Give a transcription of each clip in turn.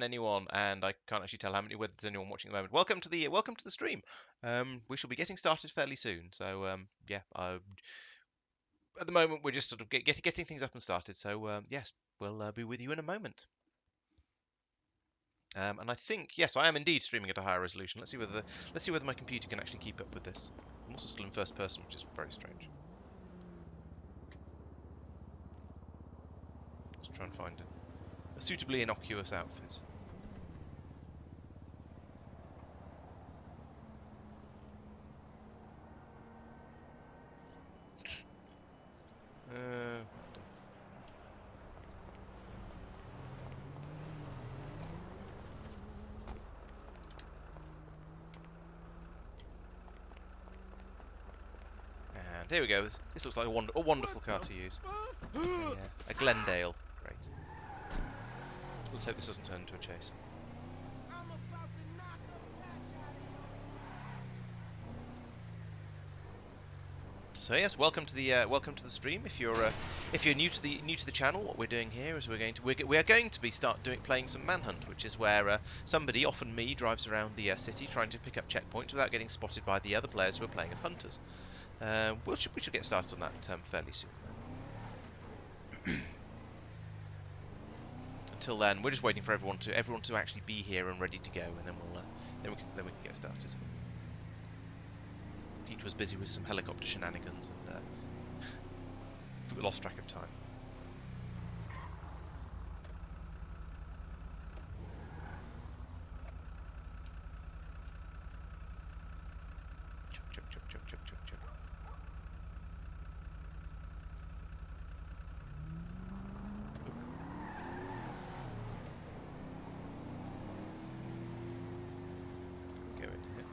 anyone, and I can't actually tell whether there's anyone watching at the moment. Welcome to the stream. We shall be getting started fairly soon. So yeah, at the moment we're just sort of getting things up and started. So yes, we'll be with you in a moment. And I think yes, I am indeed streaming at a higher resolution. Let's see whether my computer can actually keep up with this. I'm also still in first person, which is very strange. Let's try and find a suitably innocuous outfit. And here we go. This looks like a wonderful car to use. A Glendale. Great. Let's hope this doesn't turn into a chase. So yes, welcome to the stream. If you're new to the channel, what we're doing here is we are going to be playing some Manhunt, which is where somebody, often me, drives around the city trying to pick up checkpoints without getting spotted by the other players who are playing as hunters. We should get started on that fairly soon. Until then, we're just waiting for everyone to actually be here and ready to go, and then we can get started. Pete was busy with some helicopter shenanigans, and we lost track of time. Chuck. Go in here.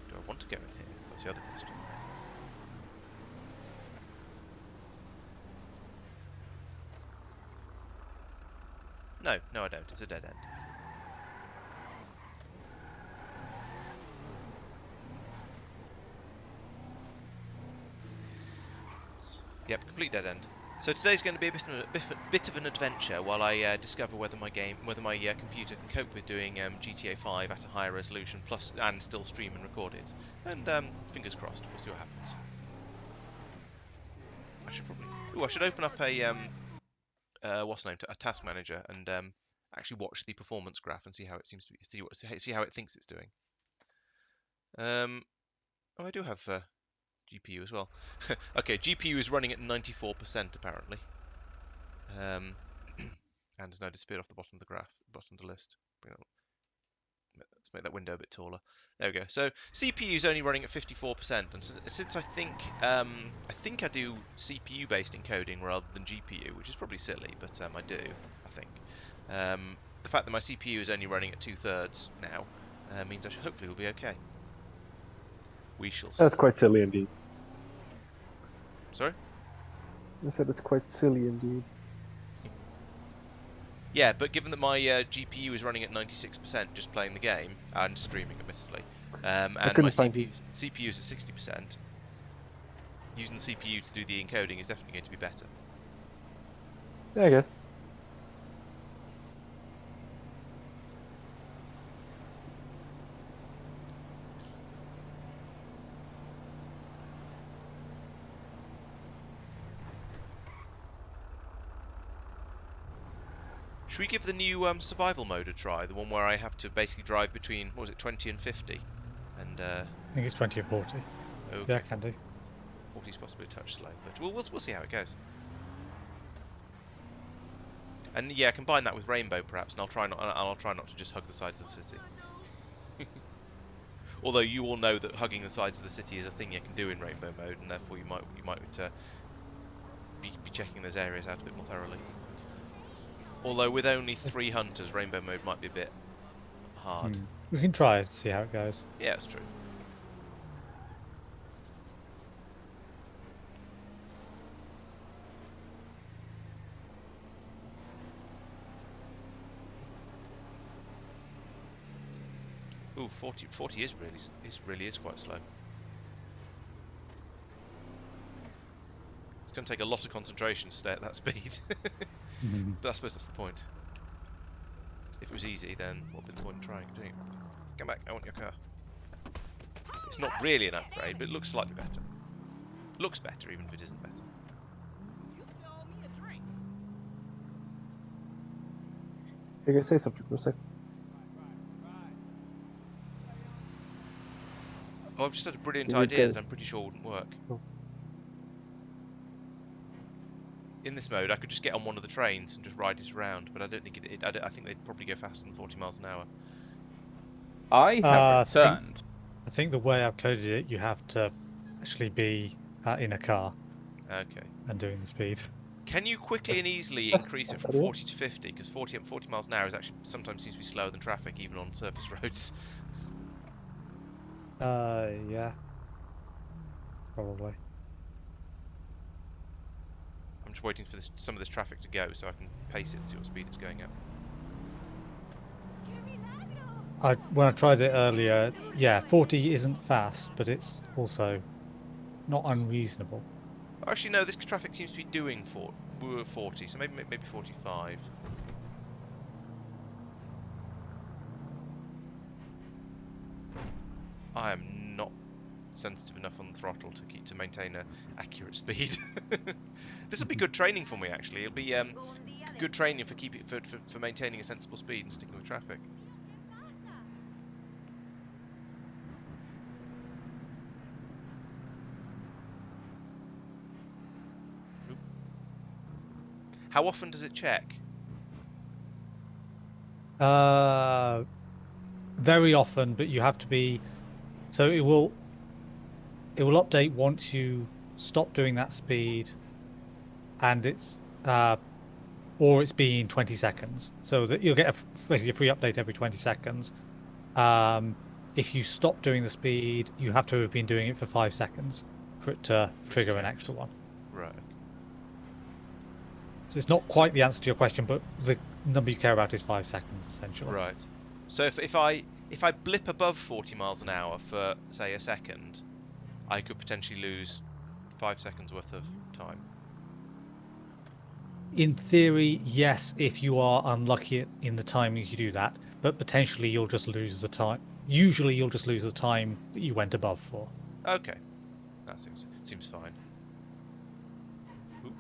Do I want to go in here? That's the other question. No, I don't. It's a dead end. Yep, complete dead end. So today's going to be a bit of an adventure while I discover whether my computer can cope with doing GTA 5 at a higher resolution and still stream and record it. And fingers crossed, we'll see what happens. I should open up a a task manager and actually watch the performance graph and see how it seems to be, see how it thinks it's doing. Oh, I do have GPU as well. Okay, GPU is running at 94% apparently. And has now disappeared off the bottom of the graph, bottom of the list. Let's make that window a bit taller. There we go. So CPU is only running at 54%, and since I think I do CPU-based encoding rather than GPU, which is probably silly, but I do. I think the fact that my CPU is only running at 2/3 now means hopefully we'll be okay. We shall see. That's quite silly indeed. Sorry? I said it's quite silly indeed. Yeah, but given that my GPU is running at 96% just playing the game and streaming, admittedly, and my CPU is at 60%, using the CPU to do the encoding is definitely going to be better. Yeah, I guess. Should we give the new survival mode a try? The one where I have to basically drive between, what was it, 20 and 50? And I think it's 20 and 40. Okay. Yeah, I can do. 40 is possibly a touch slow, but we'll see how it goes. And yeah, combine that with Rainbow perhaps, and I'll try not to just hug the sides of the city. Although you all know that hugging the sides of the city is a thing you can do in Rainbow mode, and therefore you might be checking those areas out a bit more thoroughly. Although with only 3 hunters, Rainbow mode might be a bit hard. We can try it, see how it goes. Yeah, that's true. Ooh, 40 is really quite slow. It's going to take a lot of concentration to stay at that speed. But I suppose that's the point. If it was easy, then what would be the point in trying doing it? Come back, I want your car. It's not really an upgrade, but it looks slightly better. Looks better, even if it isn't better. You can say something for a sec. Oh, I've just had a brilliant You idea guys- that I'm pretty sure wouldn't work. Oh. In this mode, I could just get on one of the trains and just ride it around, but I don't think I think they'd probably go faster than 40 miles an hour. I have returned. I think the way I've coded it, you have to actually be in a car Okay. and doing the speed. Can you quickly and easily That's- increase it that's from better. 40 to 50? Because 40 miles an hour is actually sometimes seems to be slower than traffic, even on surface roads. Yeah. Probably. I'm just waiting for some of this traffic to go so I can pace it and see what speed it's going at. When I tried it earlier, yeah, 40 isn't fast, but it's also not unreasonable. Actually, no, this traffic seems to be doing 40, so maybe 45. I am not sensitive enough on the throttle to maintain a accurate speed. This will be good training for me. Actually, it'll be good training for maintaining a sensible speed and sticking with traffic. Oop. How often does it check? Very often, but you have to be. So it will update once you stop doing that speed, and it's or it's been 20 seconds. So that you'll get basically a free update every 20 seconds. If you stop doing the speed, you have to have been doing it for 5 seconds for it to trigger an extra one. Right. So it's not quite the answer to your question, but the number you care about is 5 seconds essentially. Right. So if I blip above 40 miles an hour for say a second, I could potentially lose 5 seconds worth of time. In theory, yes, if you are unlucky in the timing you do that, but potentially you'll just lose the time. Usually you'll just lose the time that you went above for. Okay, that seems fine. Oop.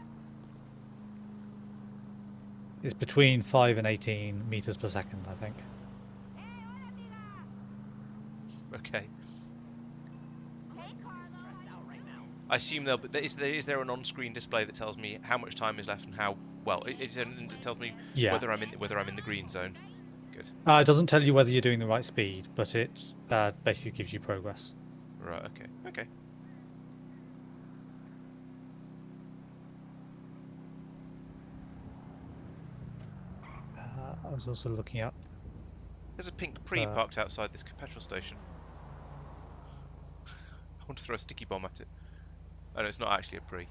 It's between 5 and 18 meters per second, I think. Okay. I assume is there an on-screen display that tells me how much time is left and how well it tells me Yeah. whether I'm in the green zone. Good. It doesn't tell you whether you're doing the right speed, but it basically gives you progress. Right. Okay. Okay. I was also looking up. There's a pink Pre parked outside this petrol station. I want to throw a sticky bomb at it. Oh no, it's not actually a Pre.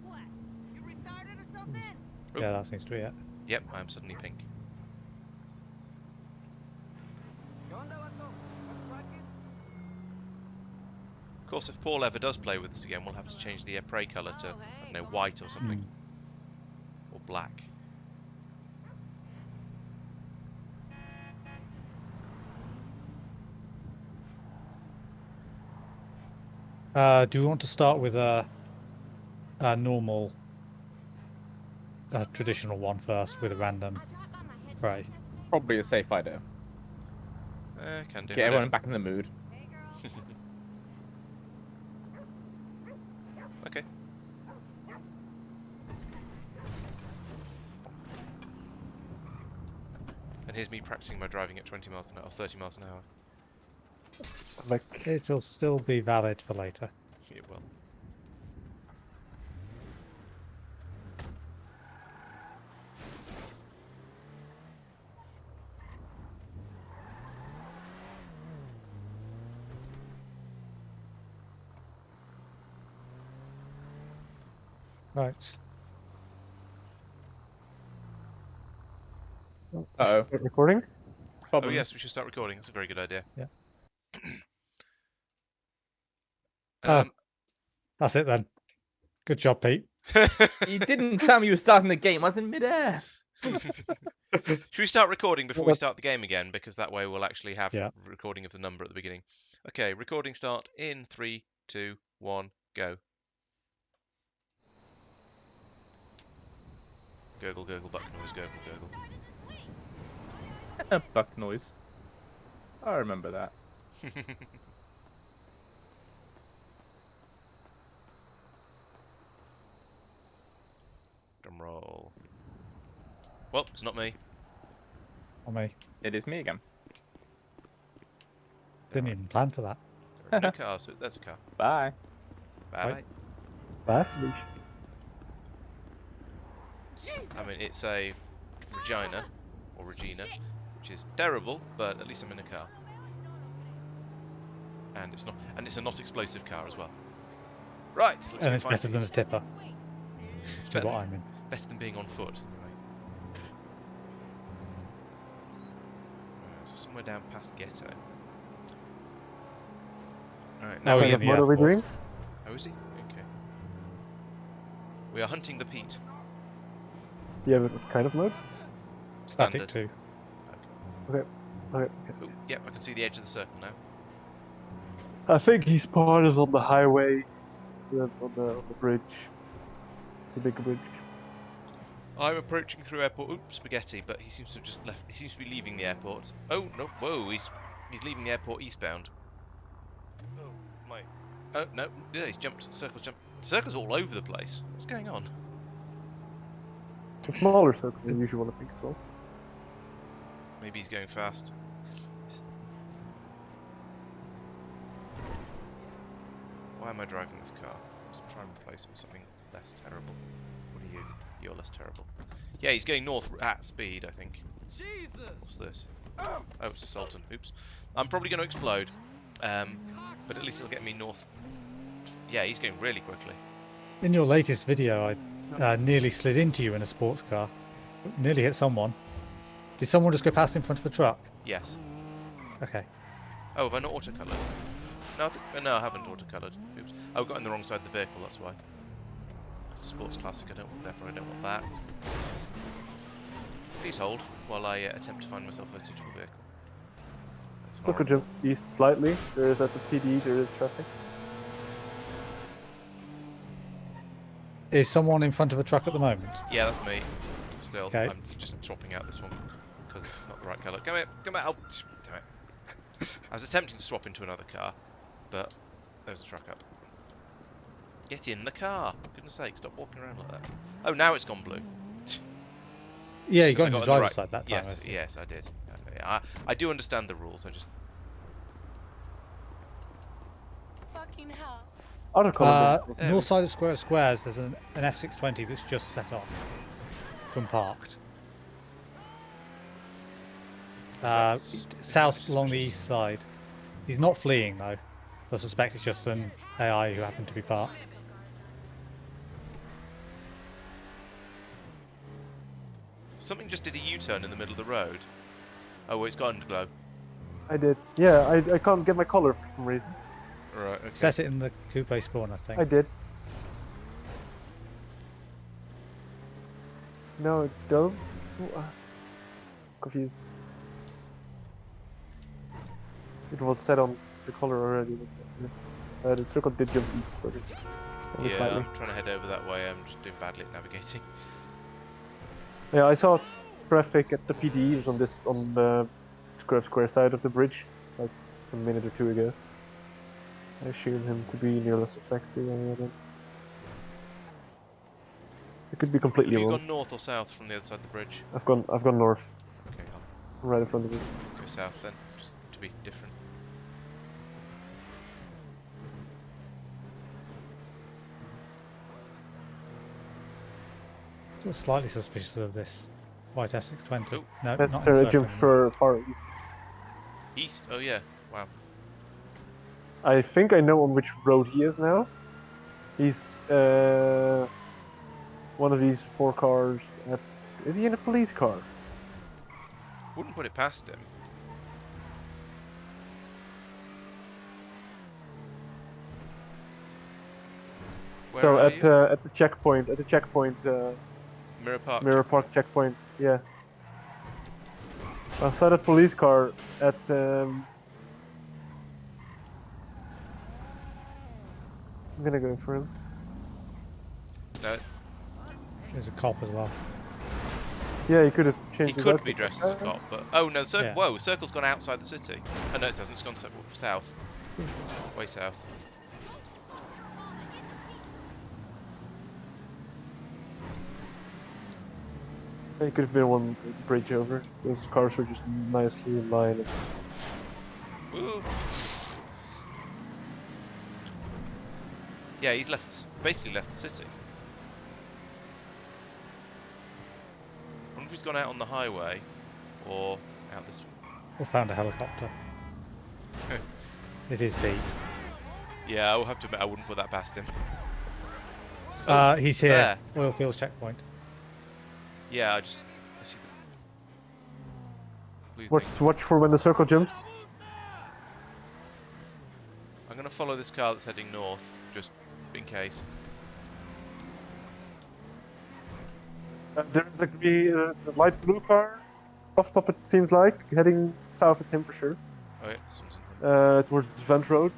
What? You retarded or something? Oh. Yeah, that seems to be it. Yep, I am suddenly pink. Of course, if Paul ever does play with us again, we'll have to change the Prey colour to, I don't know, white or something. Or black. Do you want to start with a normal, traditional one first with a random prey? Probably a safe idea. Can do. Get everyone back in the mood. Okay. And here's me practicing my driving at 20 miles an hour, or 30 miles an hour. Like, It'll still be valid for later. Yeah, well. Right. Oh, Uh-oh. Start recording? Oh Problems. yes, we should start recording. That's a very good idea. Yeah. Um, That's it then. Good job, Pete. You didn't tell me you were starting the game. I was in midair. Should we start recording before we that's- start the game again? Because that way we'll actually have Yeah. recording of the number at the beginning. Okay, recording start in 3, 2, 1, go. Gurgle, gurgle, buck noise, gurgle, gurgle. Buck noise. I remember that. Drum roll. Well, it's not me. On me. It is me again. Didn't even plan for that. There are no cars, so there's a car. Bye. Bye Right. bye. Fast. I mean, it's a Regina, or Regina, which is terrible, but at least I'm in a car. And it's a not explosive car as well. Right, let's And go it's find better than a tipper. To Better what I'm in. better than being on foot. Right. So somewhere down past Ghetto. Alright, now Oh, we yeah. have... the What are we airport. doing? Oh, is he? Okay. We are hunting the Pete. Do you have a kind of mode? Static Standard. 2. Okay. Okay. Oh, yep, I can see the edge of the circle now. I think he spawns on the highway, on the bridge, the big bridge. I'm approaching through airport. Oops, spaghetti, but he seems to have just left. He seems to be leaving the airport. Oh, no, whoa, he's leaving the airport eastbound. Oh, my. Oh, no, yeah, he's jumped. Circle's jumped. Circle's all over the place. What's going on? A smaller circle than usual, I think, as well. Maybe he's going fast. Why am I driving this car? Let's try and replace it with something less terrible. What are you? You're less terrible. Yeah, he's going north at speed, I think. What's this? Oh, it's a Sultan. Oops. I'm probably going to explode. But at least it'll get me north. Yeah, he's going really quickly. In your latest video, I nearly slid into you in a sports car. Nearly hit someone. Did someone just go past in front of a truck? Yes. Okay. Oh, have I not autocoloured? No, no, I haven't autocoloured. Oops. Oh, I've got on the wrong side of the vehicle, that's why. It's a sports classic, therefore I don't want that. Please hold while I attempt to find myself a suitable vehicle. That's Look, horrible. jump east slightly. There is at the PD, there is traffic. Is someone in front of a truck at the moment? Yeah, that's me. Still, Okay. I'm just swapping out this one because it's not the right colour. Come here, come here. Oh, damn it. I was attempting to swap into another car, but there's a truck up. Get in the car! For goodness sake, stop walking around like that. Oh, now it's gone blue. Yeah, you Because got I in the on driver's right- side that time. Yes, I see. yes, I did. I do understand the rules. I just Fucking hell. Auto color. Yeah, North side of Square of Squares, there's an F620 that's just set off from parked. South along the east side. He's not fleeing though. I suspect it's just an AI who happened to be parked. something just did a U-turn in the middle of the road. Oh, well, it's got underglow. I did. Yeah, I can't get my color for some reason. Right. Okay. Set it in the coupe spawn, I think. I did. No, it does. Confused. It was set on the color already. The circle did jump east, but only Yeah, slightly. I'm trying to head over that way. I'm just doing badly at navigating. Yeah, I saw traffic at the PD. It was on the square side of the bridge, like a minute or two ago. I assume him to be near the factory area then. It could be Have completely you wrong. gone north or south from the other side of the bridge? I've gone north, Okay, I'll right in front of me. go south then, just to be different. Still slightly suspicious of this white F620. Oh. No, That's not in the jump circle. far east. East? Oh yeah. Wow. I think I know on which road he is now. He's one of these 4 cars. Is he in a police car? Wouldn't put it past him. Where So are you? at the checkpoint, Mirror Park. Mirror Park checkpoint. Yeah. Outside of police car at I'm gonna go for him. No, There's a cop as well. Yeah, he could have he changed his could be outfit. dressed as a cop, but oh no, Yeah. whoa, circle's gone outside the city. Oh no, it hasn't. It's gone south, way south. He could have been one bridge over. Those cars were just nicely in line. Woo. Yeah, he's basically left the city. I wonder if he's gone out on the highway or out this way. We found a helicopter. It is Pete. Yeah, I will have to admit I wouldn't put that past him. He's here. There. Oil fields checkpoint. Yeah, I see the blue thing. Watch for when the circle jumps. I'm gonna follow this car that's heading north, just in case. There's it's a light blue car. Off top, it seems like heading south. It's him for sure. Oh yeah, someone's in here. Towards Vent Road.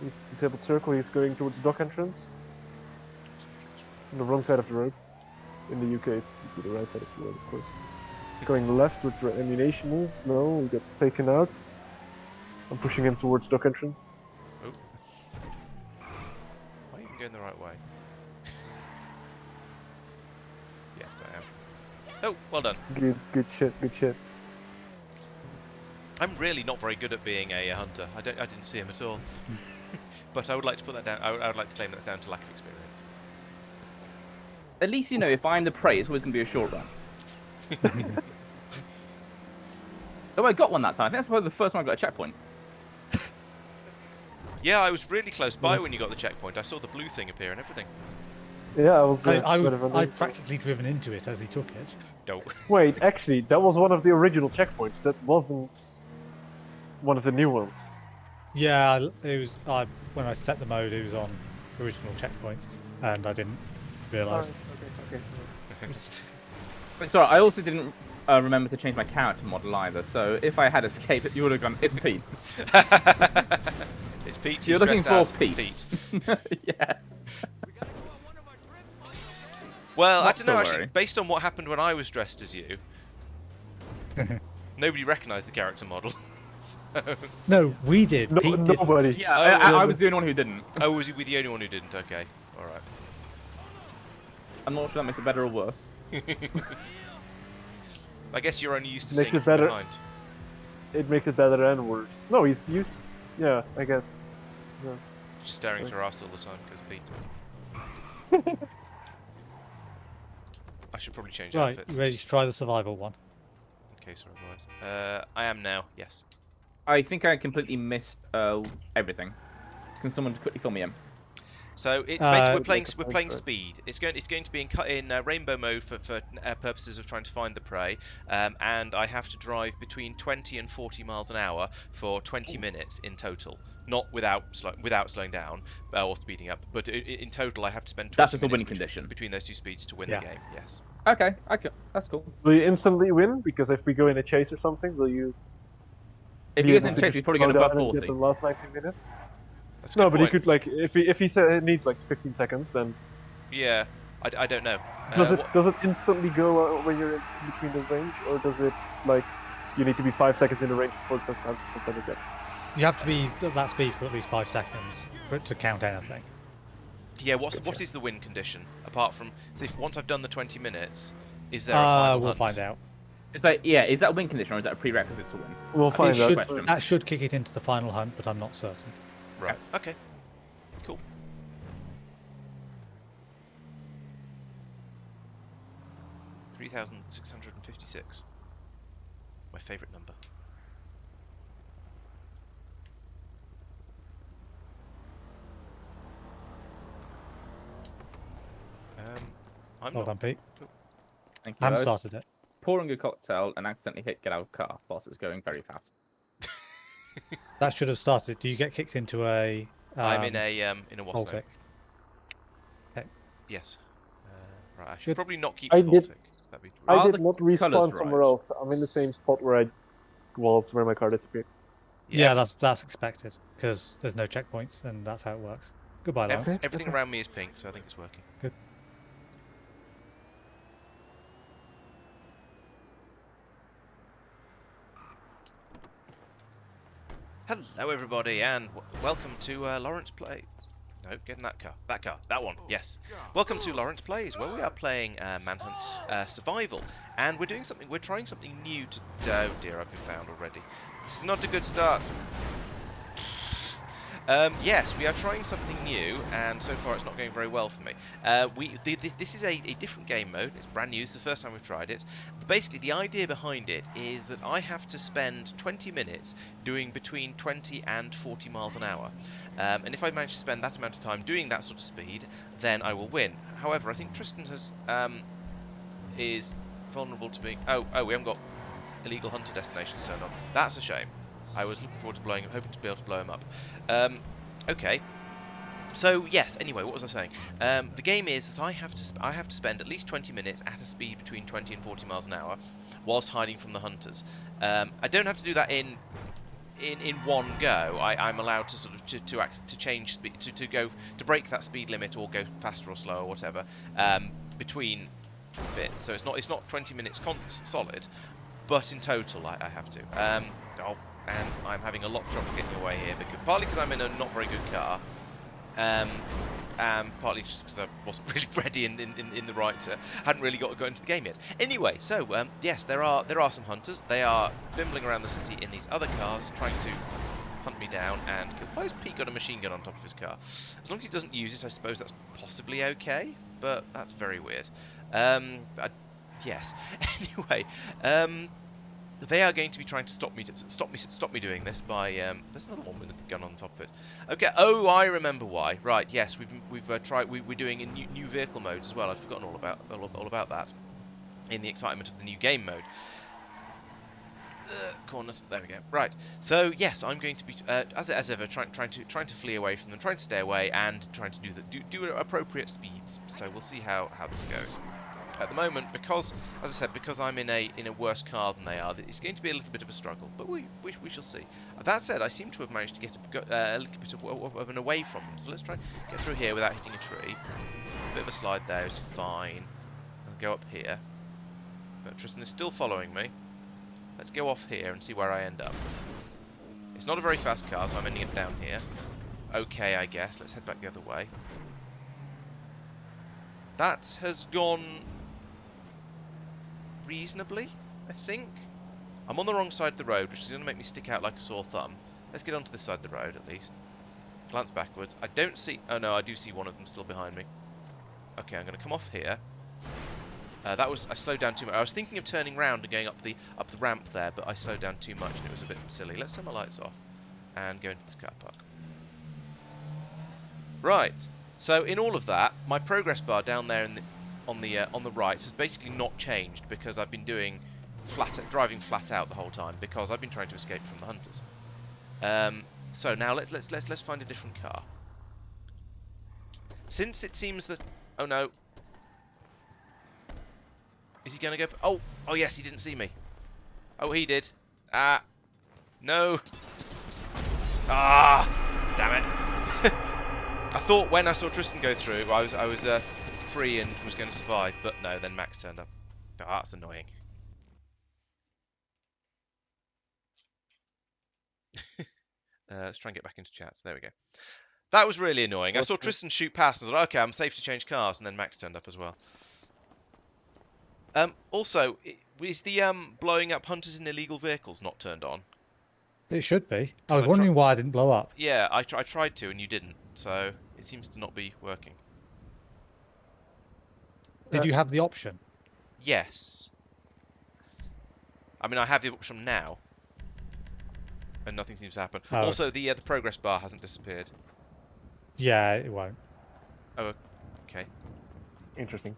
He's disabled circle. He's going towards the dock entrance. On the wrong side of the road. In the UK, it's to the right side of the road, of course. Going left, where ammunition is. No, we got taken out. I'm pushing him towards dock entrance. Oh. Am I even going the right way? Yes, I am. Oh, well done. Good shit, good shit. I'm really not very good at being a hunter. I didn't see him at all. But I would like to put that down. I would like to claim that's down to lack of experience. At least you know if I'm the prey, it's always going to be a short run. Oh, I got one that time. I think that's probably the first time I got a checkpoint. Yeah, I was really close by when you got the checkpoint. I saw the blue thing appear and everything. Yeah, I was. I'd practically driven into it as he took it. Don't. Wait, actually, that was one of the original checkpoints. That wasn't one of the new ones. Yeah, it was. When I set the mode, it was on original checkpoints, and I didn't realise. Okay. Sorry, I also didn't remember to change my character model either. So if I had escaped, you would have gone. It's Pete. It's Pete. You're He's looking dressed for as Pete. Yeah. Yeah. Well, I Not don't know. to Actually, worry. based on what happened when I was dressed as you, nobody recognised the character model. So... No, we did. No, Pete didn't. nobody. Yeah, Oh, I was the only one who didn't. Oh, was he the only one who didn't? Okay, all right. I'm not sure that makes it better or worse. I guess you're only used to Makes seeing it it from better. behind. It makes it better and worse. No, he's used. Yeah, I guess. Yeah. Just staring at her ass all the time because Pete. I should probably change Right, outfits. you ready to try the survival one? In case or otherwise. I am now. Yes. I think I completely missed everything. Can someone quickly fill me in? So basically we're playing like a speed. It's going to be in rainbow mode for purposes of trying to find the prey, and I have to drive between 20 and 40 miles an hour for 20 minutes in total. Not without slowing down or speeding up, but in total I have to spend 20 That's just the minutes win condition. between those two speeds to win Yeah. the game. Yes. Okay, that's cool. Will you instantly win? Because if we go in a chase or something, will you? If be you able get in to chase, just he's probably slow going above down and get 40. the last 90 minutes. That's a No, good but he point. could like if he said it needs like 15 seconds, then Yeah. I don't know. does it instantly go when you're in between the range, or does it like you need to be 5 seconds in the range before it does something like that? You have to be at that speed for at least 5 seconds for it to count anything. Yeah. What is the win condition apart from if once I've done the 20 minutes? Is there a final We'll hunt? find out. It's like, yeah, is that a win condition or is that a prerequisite to win? We'll find out. Question. That should kick it into the final hunt, but I'm not certain. Right. Okay. Cool. $3,656. My favourite number. I'm Well not. done, Pete. Thank you. Ham guys. started it. pouring a cocktail and accidentally hit get out of car whilst it was going very fast. That should have started. Do you get kicked into a? I'm in a what's Baltic. Okay. Yes. Right. I should Good. probably not keep I the did- Baltic. That'd be I Are did the not colours respawn somewhere right? else. I'm in the same spot where I was where my car disappeared. Yeah, that's expected because there's no checkpoints and that's how it works. Goodbye, Laurence. Okay. everything around me is pink, so I think it's working. Good. Hello, everybody, and welcome to Laurence Play. No, get in that car. That one. Yes. Welcome to Laurence Plays, where we are playing Manhunt Survival, and we're doing something. We're trying something new to. Oh dear, I've been found already. This is not a good start. Yes, we are trying something new, and so far it's not going very well for me. This is a different game mode. It's brand new. It's the first time we've tried it. But basically, the idea behind it is that I have to spend 20 minutes doing between 20 and 40 miles an hour. And if I manage to spend that amount of time doing that sort of speed, then I will win. However, I think Tristan is vulnerable to being... Oh, we haven't got illegal hunter destinations turned on. That's a shame. I was looking forward to hoping to be able to blow him up. Okay. So yes. Anyway, what was I saying? The game is that I have to spend at least 20 minutes at a speed between 20 and 40 miles an hour, whilst hiding from the hunters. I don't have to do that in one go. I'm allowed to sort of to change speed, to break that speed limit or go faster or slower or whatever between bits. So it's not 20 minutes solid, but in total I have to. And I'm having a lot of trouble getting away here, partly because I'm in a not very good car, partly just because I wasn't really ready in the right, hadn't really got into the game yet. Anyway, so yes, there are some hunters. They are bimbling around the city in these other cars, trying to hunt me down. And why has Pete got a machine gun on top of his car? As long as he doesn't use it, I suppose that's possibly okay, but that's very weird. Yes. Anyway. They are going to be trying to stop me doing this by there's another one with a gun on top of it. Okay. Oh, I remember why. Right. Yes, we're doing a new vehicle modes as well. I'd forgotten all about that in the excitement of the new game mode. Corners. There we go. Right. So yes, I'm going to be as ever trying to flee away from them, trying to stay away, and trying to do appropriate speeds. So we'll see how this goes. At the moment, because, as I said, because I'm in a worse car than they are, it's going to be a little bit of a struggle, but we shall see. That said, I seem to have managed to get a little bit of an away from them, so let's try and get through here without hitting a tree. A bit of a slide there is fine. I'll go up here. But Tristan is still following me. Let's go off here and see where I end up. It's not a very fast car, so I'm ending up down here. Okay, I guess. Let's head back the other way. That has gone reasonably, I think. I'm on the wrong side of the road, which is going to make me stick out like a sore thumb. Let's get onto this side of the road at least. Glance backwards. I don't see... Oh no, I do see one of them still behind me. Okay, I'm going to come off here. I slowed down too much. I was thinking of turning round and going up the ramp there, but I slowed down too much and it was a bit silly. Let's turn my lights off and go into this car park. Right. So in all of that, my progress bar down there on the right has basically not changed because I've been driving flat out the whole time because I've been trying to escape from the hunters. So now let's find a different car. Since it seems that oh no, is he going to go? Oh yes, he didn't see me. Oh, he did. No. Damn it. I thought when I saw Tristan go through, I was free and was going to survive, but no. Then Max turned up. That's annoying. Let's try and get back into chat. There we go. That was really annoying. I saw Tristan shoot past and I thought, okay, I'm safe to change cars, and then Max turned up as well. Also, is the blowing up hunters in illegal vehicles not turned on? It should be. I was wondering why I didn't blow up. Yeah, I tried to and you didn't, so it seems to not be working. Did you have the option? Yes. I mean, I have the option now, and nothing seems to happen. Oh. Also, the progress bar hasn't disappeared. Yeah, it won't. Oh, okay. Interesting.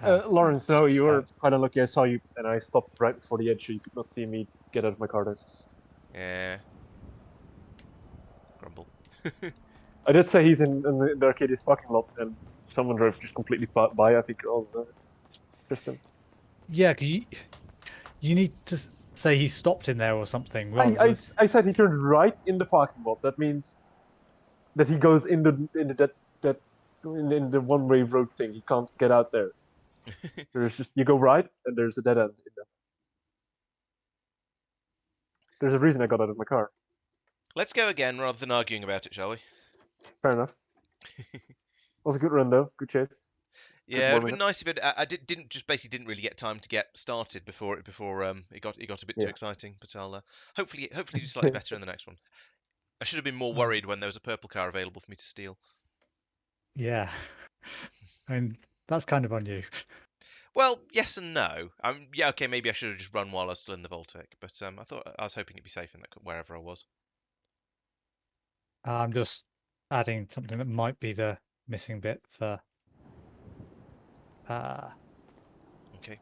Laurence, no, you were Right. quite unlucky. I saw you, and I stopped right before the edge, so you could not see me get out of my car then. Yeah. Grumble. I did say he's in the Arcadius parking lot, and someone drove just completely by. I think it was Tristan. Yeah, because you need to say he stopped in there or something, rather than I said he turned right in the parking lot. That means that he goes in the one-way road thing. He can't get out there. There's just you go right, and there's a dead end in there. There's a reason I got out of my car. Let's go again rather than arguing about it, shall we? Fair enough. Was a good run though. Good chase. Good Yeah, it would have warming been up. nice if I didn't really get time to get started before it got a bit too Yeah. exciting. But I'll hopefully do slightly better in the next one. I should have been more worried when there was a purple car available for me to steal. yeah. I mean, that's kind of on you. Well, yes and no. Yeah, okay, maybe I should have just run while I was still in the Voltic, but I was hoping it'd be safe in wherever I was. I'm just adding something that might be the missing bit for Okay.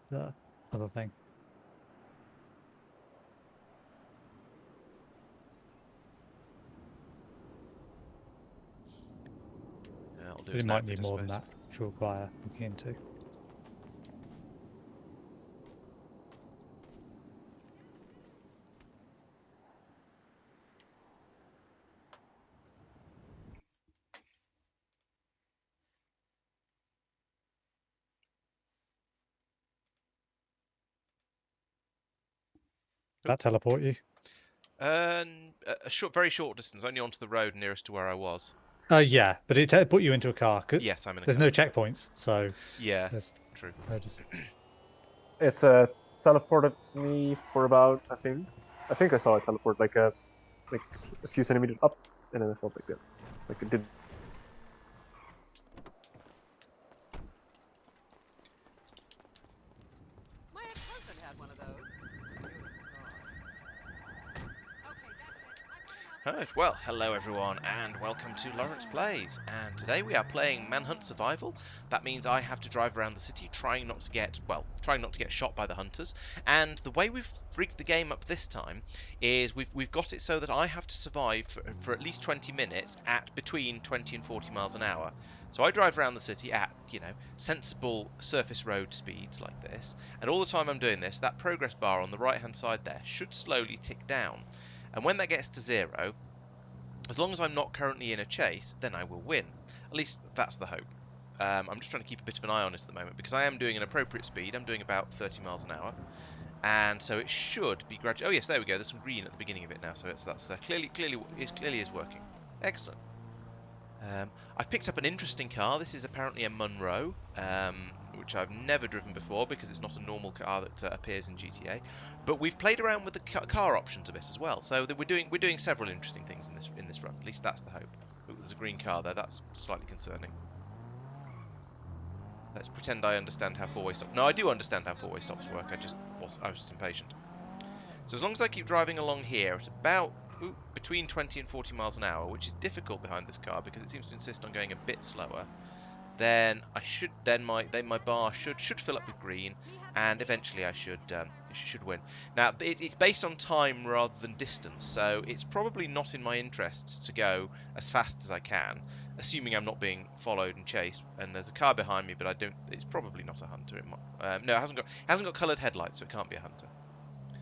the other thing. I'll do But as it an might outfit, need I more than suppose. that, which will require looking into. That teleport you? Very short distance, only onto the road nearest to where I was. Yeah, but it put you into a car. Yes, I'm in a There's car. no checkpoints, so Yeah, there's true. no just. It teleported me for about I think I saw it teleport like a few centimeters up, and then I felt like that, like it did. My ex-husband had one of those. Right, well, hello everyone, and welcome to Laurence Plays. And today we are playing Manhunt Survival. That means I have to drive around the city trying not to get shot by the hunters. And the way we've rigged the game up this time is we've got it so that I have to survive for at least 20 minutes at between 20 and 40 miles an hour. So I drive around the city at, sensible surface road speeds like this. And all the time I'm doing this, that progress bar on the right-hand side there should slowly tick down. And when that gets to 0, as long as I'm not currently in a chase, then I will win. At least that's the hope. I'm just trying to keep a bit of an eye on it at the moment because I am doing an appropriate speed. I'm doing about 30 miles an hour. And so it should be gradual. Oh yes, there we go. There's some green at the beginning of it now, so that's clearly is working. Excellent. I've picked up an interesting car. This is apparently a Monroe, which I've never driven before because it's not a normal car that appears in GTA. But we've played around with the car options a bit as well, so that we're doing several interesting things in this run. At least that's the hope. Ooh, there's a green car there. That's slightly concerning. Let's pretend I understand how four-way stops. No, I do understand how four-way stops work. I was just impatient. So as long as I keep driving along here at about between 20 and 40 miles an hour, which is difficult behind this car because it seems to insist on going a bit slower, then my bar should fill up with green, and eventually I should win. Now it's based on time rather than distance, so it's probably not in my interests to go as fast as I can, assuming I'm not being followed and chased. And there's a car behind me, but I don't. It's probably not a hunter. No, it hasn't got coloured headlights, so it can't be a hunter.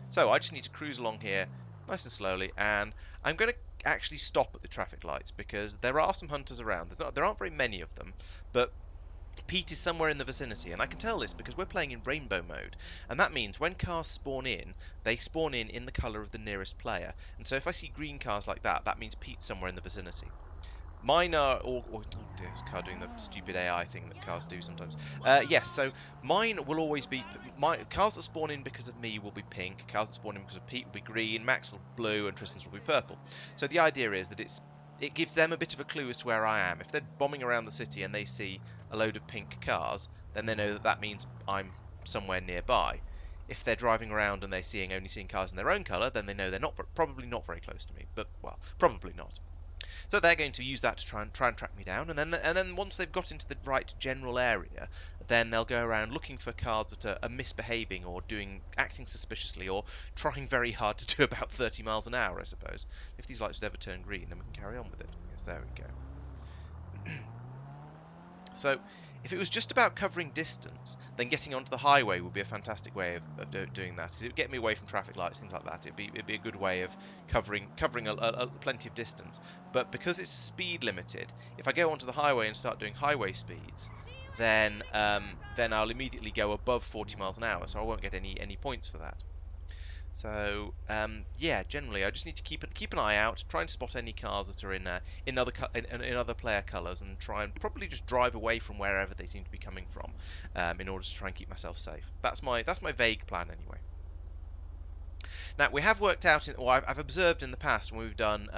So I just need to cruise along here nice and slowly, and I'm going to actually stop at the traffic lights because there are some hunters around. There aren't very many of them, but Pete is somewhere in the vicinity, and I can tell this because we're playing in rainbow mode, and that means when cars spawn in, they spawn in the colour of the nearest player. And so if I see green cars like that, that means Pete's somewhere in the vicinity. Mine are oh dear, this car doing the stupid AI thing that cars do sometimes. Yes, so mine will always be cars that spawn in because of me will be pink. Cars that spawn in because of Pete will be green. Max will be blue, and Tristan's will be purple. So the idea is that it gives them a bit of a clue as to where I am. If they're bombing around the city and they see a load of pink cars, then they know that means I'm somewhere nearby. If they're driving around and they're only seeing cars in their own colour, then they know they're probably not very close to me. But well, probably not. So they're going to use that to try and track me down, and then once they've got into the right general area, then they'll go around looking for cars that are misbehaving or acting suspiciously or trying very hard to do about 30 miles an hour, I suppose. If these lights would ever turn green, then we can carry on with it. Yes, there we go. So, if it was just about covering distance, then getting onto the highway would be a fantastic way of doing that. It would get me away from traffic lights, things like that. It'd be a good way of covering plenty of distance. But because it's speed limited, if I go onto the highway and start doing highway speeds, then I'll immediately go above 40 miles an hour, so I won't get any points for that. So yeah, generally I just need to keep an eye out, try and spot any cars that are in other player colours, and try and probably just drive away from wherever they seem to be coming from, in order to try and keep myself safe. That's my vague plan anyway. Now we have worked out, I've observed in the past when we've done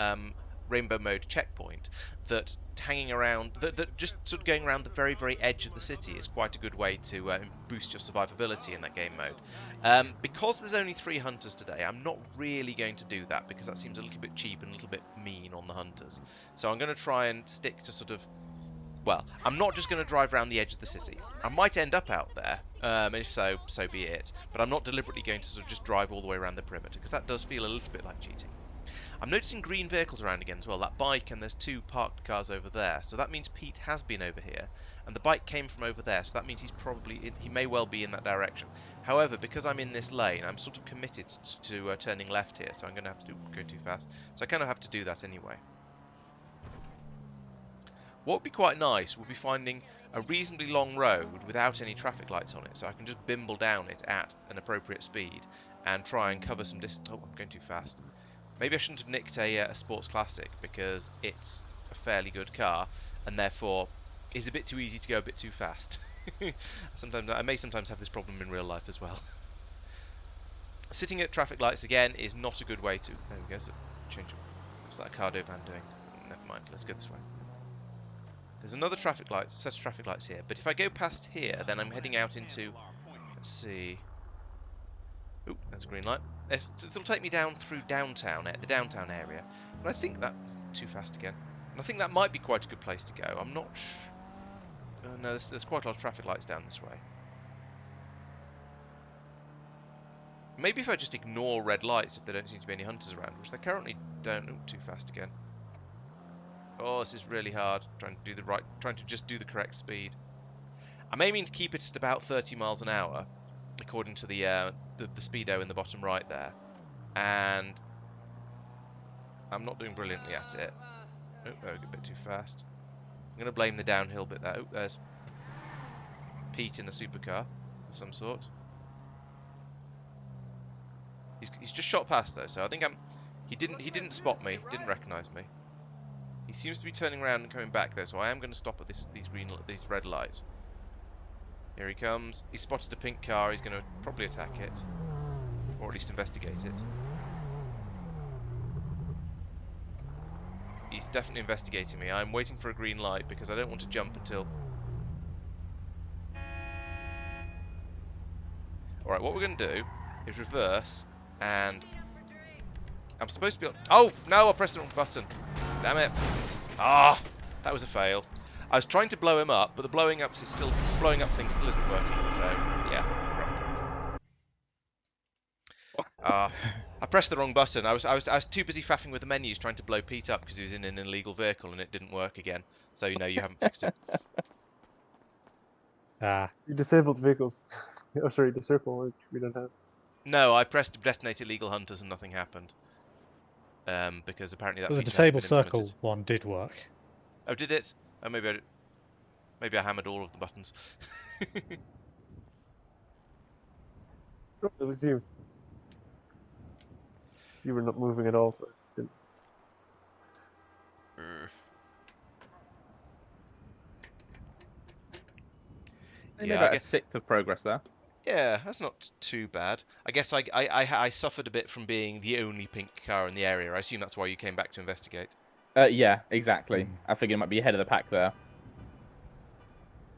Rainbow Mode Checkpoint, that hanging around, that just sort of going around the very, very edge of the city is quite a good way to boost your survivability in that game mode. Because there's only 3 hunters today, I'm not really going to do that, because that seems a little bit cheap and a little bit mean on the hunters. So I'm going to try and stick to sort of, well, I'm not just going to drive around the edge of the city. I might end up out there, and if so, so be it. But I'm not deliberately going to sort of just drive all the way around the perimeter, because that does feel a little bit like cheating. I'm noticing green vehicles around again as well, that bike, and there's 2 parked cars over there, so that means Pete has been over here, and the bike came from over there, so that means he may well be in that direction. However, because I'm in this lane, I'm sort of committed to turning left here, so I'm going to have to go too fast, so I kind of have to do that anyway. What would be quite nice would be finding a reasonably long road without any traffic lights on it, so I can just bimble down it at an appropriate speed and try and cover some distance. Oh, I'm going too fast. Maybe I shouldn't have nicked a Sports Classic, because it's a fairly good car, and therefore is a bit too easy to go a bit too fast. I may sometimes have this problem in real life as well. Sitting at traffic lights again is not a good way to... There we go, so change it. What's that cardo van doing? Never mind, let's go this way. There's another set of traffic lights here, but if I go past here, then I'm heading out into... Let's see... Oop, there's a green light. It'll take me down through the downtown area, and I think that too fast again. And I think that might be quite a good place to go. I'm not. No, there's quite a lot of traffic lights down this way. Maybe if I just ignore red lights if there don't seem to be any hunters around, which they currently don't. Ooh, too fast again. Oh, this is really hard. Trying to just do the correct speed. I'm aiming to keep it at about 30 miles an hour. According to the speedo in the bottom right there, and I'm not doing brilliantly at it. Oh, a bit too fast. I'm going to blame the downhill bit there. Oh, there's Pete in a supercar of some sort. He's just shot past though, so I think he didn't spot me, didn't recognise me. He seems to be turning around and coming back though, so I am going to stop at these red lights. Here he comes. He spotted a pink car. He's going to probably attack it, or at least investigate it. He's definitely investigating me. I'm waiting for a green light because I don't want to jump until... Alright, what we're going to do is reverse, and... I'm supposed to be... Oh, no, I pressed the wrong button. Damn it. Ah, that was a fail. I was trying to blow him up, but the blowing up thing still isn't working, so yeah. I pressed the wrong button. I was too busy faffing with the menus trying to blow Pete up because he was in an illegal vehicle and it didn't work again. So you haven't fixed it. You disabled vehicles. Oh, sorry, the circle, which we don't have. No, I pressed to detonate illegal hunters and nothing happened. Because apparently that Well, the feature hadn't disable been circle implemented. one did work. Oh, did it? Oh, maybe I hammered all of the buttons. Oh, it was you. You were not moving at all, so I didn't. They made Yeah, about I a guess. sixth of progress there. Yeah, that's not too bad. I guess I suffered a bit from being the only pink car in the area. I assume that's why you came back to investigate. Yeah, exactly. I figured it might be ahead of the pack there.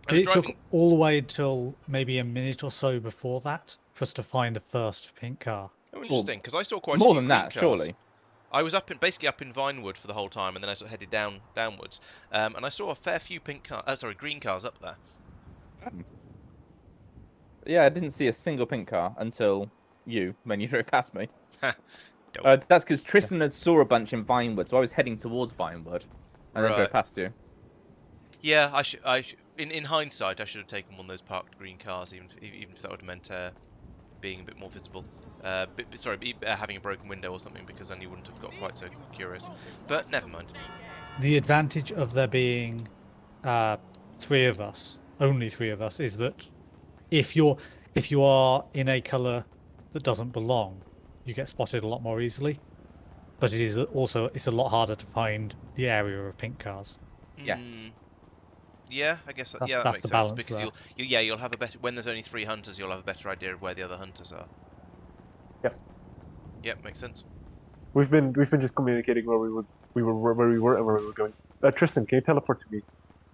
It took all the way until maybe a minute or so before that for us to find the first pink car. Oh, interesting, because I saw quite more a few than green that, cars. surely. I was basically up in Vinewood for the whole time, and then I sort of headed downwards, and I saw a fair few green cars up there. Yeah, I didn't see a single pink car until when you drove past me. Dope. That's because Tristan had saw a bunch in Vinewood, so I was heading towards Vinewood, and then drove Right. past you. Yeah, in hindsight, I should have taken one of those parked green cars, even if that would have meant being a bit more visible. Having a broken window or something, because then you wouldn't have got quite so curious. But never mind. The advantage of there being three of us, only three of us, is that if you are in a colour that doesn't belong, you get spotted a lot more easily. But it is also it's a lot harder to find the area of pink cars. Yes. Yeah, I guess that That's makes the sense, balance because there. you'll have a better, when there's only 3 hunters, you'll have a better idea of where the other hunters are. Yep. Yep, makes sense. We've been just communicating where we were and where we were going. Tristan, can you teleport to me?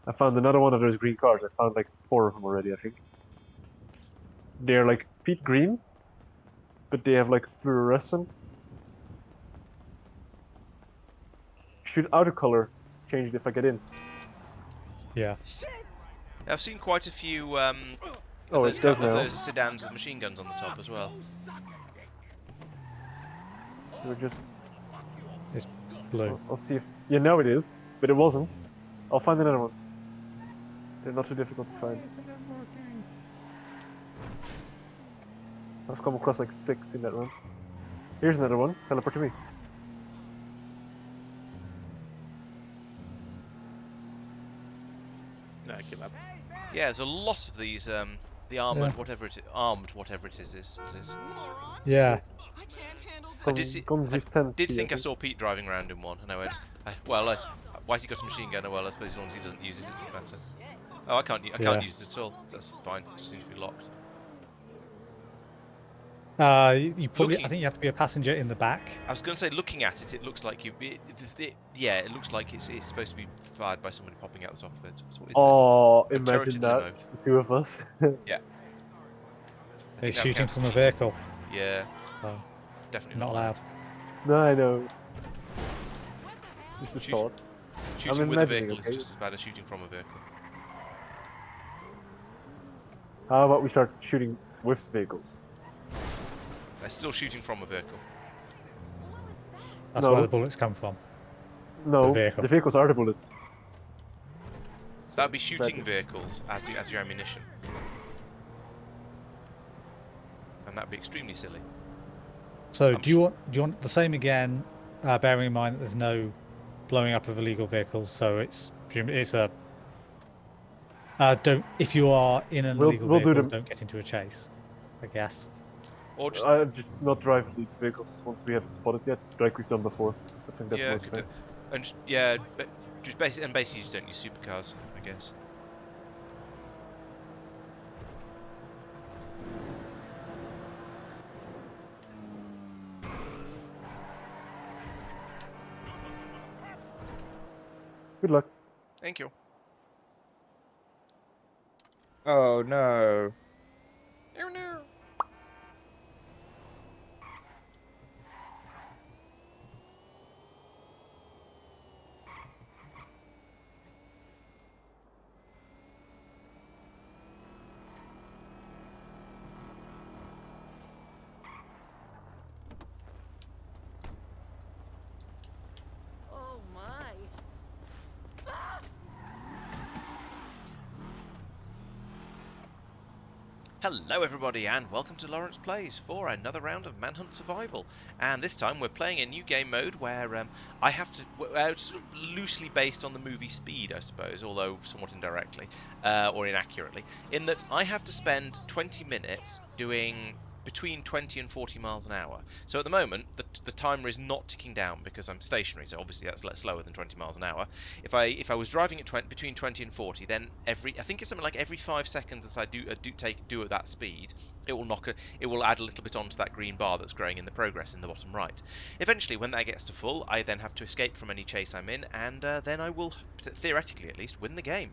I found another one of those green cars. I found like 4 of them already, I think. They're like peat green, but they have like fluorescent. Should outer color change if I get in? Yeah. I've seen quite a few Oh, it does now. those sedans with machine guns on the top as well. We're just. It's blue. I'll see if. Yeah, now it is, but it wasn't. I'll find another one. They're not too difficult to find. I've come across like 6 in that run. Here's another one. Teleport to me. No, I give up. Yeah, there's a lot of these the armored whatever it is. Yeah. I did see- Guns use 10. Did think I saw Pete driving around in one, and I went, why has he got a machine gun? Oh, well, I suppose as long as he doesn't use it, it doesn't matter. Oh, I can't use it at all. So that's fine. It just seems to be locked. You probably. Looking- I think you have to be a passenger in the back. I was going to say, looking at it, it looks like it looks like it's supposed to be fired by somebody popping out the top of it. So what is Oh, A imagine turreted that. limo. Just the 2 of us. this? They're that shooting counts from as a cheating. vehicle. Yeah, So definitely not allowed. No, I know. Just a Shoot. thought. Shooting with a imagining, vehicle is okay? just as bad as shooting from a vehicle. How about we start shooting with vehicles? They're still shooting from a vehicle. That's No. where the bullets come from. No, vehicle. the vehicles are the bullets. That'd be shooting Exactly. vehicles as your ammunition, and that'd be extremely silly. So I'm do you want the same again? Bearing in mind that there's no blowing up of illegal vehicles, so it's a don't if you are in an illegal we'll do vehicle, them- don't get into a chase. I guess. Or just I just not drive the vehicles once we haven't spotted yet, like we've done before. I think that's yeah, most fair. but basically you just don't use supercars, I guess. Good luck. Thank you. Oh no. Oh no. Oh my. Hello everybody and welcome to Laurence Plays for another round of Manhunt Survival, and this time we're playing a new game mode where I have to, it's sort of loosely based on the movie Speed I suppose, although somewhat indirectly or inaccurately, in that I have to spend 20 minutes doing between 20 and 40 miles an hour. So at the moment the timer is not ticking down because I'm stationary, so obviously that's slower than 20 miles an hour. If I was driving at between 20 and 40, then I think it's something like every 5 seconds that I do at that speed, it will add a little bit onto that green bar that's growing in the progress in the bottom right. Eventually, when that gets to full, I then have to escape from any chase I'm in, and then I will, theoretically at least, win the game.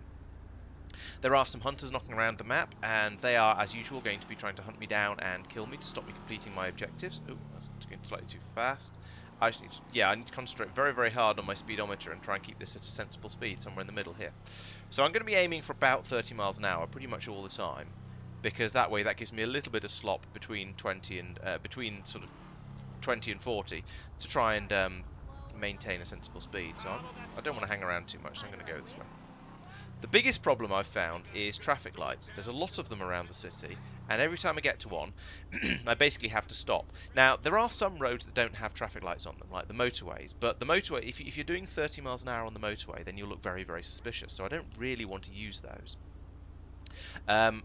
There are some hunters knocking around the map, and they are, as usual, going to be trying to hunt me down and kill me to stop me completing my objectives. Oh, that's going slightly too fast. I just need to, yeah, I need to concentrate very, very hard on my speedometer and try and keep this at a sensible speed somewhere in the middle here. So I'm going to be aiming for about 30 miles an hour pretty much all the time, because that way that gives me a little bit of slop between 20 and between sort of 20 and 40 to try and maintain a sensible speed. So I don't want to hang around too much, so I'm going to go this way. The biggest problem I've found is traffic lights. There's a lot of them around the city, and every time I get to one, I basically have to stop. Now, there are some roads that don't have traffic lights on them, like the motorways, but the motorway, if you're doing 30 miles an hour on the motorway, then you'll look very, very suspicious, so I don't really want to use those.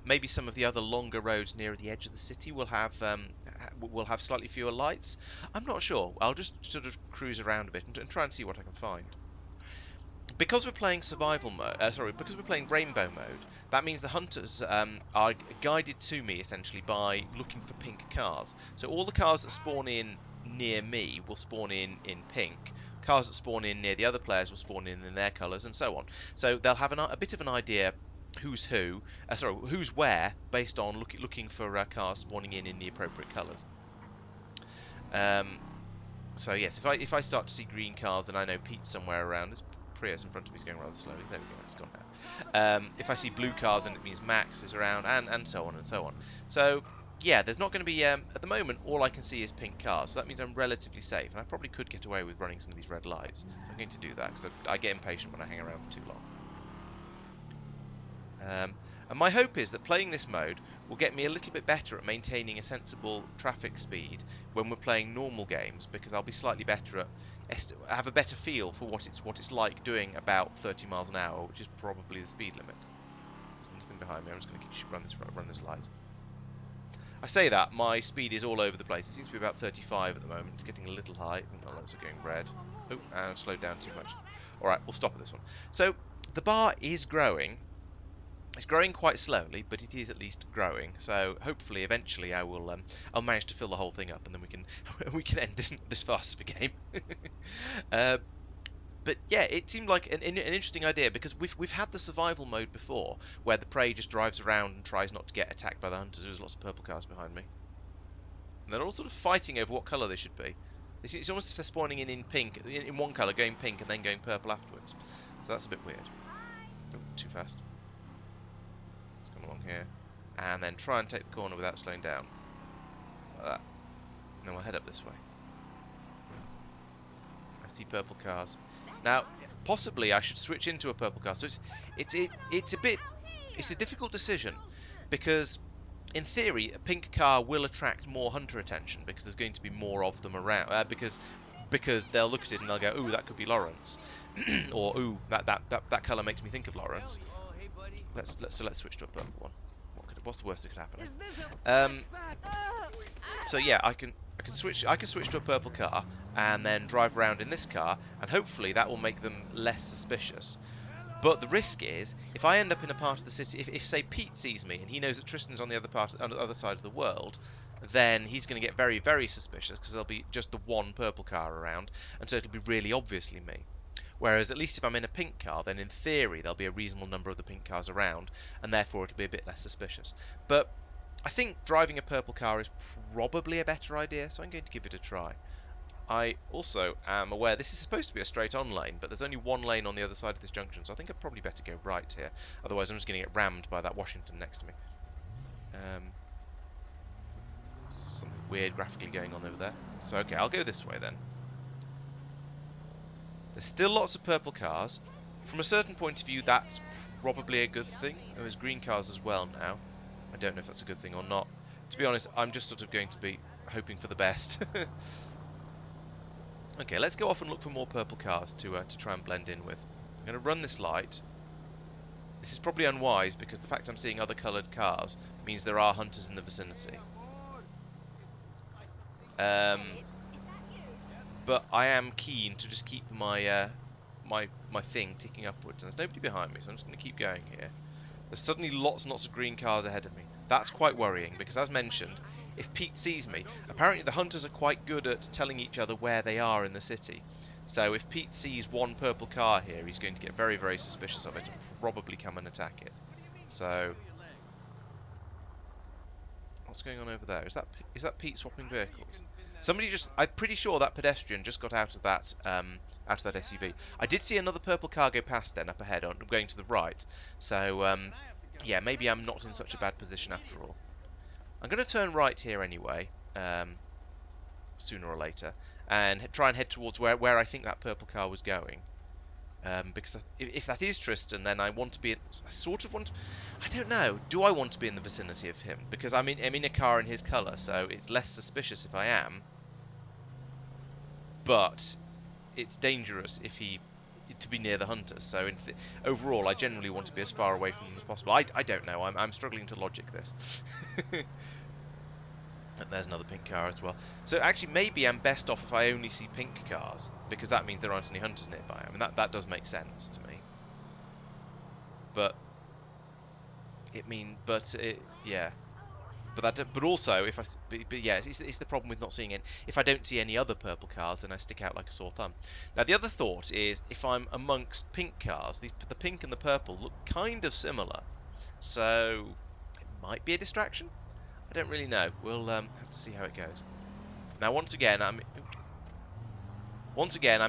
Maybe some of the other longer roads near the edge of the city will have slightly fewer lights. I'm not sure. I'll just sort of cruise around a bit and try and see what I can find. Because we're playing survival mode, because we're playing rainbow mode, that means the hunters are guided to me essentially by looking for pink cars. So all the cars that spawn in near me will spawn in pink. Cars that spawn in near the other players will spawn in their colours, and so on. So they'll have a bit of an idea who's who's where based on looking for cars spawning in the appropriate colours. So yes, if I start to see green cars, then I know Pete's somewhere around. There's Prius in front of me is going rather slowly. There we go, it's gone now. If I see blue cars, then it means Max is around, and so on and so on. So yeah, there's not going to be at the moment. All I can see is pink cars, so that means I'm relatively safe, and I probably could get away with running some of these red lights. So I'm going to do that because I get impatient when I hang around for too long. And my hope is that playing this mode will get me a little bit better at maintaining a sensible traffic speed when we're playing normal games, because I'll be slightly better at have a better feel for what it's like doing about 30 miles an hour, which is probably the speed limit. There's nothing behind me. I'm just going to run this light. I say that my speed is all over the place. It seems to be about 35 at the moment. It's getting a little high. Oh, those are going red. Oh, and I've slowed down too much. All right, we'll stop at this one. So the bar is growing. It's growing quite slowly, but it is at least growing. So hopefully, eventually, I'll manage to fill the whole thing up, and then we can end this farce of a game. But yeah, it seemed like an interesting idea, because we've had the survival mode before, where the prey just drives around and tries not to get attacked by the hunters. There's lots of purple cars behind me, and they're all sort of fighting over what colour they should be. It's almost as if they're spawning in pink, in one colour, going pink, and then going purple afterwards. So that's a bit weird. Oh, too fast. Along here, and then try and take the corner without slowing down, like that. And then we'll head up this way. I see purple cars. Now, possibly I should switch into a purple car. So it's a difficult decision, because in theory a pink car will attract more hunter attention because there's going to be more of them around. Because they'll look at it and they'll go, "Ooh, that could be Laurence," or "Ooh, that colour makes me think of Laurence." Let's switch to a purple one. What's the worst that could happen? So yeah, I can switch to a purple car and then drive around in this car, and hopefully that will make them less suspicious. But the risk is, if I end up in a part of the city, if say Pete sees me and he knows that Tristan's on the other side of the world, then he's going to get very, very suspicious, because there'll be just the one purple car around, and so it'll be really obviously me. Whereas at least if I'm in a pink car, then in theory there'll be a reasonable number of the pink cars around, and therefore it'll be a bit less suspicious. But I think driving a purple car is probably a better idea, so I'm going to give it a try. I also am aware this is supposed to be a straight-on lane, but there's only one lane on the other side of this junction, so I think I'd probably better go right here. Otherwise I'm just going to get rammed by that Washington next to me. Something weird graphically going on over there. So okay, I'll go this way then. There's still lots of purple cars. From a certain point of view, that's probably a good thing. There's green cars as well now. I don't know if that's a good thing or not. To be honest, I'm just sort of going to be hoping for the best. Okay, let's go off and look for more purple cars to try and blend in with. I'm going to run this light. This is probably unwise, because the fact I'm seeing other coloured cars means there are hunters in the vicinity. But I am keen to just keep my my thing ticking upwards, and there's nobody behind me, so I'm just going to keep going here. There's suddenly lots and lots of green cars ahead of me. That's quite worrying, because as mentioned, if Pete sees me, apparently the hunters are quite good at telling each other where they are in the city. So if Pete sees one purple car here, he's going to get very, very suspicious of it and probably come and attack it. So What's going on over there? Is that Pete swapping vehicles? Somebody just... I'm pretty sure that pedestrian just got out of that SUV. I did see another purple car go past then up ahead, going to the right. So, yeah, maybe I'm not in such a bad position after all. I'm going to turn right here anyway, sooner or later, and try and head towards where I think that purple car was going. Because if that is Tristan, then I want to be... I sort of want... I don't know. Do I want to be in the vicinity of him? Because I'm in a car in his colour, so it's less suspicious if I am. But it's dangerous if to be near the hunters. So overall, I generally want to be as far away from them as possible. I don't know. I'm struggling to logic this. And there's another pink car as well. So actually, maybe I'm best off if I only see pink cars, because that means there aren't any hunters nearby. I mean, that does make sense to me. But yeah. But also, yeah, it's the problem with not seeing it. If I don't see any other purple cars, then I stick out like a sore thumb. Now, the other thought is, if I'm amongst pink cars, the pink and the purple look kind of similar, so it might be a distraction. I don't really know. We'll have to see how it goes. Now, once again, I'm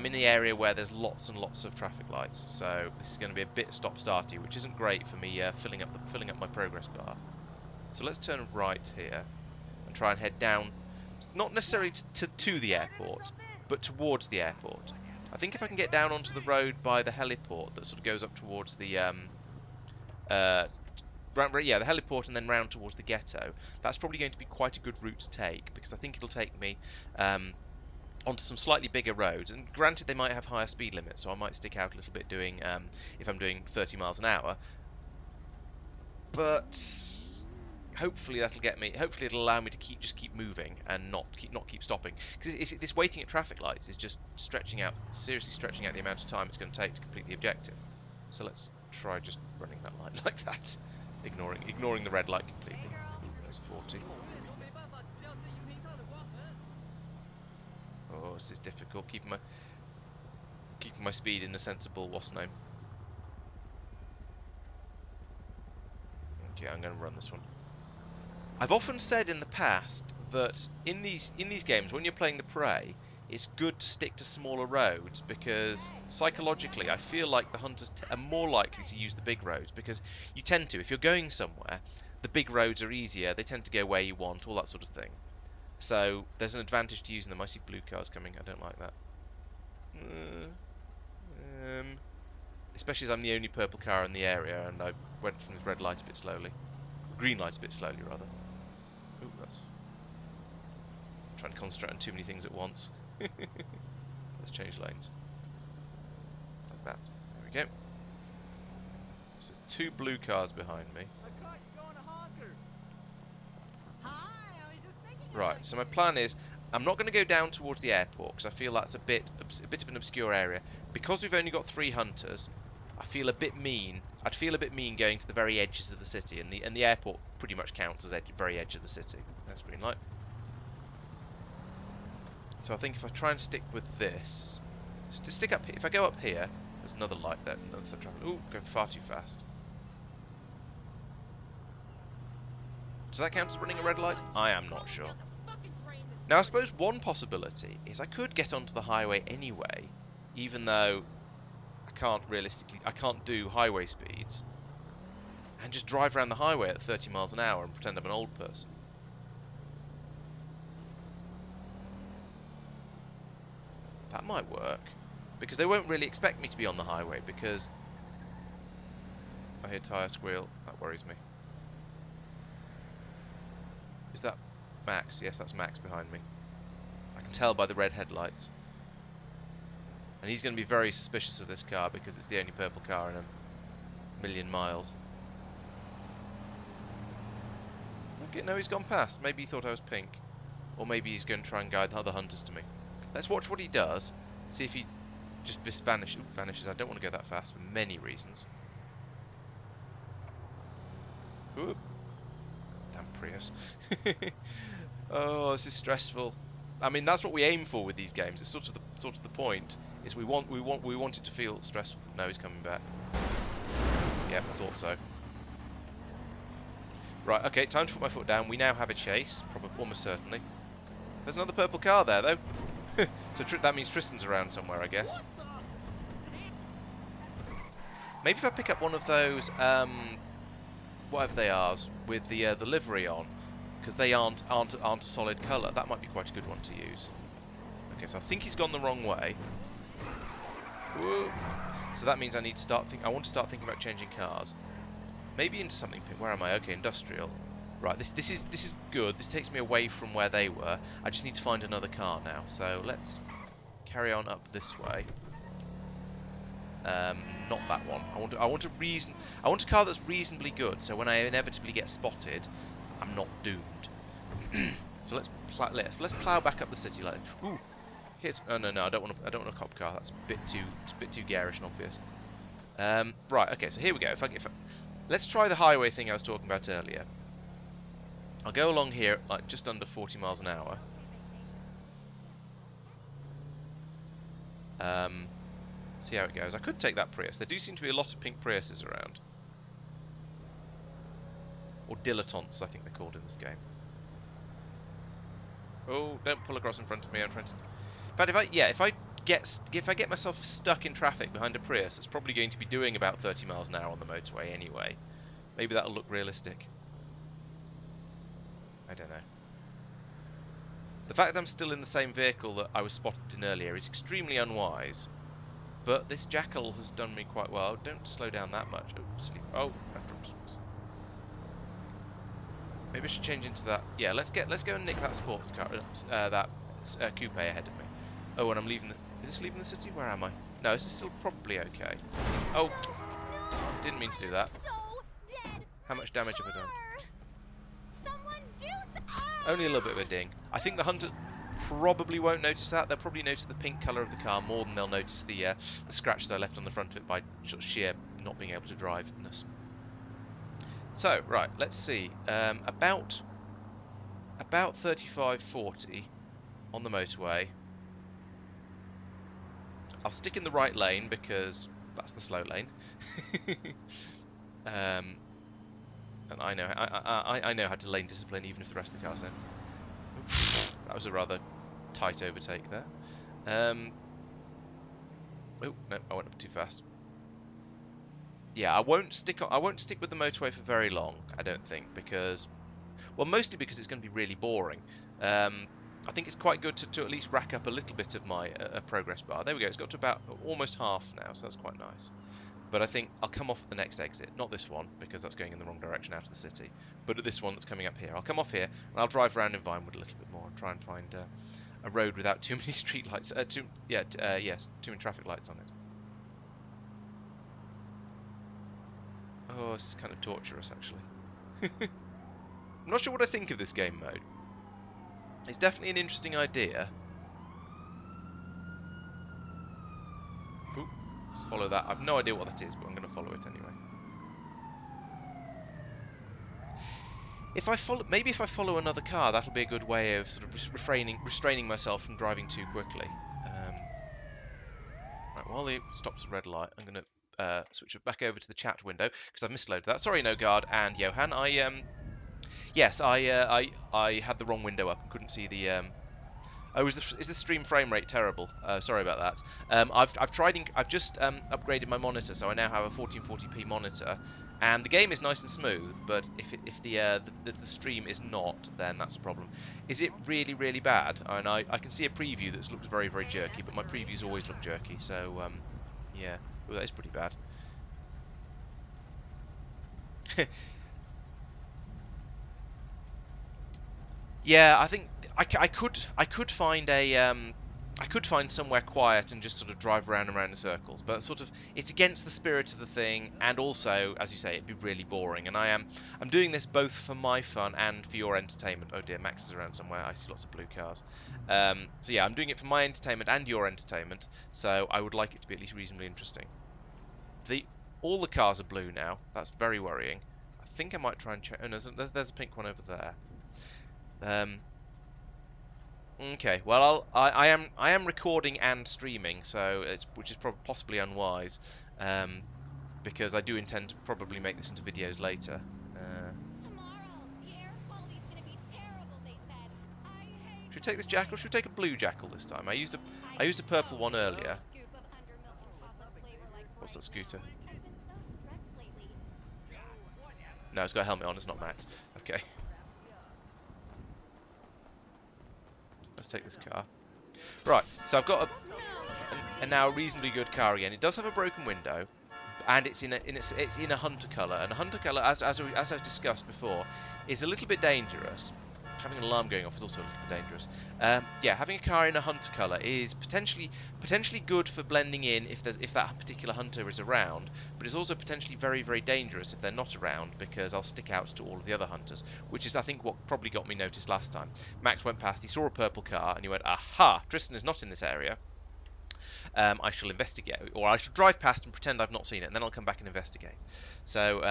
in the area where there's lots and lots of traffic lights, so this is going to be a bit stop-starty, which isn't great for me filling up my progress bar. So let's turn right here and try and head down, not necessarily to the airport, but towards the airport. I think if I can get down onto the road by the heliport that sort of goes up towards the the heliport and then round towards the ghetto, that's probably going to be quite a good route to take, because I think it'll take me onto some slightly bigger roads, and granted they might have higher speed limits, so I might stick out a little bit doing if I'm doing 30 miles an hour, but hopefully it'll allow me to keep moving and not keep stopping, because this waiting at traffic lights is just seriously stretching out the amount of time it's going to take to complete the objective. So let's try just running that light like that, ignoring the red light completely. Ooh, there's 40. Oh, this is difficult, keeping my speed in a sensible what's name. Okay, I'm going to run this one. I've often said in the past that in these games, when you're playing the prey, it's good to stick to smaller roads, because psychologically I feel like the hunters are more likely to use the big roads, because you tend to, if you're going somewhere, the big roads are easier, they tend to go where you want, all that sort of thing. So there's an advantage to using them. I see blue cars coming, I don't like that. Especially as I'm the only purple car in the area, and I went from the red light a bit slowly. Green light a bit slowly, rather. Ooh, that's... I'm trying to concentrate on too many things at once. Let's change lanes. Like that. There we go. So there's 2 blue cars behind me. Right, so my plan is, I'm not going to go down towards the airport, because I feel that's a bit of an obscure area. Because we've only got 3 hunters, I feel a bit mean. I'd feel a bit mean going to the very edges of the city, and the airport pretty much counts as very edge of the city. That's green light. So I think if I try and stick with this, stick up. If I go up here, there's another light there. Another sub traffic. Ooh, going far too fast. Does that count as running a red light? I am not sure. Now I suppose one possibility is I could get onto the highway anyway, even though I can't do highway speeds, and just drive around the highway at 30 miles an hour and pretend I'm an old person. That might work, because they won't really expect me to be on the highway, because I hear tyre squeal. That worries me. Is that Max? Yes, that's Max behind me. I can tell by the red headlights. And he's going to be very suspicious of this car, because it's the only purple car in a million miles. Okay, no, he's gone past. Maybe he thought I was pink. Or maybe he's going to try and guide the other hunters to me. Let's watch what he does. See if he just vanishes. I don't want to go that fast for many reasons. Ooh. Damn Prius. Oh, this is stressful. I mean, that's what we aim for with these games. It's sort of the point. Is we want it to feel stressful. No, he's coming back. Yep, I thought so. Right, okay, time to put my foot down. We now have a chase, probably, almost certainly. There's another purple car there, though. So that means Tristan's around somewhere, I guess. Maybe if I pick up one of those, whatever they are, with the livery on, because they aren't a solid colour. That might be quite a good one to use. Okay, so I think he's gone the wrong way. Whoa. So that means I need to start I want to start thinking about changing cars. Maybe into something pink. Where am I? Okay, industrial. Right, this is good. This takes me away from where they were. I just need to find another car now. So let's carry on up this way. Not that one. I want a car that's reasonably good. So when I inevitably get spotted, I'm not doomed. So let's plow back up the city. Like, ooh, here's. Oh no, I don't want a cop car. That's a bit too garish and obvious. Right. Okay. So here we go. Let's try the highway thing I was talking about earlier. I'll go along here like just under 40 miles an hour. See how it goes. I could take that Prius. There do seem to be a lot of pink Priuses around. Or dilettantes, I think they're called in this game. Oh, don't pull across in front of me. I'm trying to. In fact, if I get myself stuck in traffic behind a Prius, it's probably going to be doing about 30 miles an hour on the motorway anyway. Maybe that'll look realistic. I don't know. The fact that I'm still in the same vehicle that I was spotted in earlier is extremely unwise. But this jackal has done me quite well. Don't slow down that much. Oh, sleep. Oh, I dropped. Maybe I should change into that. Yeah, let's go and nick that sports car, that coupe ahead of me. Oh, and I'm leaving. Is this leaving the city? Where am I? No, this is still probably okay. Oh, didn't mean to do that. How much damage have I done? Only a little bit of a ding. I think the hunter probably won't notice that. They'll probably notice the pink colour of the car more than they'll notice the scratch that I left on the front of it by sort of sheer not being able to drive-ness. So, right, let's see. About 35, 40 on the motorway. I'll stick in the right lane because that's the slow lane. And I know how to lane discipline even if the rest of the cars don't. That was a rather tight overtake there. Oh no, I went up too fast. Yeah, I won't stick with the motorway for very long, I don't think, because, well, mostly because it's going to be really boring. I think it's quite good to at least rack up a little bit of my progress bar. There we go. It's got to about almost half now, so that's quite nice. But I think I'll come off at the next exit. Not this one, because that's going in the wrong direction out of the city. But at this one that's coming up here. I'll come off here, and I'll drive around in Vinewood a little bit more and try and find a road without too many street lights. Too many traffic lights on it. Oh, this is kind of torturous, actually. I'm not sure what I think of this game mode. It's definitely an interesting idea. Ooh, just follow that. I've no idea what that is, but I'm going to follow it anyway. Maybe if I follow another car, that'll be a good way of sort of restraining myself from driving too quickly. Right, while he stops at red light, I'm going to switch it back over to the chat window because I've misloaded that. Sorry, No Guard and Johan. Yes, I had the wrong window up and couldn't see the. Oh, is the stream frame rate terrible? Sorry about that. I've just upgraded my monitor, so I now have a 1440p monitor, and the game is nice and smooth. But if the stream is not, then that's a problem. Is it really, really bad? And I can see a preview that looks very, very jerky, but my previews always look jerky. So yeah, well, that is pretty bad. Yeah, I think I could find I could find somewhere quiet and just sort of drive around and around in circles, but sort of it's against the spirit of the thing, and also, as you say, it'd be really boring. And I'm doing this both for my fun and for your entertainment. Oh dear, Max is around somewhere. I see lots of blue cars. So yeah, I'm doing it for my entertainment and your entertainment. So I would like it to be at least reasonably interesting. All the cars are blue now. That's very worrying. I think I might try and check. Oh no, there's a pink one over there. Okay, well, I am recording and streaming, so which is possibly unwise, because I do intend to probably make this into videos later. Should we take this jackal? Or should we take a blue jackal this time? I used a purple one earlier. What's that scooter? No, it's got a helmet on. It's not Max. Okay. Let's take this car. Right. So I've got a now reasonably good car again. It does have a broken window, and it's in a hunter colour. And a hunter colour, as I've discussed before, is a little bit dangerous. Having an alarm going off is also a little bit dangerous. Yeah, having a car in a hunter colour is potentially good for blending in if that particular hunter is around, but it's also potentially very, very dangerous if they're not around, because I'll stick out to all of the other hunters, which is, I think, what probably got me noticed last time. Max went past, he saw a purple car, and he went, aha, Tristan is not in this area. I shall investigate, or I shall drive past and pretend I've not seen it, and then I'll come back and investigate. So,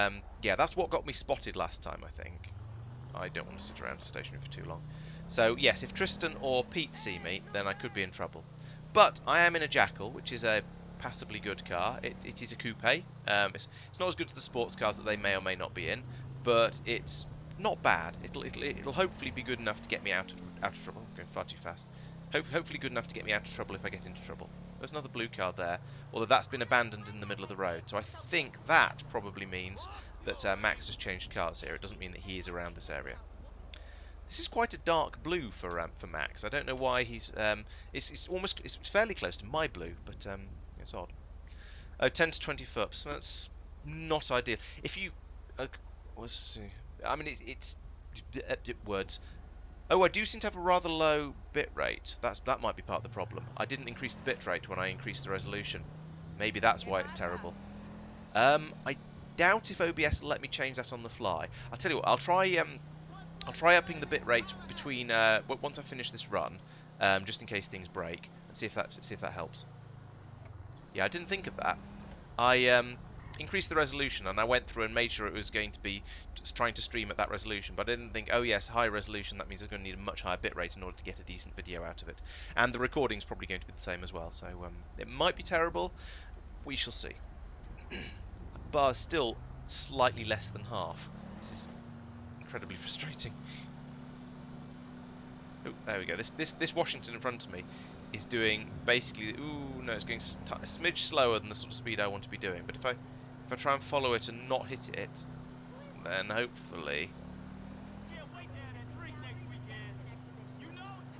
yeah, that's what got me spotted last time, I think. I don't want to sit around stationary for too long. So, yes, if Tristan or Pete see me, then I could be in trouble. But I am in a Jackal, which is a passably good car. It is a coupe. It's not as good as the sports cars that they may or may not be in, but it's not bad. It'll hopefully be good enough to get me out of trouble. I'm going far too fast. Hopefully good enough to get me out of trouble if I get into trouble. There's another blue car there, although that's been abandoned in the middle of the road. So I think that probably means that Max just changed cars here. It doesn't mean that he is around this area. This is quite a dark blue for Max. I don't know why he's it's fairly close to my blue, but it's odd. Oh, 10 to 20 foot. So that's not ideal. If you let's see. I mean, it's words. Oh, I do seem to have a rather low bit rate. That might be part of the problem. I didn't increase the bit rate when I increased the resolution. Maybe that's why it's terrible. I doubt if OBS will let me change that on the fly. I'll tell you what. I'll try upping the bit rate between once I finish this run, just in case things break, and see if that helps. Yeah, I didn't think of that. I increased the resolution, and I went through and made sure it was going to be just trying to stream at that resolution, but I didn't think, oh yes, high resolution, that means it's going to need a much higher bitrate in order to get a decent video out of it. And the recording's probably going to be the same as well, so it might be terrible. We shall see. The bar is still slightly less than half. This is incredibly frustrating. Oh, there we go. This Washington in front of me is doing basically. Ooh, no, it's going a smidge slower than the sort of speed I want to be doing. But if I try and follow it and not hit it, then hopefully.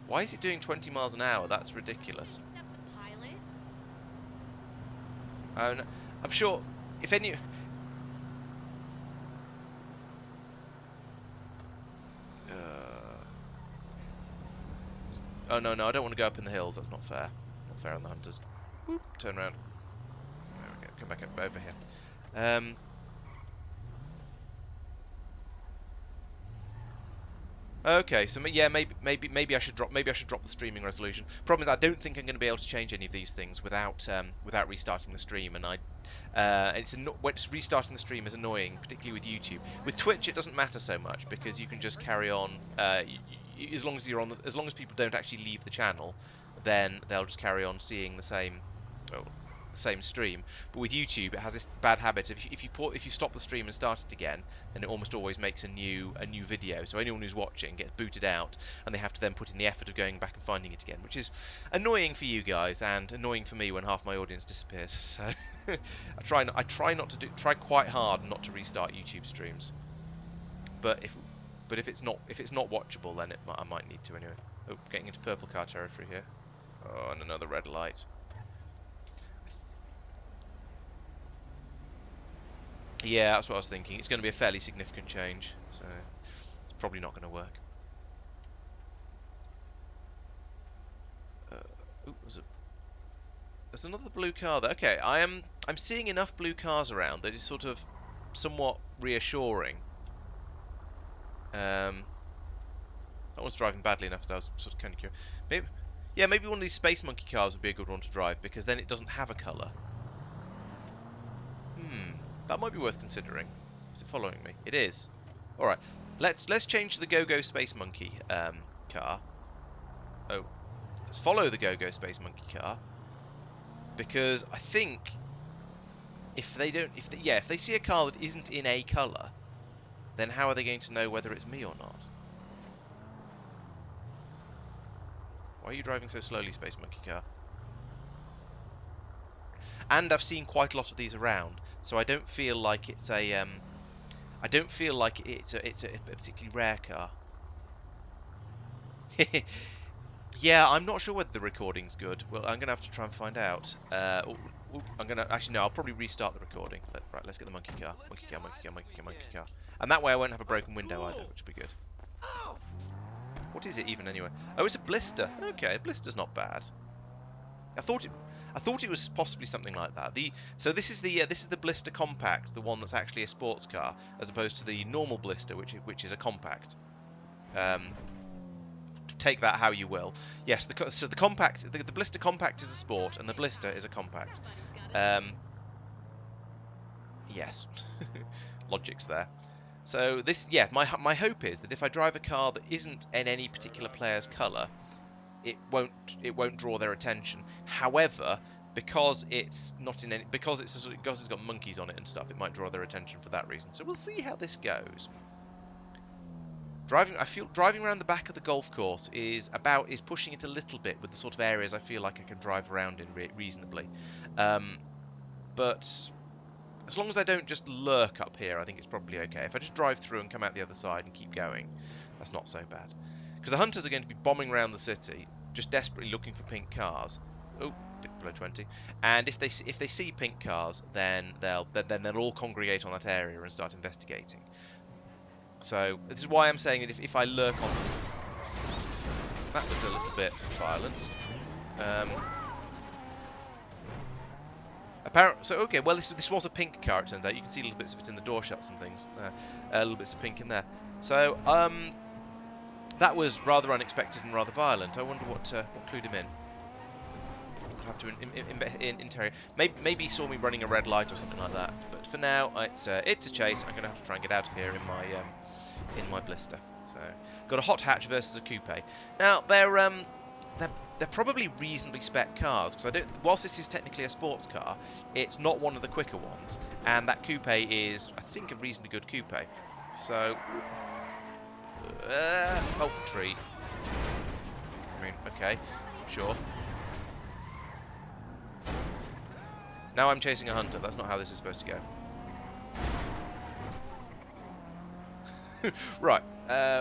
Why is it doing 20 miles an hour? That's ridiculous. Oh, no, I'm sure if any. Oh no, I don't want to go up in the hills. That's not fair. Not fair on the hunters. Whoop, turn around. There we go. Come back up over here. Okay, so yeah, maybe I should drop the streaming resolution. Problem is, I don't think I'm going to be able to change any of these things without restarting the stream, and restarting the stream is annoying, particularly with YouTube. With Twitch, it doesn't matter so much because you can just carry on. As long as people don't actually leave the channel, then they'll just carry on seeing the same stream. But with YouTube, it has this bad habit of if you stop the stream and start it again, then it almost always makes a new video. So anyone who's watching gets booted out, and they have to then put in the effort of going back and finding it again, which is annoying for you guys and annoying for me when half my audience disappears. So I try quite hard not to restart YouTube streams. But if it's not watchable, then I might need to anyway. Oh, getting into purple car territory here. Oh, and another red light. Yeah, that's what I was thinking. It's going to be a fairly significant change, so it's probably not going to work. Ooh, there's another blue car there. Okay, I'm seeing enough blue cars around that it's sort of somewhat reassuring. That one's driving badly enough that I was sort of kind of curious. Maybe one of these Space Monkey cars would be a good one to drive, because then it doesn't have a colour. That might be worth considering. Is it following me? It is. All right. Let's change the Go-Go Space Monkey car. Oh, let's follow the Go-Go Space Monkey car, because I think if they see a car that isn't in a colour, then how are they going to know whether it's me or not? Why are you driving so slowly, Space Monkey Car? And I've seen quite a lot of these around, so I don't feel like it's a I don't feel like it's a particularly rare car. Yeah, I'm not sure whether the recording's good. Well, I'm gonna have to try and find out. I'm gonna actually no, I'll probably restart the recording. Right, let's get the monkey car, monkey car, monkey car, monkey car, monkey car, and that way I won't have a broken window either, which will be good. What is it even anyway? Oh, it's a blister. Okay, a blister's not bad. I thought it was possibly something like that. So this is the blister compact, the one that's actually a sports car, as opposed to the normal blister, which is a compact. Take that how you will. Yes, so the compact, the blister compact is a sport, and the blister is a compact. Yes, logic's there. So this, yeah, my hope is that if I drive a car that isn't in any particular player's colour, it won't draw their attention. However, because it's not in any, because it's got monkeys on it and stuff, it might draw their attention for that reason. So we'll see how this goes. I feel driving around the back of the golf course is pushing it a little bit with the sort of areas I feel like I can drive around in reasonably. But as long as I don't just lurk up here, I think it's probably okay. If I just drive through and come out the other side and keep going, that's not so bad. Because the hunters are going to be bombing around the city, just desperately looking for pink cars. Oh, dipped below 20. And if they see pink cars, then they'll all congregate on that area and start investigating. So this is why I'm saying that if I lurk on, that was a little bit violent. So okay, well this was a pink car. It turns out you can see little bits of it in the door shuts and things. Little bits of pink in there. So that was rather unexpected and rather violent. I wonder what clued him in. I'll have to interrogate. Maybe he saw me running a red light or something like that. But for now, it's a chase. I'm going to have to try and get out of here in my blister. So got a hot hatch versus a coupe. Now they're probably reasonably spec cars, because whilst this is technically a sports car, it's not one of the quicker ones, and that coupe is, I think, a reasonably good coupe. So oh, tree. I mean, okay, sure. Now I'm chasing a hunter. That's not how this is supposed to go. Right,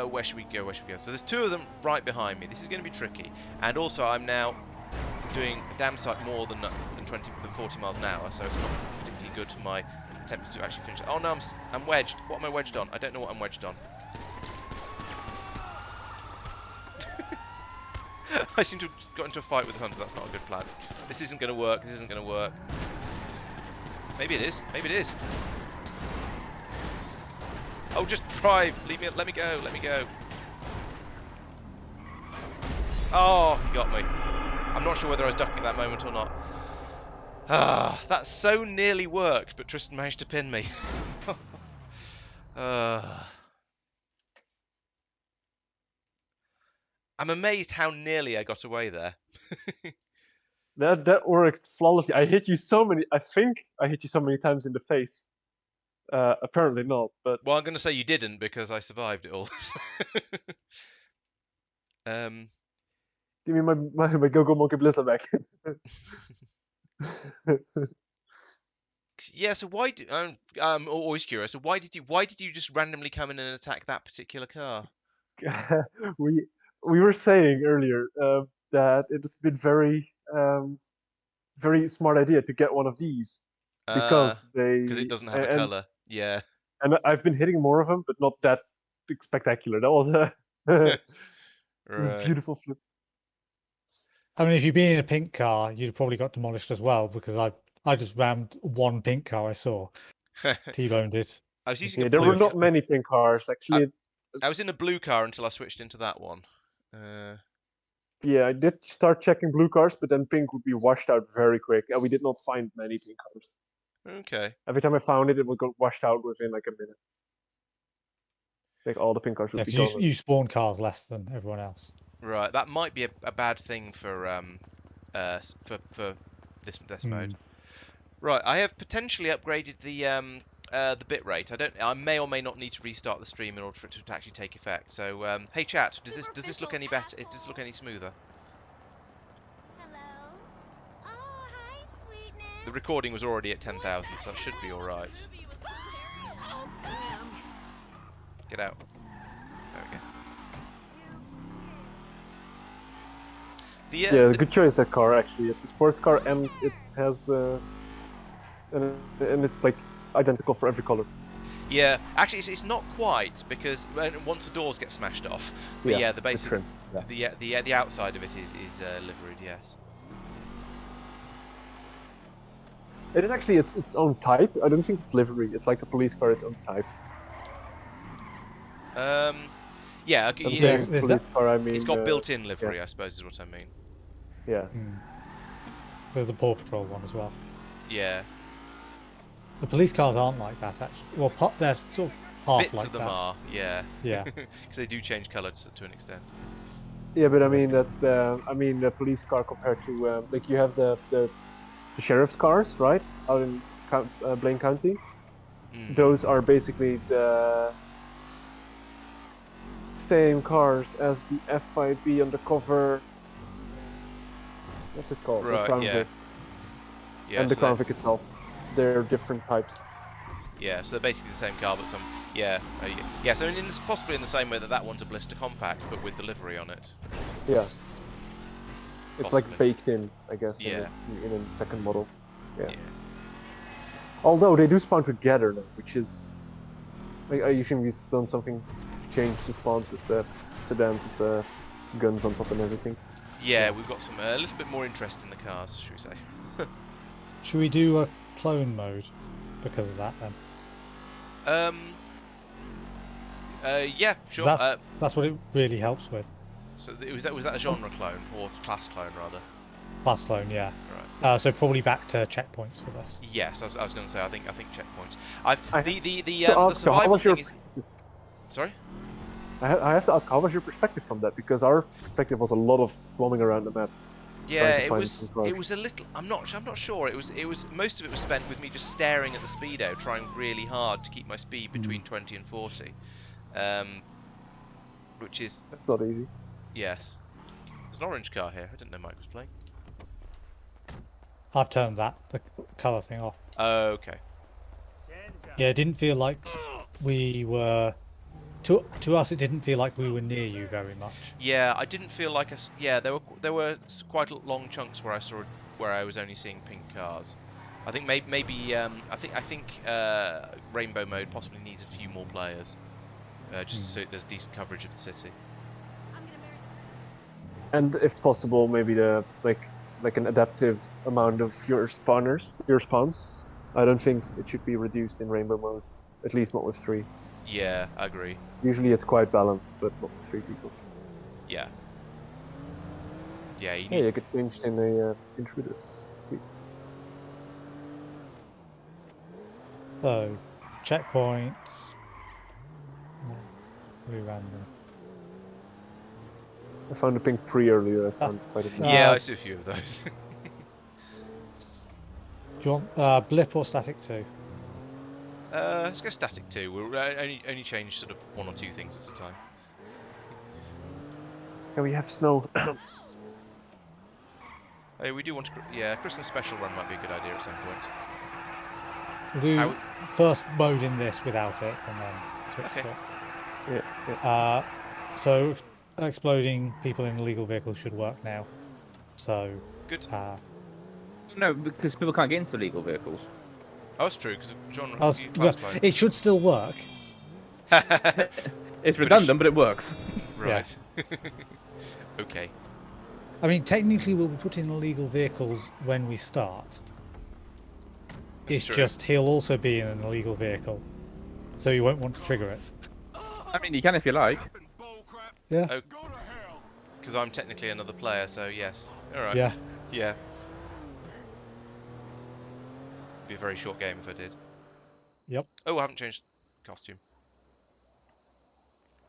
where should we go? So there's two of them right behind me. This is going to be tricky, and also I'm now doing a damn sight more than 40 miles an hour, so it's not particularly good for my attempt to actually finish it. Oh no, I'm wedged. What am I wedged on? I don't know what I'm wedged on. I seem to have got into a fight with the hunter. That's not a good plan. This isn't going to work. Maybe it is. Oh, just drive. Let me go. Oh, he got me. I'm not sure whether I was ducking at that moment or not. Ah, that so nearly worked, but Tristan managed to pin me. I'm amazed how nearly I got away there. That worked flawlessly. I think I hit you so many times in the face. Apparently not, but Well, I'm going to say you didn't because I survived it all. give me my Go-Go Monkey Blizzard back. Yeah, so why do I'm always curious. So why did you just randomly come in and attack that particular car? we were saying earlier that it has been very smart idea to get one of these because it doesn't have a color. Yeah. And I've been hitting more of them, but not that spectacular. That was a Right. beautiful flip. I mean, if you'd been in a pink car, you'd have probably got demolished as well, because I just rammed one pink car I saw. T-boned it. I was using Yeah, a there blue were not many pink cars actually. I was in a blue car until I switched into that one. Yeah, I did start checking blue cars, but then pink would be washed out very quick, and we did not find many pink cars. Okay. Every time I found it, it would go washed out within like a minute. Like all the pink cars would Yeah, be 'cause gone. you spawn cars less than everyone else. Right. That might be a bad thing for this mode. Right. I have potentially upgraded the bit rate. I may or may not need to restart the stream in order for it to actually take effect. So hey chat, does this look any better? Does this look any smoother? The recording was already at 10,000, so I should be alright. Get out. There we go. Yeah, good choice, that car, actually. It's a sports car, and it has... and it's, like, identical for every color. Yeah, actually, it's not quite, because once the doors get smashed off. But yeah, the basic, trim, the outside of it is liveried. Yes. It is actually its own type. I don't think it's livery. It's like a police car, its own type. Yeah. I'm Yeah, saying police car, I mean... it's got built-in livery, I suppose, is what I mean. Yeah. There's a Paw Patrol one as well. Yeah. The police cars aren't like that, actually. Well, they're sort of half Bits like of them that. are, yeah. Yeah. Because they do change colour to an extent. Yeah, but I mean that the police car compared to like you have the sheriff's cars, right? Out in Blaine County. Mm. Those are basically the same cars as the FIB undercover. What's it called? Right. The Crown Yeah. Vic. Yeah. And the so Crown Vic itself. They're different types. yeah. So they're basically the same car, but some. Yeah. Yeah. So possibly in the same way that one's a blister compact, but with the livery on it. Yeah. It's Possibly. like baked in, I guess. Yeah. In a second model. Yeah. Yeah. Although they do spawn together now, which is... I usually we've done something to change the spawns with the sedans with the guns on top and everything. Yeah, we've got some a little bit more interest in the cars, should we say? Should we do a clone mode because of that then? Yeah, sure. That's what it really helps with. So was that a genre clone or class clone rather? Class clone, yeah. Right. So probably back to checkpoints for this. Yes, I was going to say I think checkpoints. The ask, survival thing is. Sorry. I have to ask, how was your perspective from that? Because our perspective was a lot of roaming around the map. Yeah, it was a little. I'm not sure. It was most of it was spent with me just staring at the speedo, trying really hard to keep my speed between 20 and 40. Which is That's not easy. yes. There's an orange car here. I didn't know Mike was playing. I've turned the colour thing off. Oh, okay. Yeah, it didn't feel like we were... To us, it didn't feel like we were near you very much. Yeah, I didn't feel like yeah, there were quite long chunks where I was only seeing pink cars. I think maybe I think rainbow mode possibly needs a few more players, just so there's decent coverage of the city. And if possible, maybe the like an adaptive amount of your spawns. I don't think it should be reduced in rainbow mode, at least not with 3. Yeah, I agree. Usually it's quite balanced, but not with 3 people. Yeah. Yeah, You get changed in a intruder. So, checkpoints. Really random. I found a pink 3 earlier. I found quite a few. Yeah, I see a few of those. Do you want blip or static 2? Let's go static 2. We'll only change sort of 1 or 2 things at a time. Yeah, we have snow. Hey, we do want to. Yeah, Christmas special run might be a good idea at some point. We'll do first mode in this without it, and then switch to it. Yeah. So, exploding people in illegal vehicles should work now. So, Good. No, because people can't get into legal vehicles. Oh, it's true because genre. it should still work. It's redundant, but it works. Right. Okay. I mean, technically, we'll be putting illegal vehicles when we start. It's true. just he'll also be in an illegal vehicle, so you won't want to trigger it. I mean, you can if you like. Yeah. Oh, because I'm technically another player, so yes. All right. Yeah. Yeah. Be a very short game if I did. Yep. Oh, I haven't changed costume.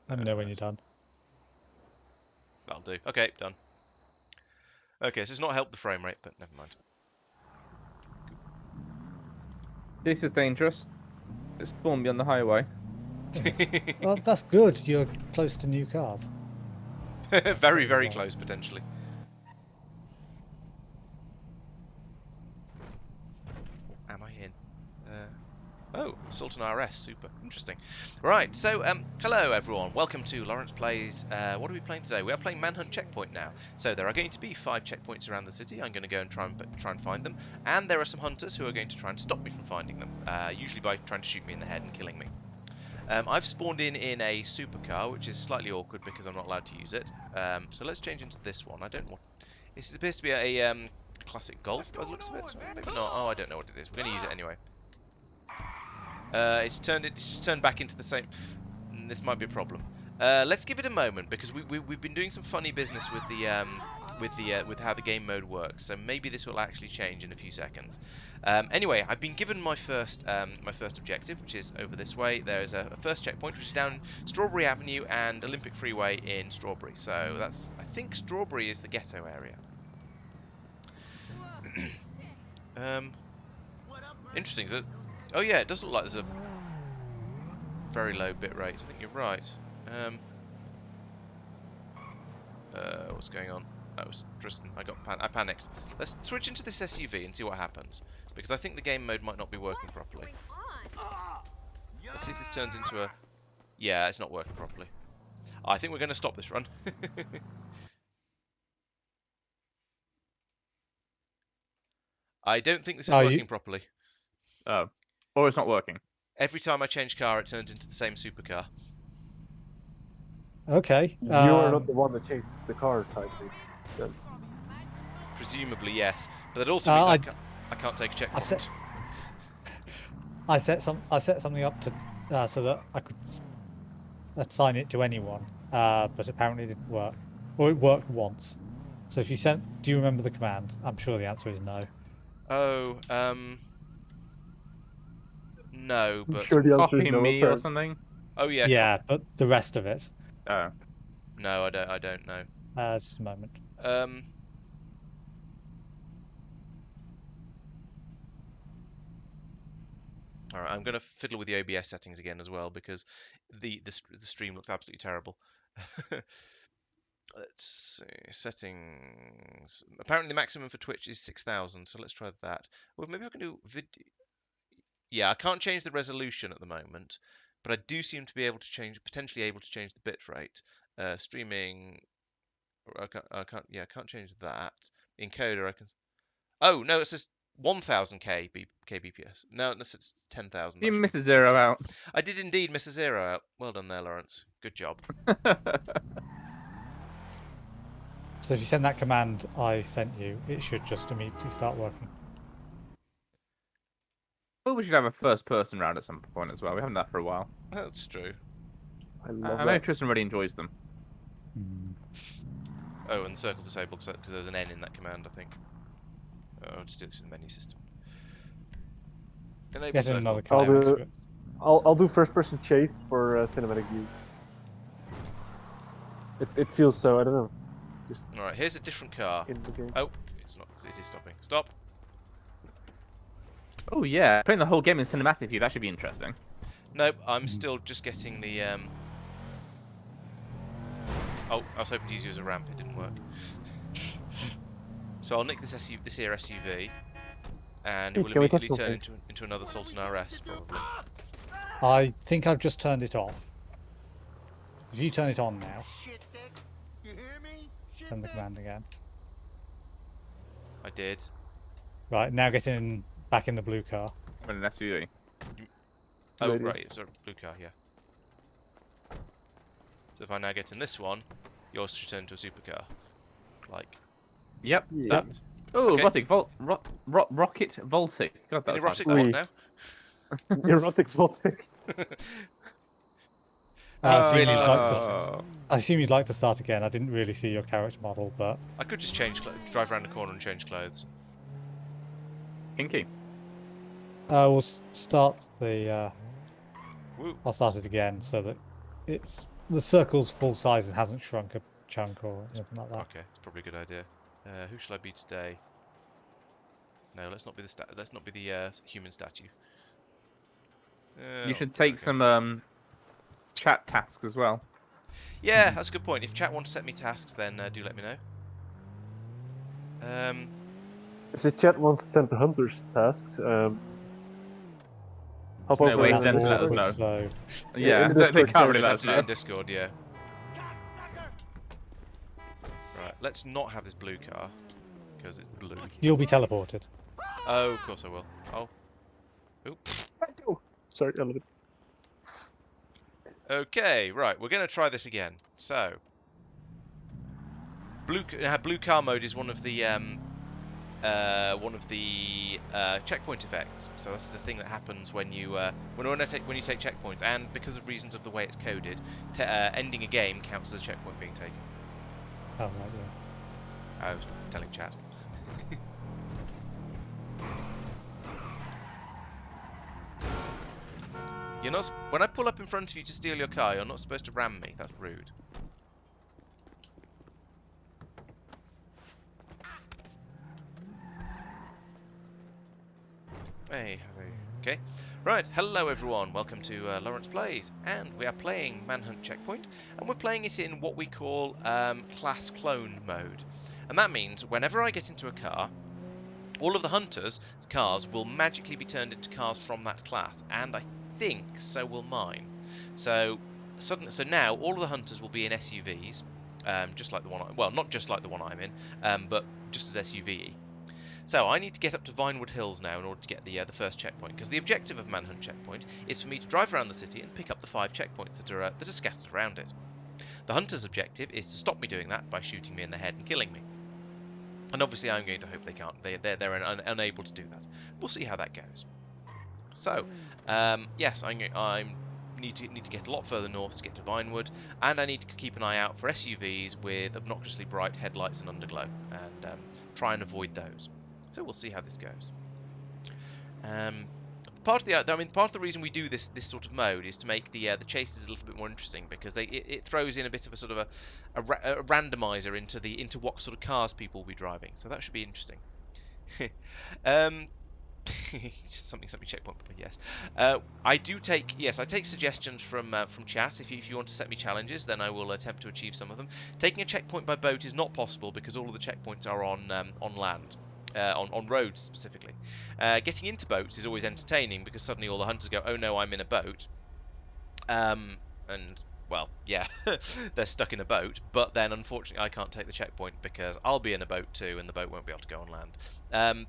Let me know when you're done. That'll do. Okay, done. Okay, so it's not helped the frame rate, but never mind. This is dangerous. It spawned me on the highway. Well, that's good. You're close to new cars. Very, very close, potentially. Oh, Sultan RS, super interesting. Right, so hello everyone, welcome to Laurence Plays. What are we playing today? We are playing Manhunt Checkpoint now. So there are going to be 5 checkpoints around the city. I'm going to go and try and find them, and there are some hunters who are going to try and stop me from finding them, usually by trying to shoot me in the head and killing me. I've spawned in a supercar, which is slightly awkward because I'm not allowed to use it. So let's change into this one. I don't want. This appears to be a classic Golf by the looks of it. Maybe not. Oh, I don't know what it is. We're going to use it anyway. It's just turned back into the same. This might be a problem. Let's give it a moment because we've been doing some funny business with the with how the game mode works. So maybe this will actually change in a few seconds. Anyway, I've been given my first objective, which is over this way. There is a first checkpoint, which is down Strawberry Avenue and Olympic Freeway in Strawberry. So that's, I think Strawberry is the ghetto area. Interesting. So, oh yeah, it does look like there's a very low bit rate. I think you're right. What's going on? That was Tristan. I panicked. Let's switch into this SUV and see what happens, because I think the game mode might not be working properly. Let's see if this turns into a. Yeah, it's not working properly. I think we're going to stop this run. I don't think this is working properly. Oh. Or it's not working. Every time I change car, it turns into the same supercar. Okay. You are not the one that changes the car type. Then. Presumably, yes. But that also means I can't take a checkpoint. I set something up to so that I could assign it to anyone, but apparently it didn't work, or it worked once. So if you do you remember the command? I'm sure the answer is no. Oh, no, but Sure, the answer is Copy no, me or apparently. something? oh yeah, Yeah, but the rest of it. Oh. no, I don't know. Just a moment. All right, I'm going to fiddle with the OBS settings again as well, because the stream looks absolutely terrible. Let's see, settings. Apparently the maximum for Twitch is 6,000, so let's try that. Well, maybe I can do video. Yeah, I can't change the resolution at the moment, but I do seem to be able to potentially able to change the bitrate. Streaming. I can't change that. Encoder, I can. Oh no, it says 1,000 kbps. No, this is 10,000. You miss a zero out. I did indeed miss a zero out. Well done there, Laurence. Good job. So if you send that command I sent you, it should just immediately start working. Well, we should have a first-person round at some point as well. We haven't done that for a while. That's true. I love I know that. Tristan really enjoys them. Oh, and the circle's disabled because there's an N in that command, I think. Oh, I'll just do this in the menu system. Enable Get circle. another I'll car. do, I'll do first-person chase for cinematic use. It feels so. I don't know. Just All right, here's a different car. in the game. Oh, it's not. It is stopping. Stop. Oh yeah, playing the whole game in cinematic view, that should be interesting. Nope, I'm still just getting the. Oh, I was hoping to use you as a ramp. It didn't work. So I'll nick this here SUV, and it will Can we test immediately turn something? into another Sultan RS probably. I think I've just turned it off. If you turn it on now, send the command again. I did. Right, now get back in the blue car. With an SUV. Oh Radius. right, it's a blue car. Yeah. So if I now get in this one, yours should turn into a supercar. Like Yep. Yeah. that. Oh, Okay. rocket voltic. God, An that's erotic Oui. what now? Erotic voltic. I assume you'd like to start again. I didn't really see your character model, but I could just drive around the corner and change clothes. Kinky. we'll start the. Woo. I'll start it again so that the circle's full size and hasn't shrunk a chunk or anything like that. Okay, it's probably a good idea. Who shall I be today? No, let's not be the human statue. You should I take guess. some chat tasks as well. Yeah, that's a good point. If chat want to set me tasks, then do let me know. If the chat wants to send the hunters tasks, Hop No over way and then to let us over. know. So Yeah, in the they Discord can't really chat. let Have us to do it know. in Discord, yeah. Right, let's not have this blue car because it's blue. you'll be teleported. Oh, of course I will. Oh. Oop. Oh, sorry, a little bit. Okay, right, we're going to try this again. So, blue car mode is one of the checkpoint effects. So that's the thing that happens when you when you take checkpoints, and because of reasons of the way it's coded, ending a game counts as a checkpoint being taken. Oh, right, yeah. I was telling chat. You're not. When I pull up in front of you to steal your car, you're not supposed to ram me. That's rude. Hey, okay. Right, hello everyone. Welcome to Laurence Plays, and we are playing Manhunt Checkpoint, and we're playing it in what we call class clone mode. And that means whenever I get into a car, all of the hunters' cars will magically be turned into cars from that class, and I think so will mine. So now all of the hunters will be in SUVs, just like the one. Well, not just like the one I'm in, but just as SUV. So I need to get up to Vinewood Hills now in order to get the first checkpoint, because the objective of Manhunt Checkpoint is for me to drive around the city and pick up the 5 checkpoints that are scattered around it. The hunter's objective is to stop me doing that by shooting me in the head and killing me. And obviously I'm going to hope they can't. They're unable to do that. We'll see how that goes. So, yes, I need to get a lot further north to get to Vinewood, and I need to keep an eye out for SUVs with obnoxiously bright headlights and underglow, and try and avoid those. So we'll see how this goes. Part of the reason we do this sort of mode is to make the chases a little bit more interesting, because it throws in a bit of a sort of a randomizer into what sort of cars people will be driving. So that should be interesting. something checkpoint, yes. I take suggestions from chat. If you want to set me challenges, then I will attempt to achieve some of them. Taking a checkpoint by boat is not possible because all of the checkpoints are on land. On roads specifically. Getting into boats is always entertaining because suddenly all the hunters go, oh no, I'm in a boat. And, well, yeah, they're stuck in a boat, but then unfortunately I can't take the checkpoint because I'll be in a boat too and the boat won't be able to go on land.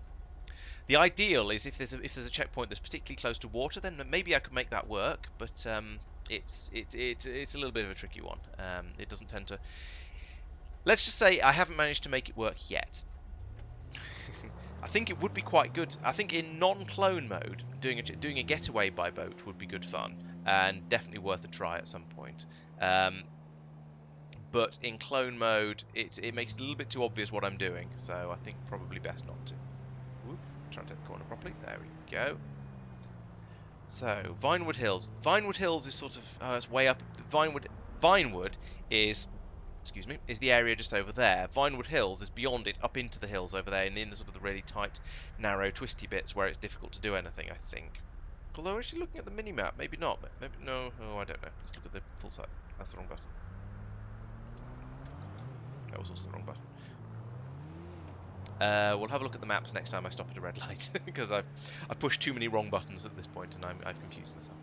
The ideal is if there's a checkpoint that's particularly close to water, then maybe I could make that work, but it's a little bit of a tricky one. It doesn't tend to... Let's just say I haven't managed to make it work yet. I think it would be quite good. I think in non-clone mode, doing a getaway by boat would be good fun and definitely worth a try at some point. But in clone mode, it makes it a little bit too obvious what I'm doing, so I think probably best not to. Whoop, try to take the corner properly. There we go. So Vinewood Hills. Vinewood Hills is sort of it's way up. Vinewood is. Excuse me, is the area just over there. Vinewood Hills is beyond it, up into the hills over there, and in the sort of the really tight, narrow, twisty bits where it's difficult to do anything, I think. Although, actually looking at the mini-map, maybe not. Maybe, no, oh, I don't know. Let's look at the full site. That's the wrong button. That was also the wrong button. We'll have a look at the maps next time I stop at a red light, because I've pushed too many wrong buttons at this point, and I've confused myself.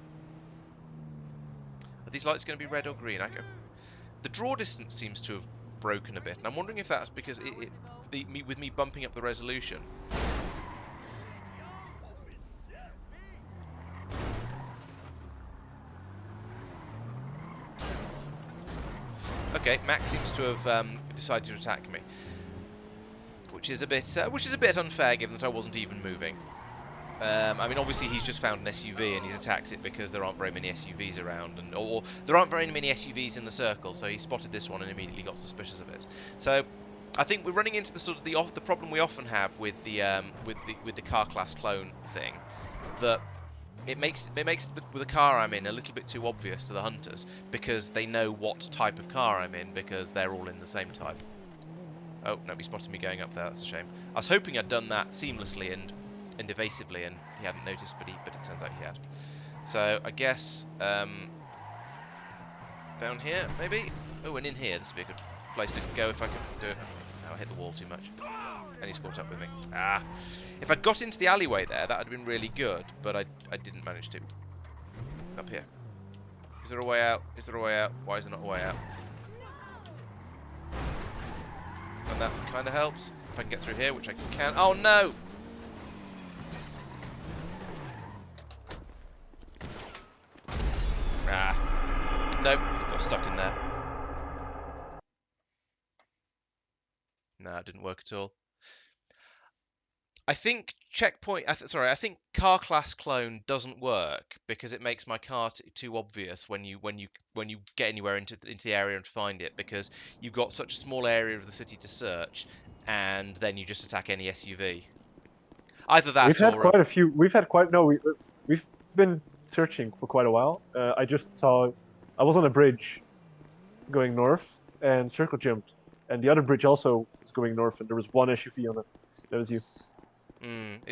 Are these lights going to be red or green? The draw distance seems to have broken a bit, and I'm wondering if that's because with me bumping up the resolution. Okay, Max seems to have decided to attack me, which is a bit unfair given that I wasn't even moving. I mean, obviously he's just found an SUV and he's attacked it because there aren't very many SUVs around, or there aren't very many SUVs in the circle, so he spotted this one and immediately got suspicious of it. So I think we're running into the sort of the problem we often have with the car class clone thing, that it makes with the car I'm in a little bit too obvious to the hunters because they know what type of car I'm in because they're all in the same type. Oh no, he spotted me going up there. That's a shame. I was hoping I'd done that seamlessly and evasively, and he hadn't noticed, but it turns out he had. So I guess down here maybe. Oh, and in here, this would be a good place to go if I could do it. I hit the wall too much. And he's caught up with me. Ah! If I'd got into the alleyway there, that would have been really good, but I didn't manage to. Up here. Is there a way out? Is there a way out? Why is there not a way out? And that kind of helps. If I can get through here, which I can. Oh no! Ah. Nope. Got stuck in there. No, it didn't work at all. I think checkpoint. I think car class clone doesn't work because it makes my car too obvious when you get anywhere into the area and find it, because you've got such a small area of the city to search, and then you just attack any SUV. Either that We've had or quite a few. We've had quite no. We've been searching for quite a while. I just saw. I was on a bridge, going north, and circle jumped, and the other bridge also was going north, and there was one SUV on it. That was you.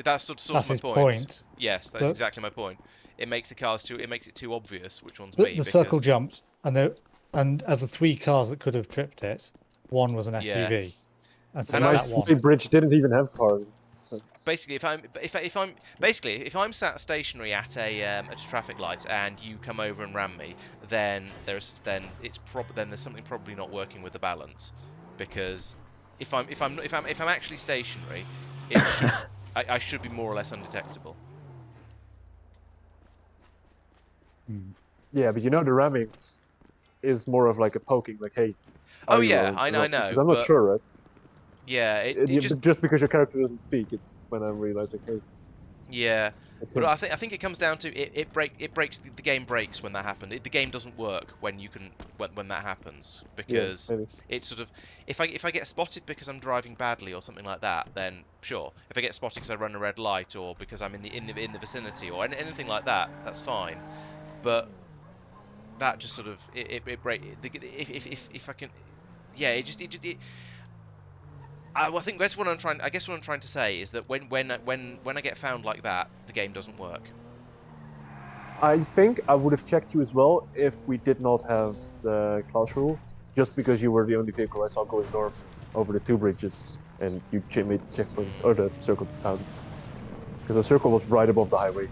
That's sort That's of my his point. point. Yes, that's The- exactly my point. It makes it makes it too obvious which one's The, me. the circle because- jumped, and as the 3 cars that could have tripped it, one was an Yeah. SUV, and so And it's I- that My one. bridge didn't even have cars. So. Basically, if I'm sat stationary at a traffic light and you come over and ram me, then there's something probably not working with the balance, because if I'm actually stationary, I should be more or less undetectable. Yeah, but you know the ramming is more of like a poking, like, hey. Oh are you yeah, rolling I or know, not? Because I'm but not sure, right? yeah, it just Just because your character doesn't speak, it's when I'm realizing, hey. yeah. It's But him. I think it comes down to it breaks the game breaks when that happens. The game doesn't work when that happens, because Yeah, maybe. it's sort of if I get spotted because I'm driving badly or something like that, then sure. If I get spotted because I run a red light or because I'm in the vicinity or anything like that, that's fine. But that just sort of it break if I can, yeah, I think that's what I'm trying. I guess what I'm trying to say is that when I get found like that, the game doesn't work. I think I would have checked you as well if we did not have the class rule, just because you were the only vehicle I saw going north over the 2 bridges, and you made the checkpoint or the circle bounce, because the circle was right above the highway,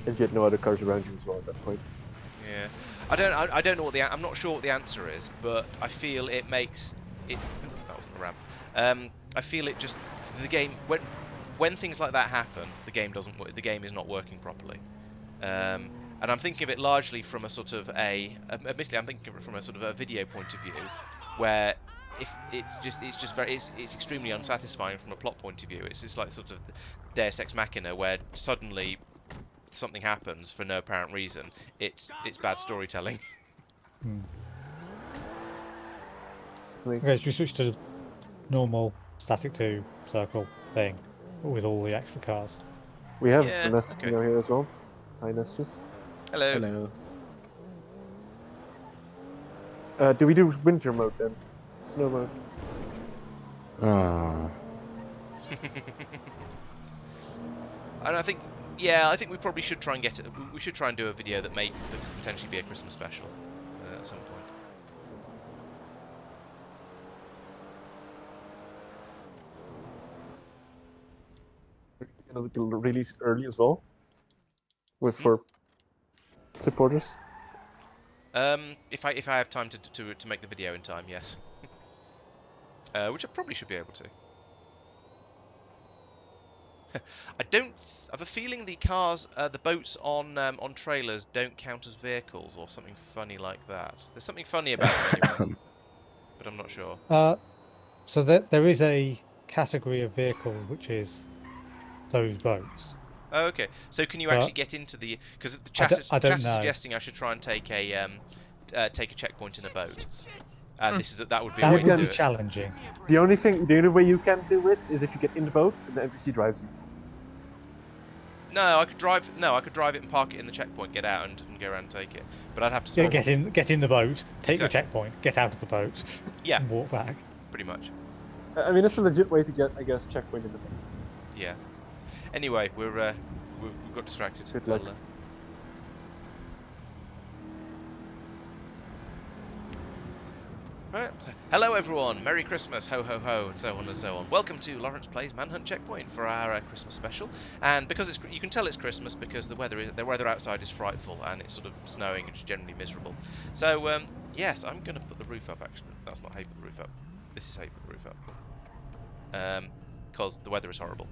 and you had no other cars around you as well at that point. Yeah, I don't know what I'm not sure what the answer is, but I feel it makes it. That wasn't a ramp. I feel it just the game when things like that happen, the game doesn't work. The game is not working properly. And I'm thinking of it largely from a sort of admittedly, I'm thinking of it from a sort of a video point of view, where if it's extremely unsatisfying from a plot point of view. It's just like sort of Deus Ex Machina, where suddenly something happens for no apparent reason. It's bad storytelling. Okay, should we switch to normal static 2 circle thing with all the extra cars? We have Yeah, Nest okay. here as well. Hi, Nestor. Hello. Do we do winter mode then? Snow mode. Ah. And I think we probably should try and get it. We should try and do a video that could potentially be a Christmas special at some point. It'll release early as well, for supporters. If I have time to make the video in time, yes. Which I probably should be able to. I have a feeling the boats on trailers don't count as vehicles or something funny like that. There's something funny about them anyway, but I'm not sure. So there is a category of vehicle which is those boats. Oh, okay. So can you But- actually get into the? Because the I chat don't is know. suggesting I should try and take a checkpoint in a boat, and that would be a That way would to be do it. challenging. The only way you can do it is if you get in the boat and the NPC drives you. No, I could drive it and park it in the checkpoint, get out and go around and take it. But I'd have to Yeah, stop. get in the boat, take Exactly. the checkpoint, get out of the boat, Yeah, and walk back. pretty much. I mean, it's a legit way to get, I guess, checkpoint in the boat. Yeah. Anyway, we've got distracted. Good luck. We'll, Right, so, hello everyone, Merry Christmas, ho ho ho, and so on and so on. Welcome to Laurence Plays Manhunt Checkpoint for our Christmas special. And because you can tell it's Christmas because the weather outside is frightful and it's sort of snowing and just generally miserable. So yes, I'm going to put the roof up. Actually, that's not how you put the roof up. This is how you put the roof up. Because the weather is horrible.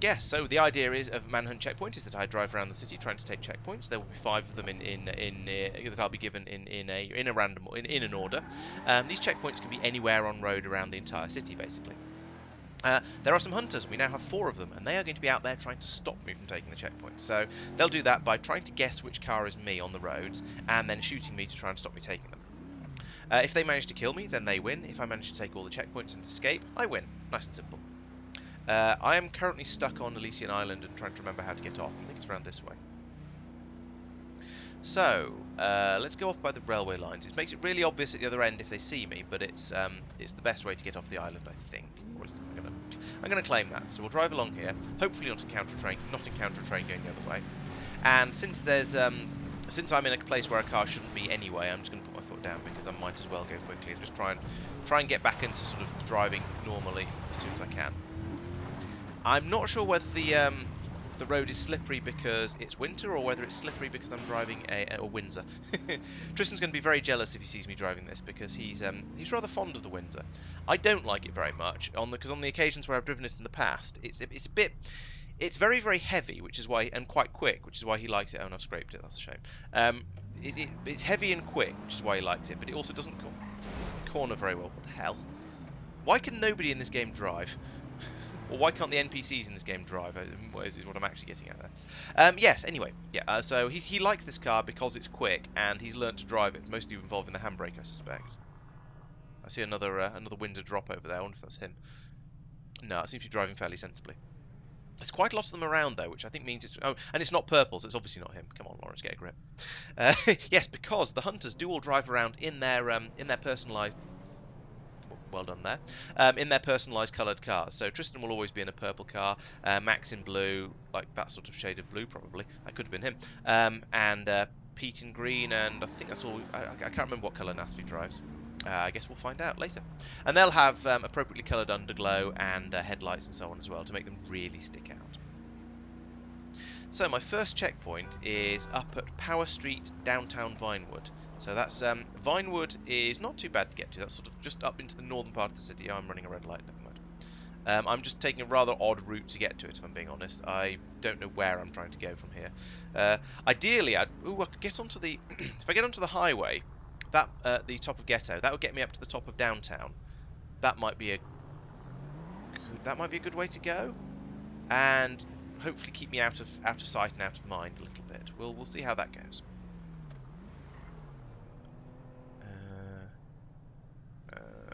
Yes, so the idea is of Manhunt Checkpoint is that I drive around the city trying to take checkpoints. There will be 5 of them that I'll be given in an order. These checkpoints can be anywhere on road around the entire city, basically. There are some hunters. We now have 4 of them, and they are going to be out there trying to stop me from taking the checkpoint. So they'll do that by trying to guess which car is me on the roads, and then shooting me to try and stop me taking them. If they manage to kill me, then they win. If I manage to take all the checkpoints and escape, I win. Nice and simple. I am currently stuck on Elysian Island and trying to remember how to get off. I think it's around this way. So, let's go off by the railway lines. It makes it really obvious at the other end if they see me, but it's the best way to get off the island, I think. Or I'm going to claim that. So we'll drive along here, hopefully not encounter a train going the other way. And since I'm in a place where a car shouldn't be anyway, I'm just going to put my foot down because I might as well go quickly and just try and get back into sort of driving normally as soon as I can. I'm not sure whether the road is slippery because it's winter or whether it's slippery because I'm driving a Windsor. Tristan's going to be very jealous if he sees me driving this because he's rather fond of the Windsor. I don't like it very much because on the occasions where I've driven it in the past, it's very, very heavy, which is why, and quite quick, which is why he likes it. Oh, no, I scraped it. That's a shame. It's heavy and quick, which is why he likes it, but it also doesn't corner very well. What the hell? Why can nobody in this game drive? Or why can't the NPCs in this game drive? Is what I'm actually getting at there. Yes. Anyway, yeah. So he likes this car because it's quick, and he's learnt to drive it, mostly involving the handbrake, I suspect. I see another Windsor drop over there. I wonder if that's him. No, it seems to be driving fairly sensibly. There's quite a lot of them around though, which I think means it's... Oh, and it's not purple, so it's obviously not him. Come on, Laurence, get a grip. Yes, because the hunters do all drive around in their personalised... Well done there. In their personalised coloured cars. So Tristan will always be in a purple car, Max in blue, like that sort of shade of blue probably. That could have been him. And Pete in green, and I think that's all... I can't remember what colour Nasty drives. I guess we'll find out later. And they'll have appropriately coloured underglow and headlights and so on as well to make them really stick out. So my first checkpoint is up at Power Street, downtown Vinewood. So that's Vinewood is not too bad to get to. That's sort of just up into the northern part of the city. Oh, I'm running a red light. Never mind. I'm just taking a rather odd route to get to it, if I'm being honest. I don't know where I'm trying to go from here. Ideally, I could get onto the... if I get onto the highway, that the top of Ghetto, that would get me up to the top of downtown. That might be a good way to go, and hopefully keep me out of sight and out of mind a little bit. We'll see how that goes.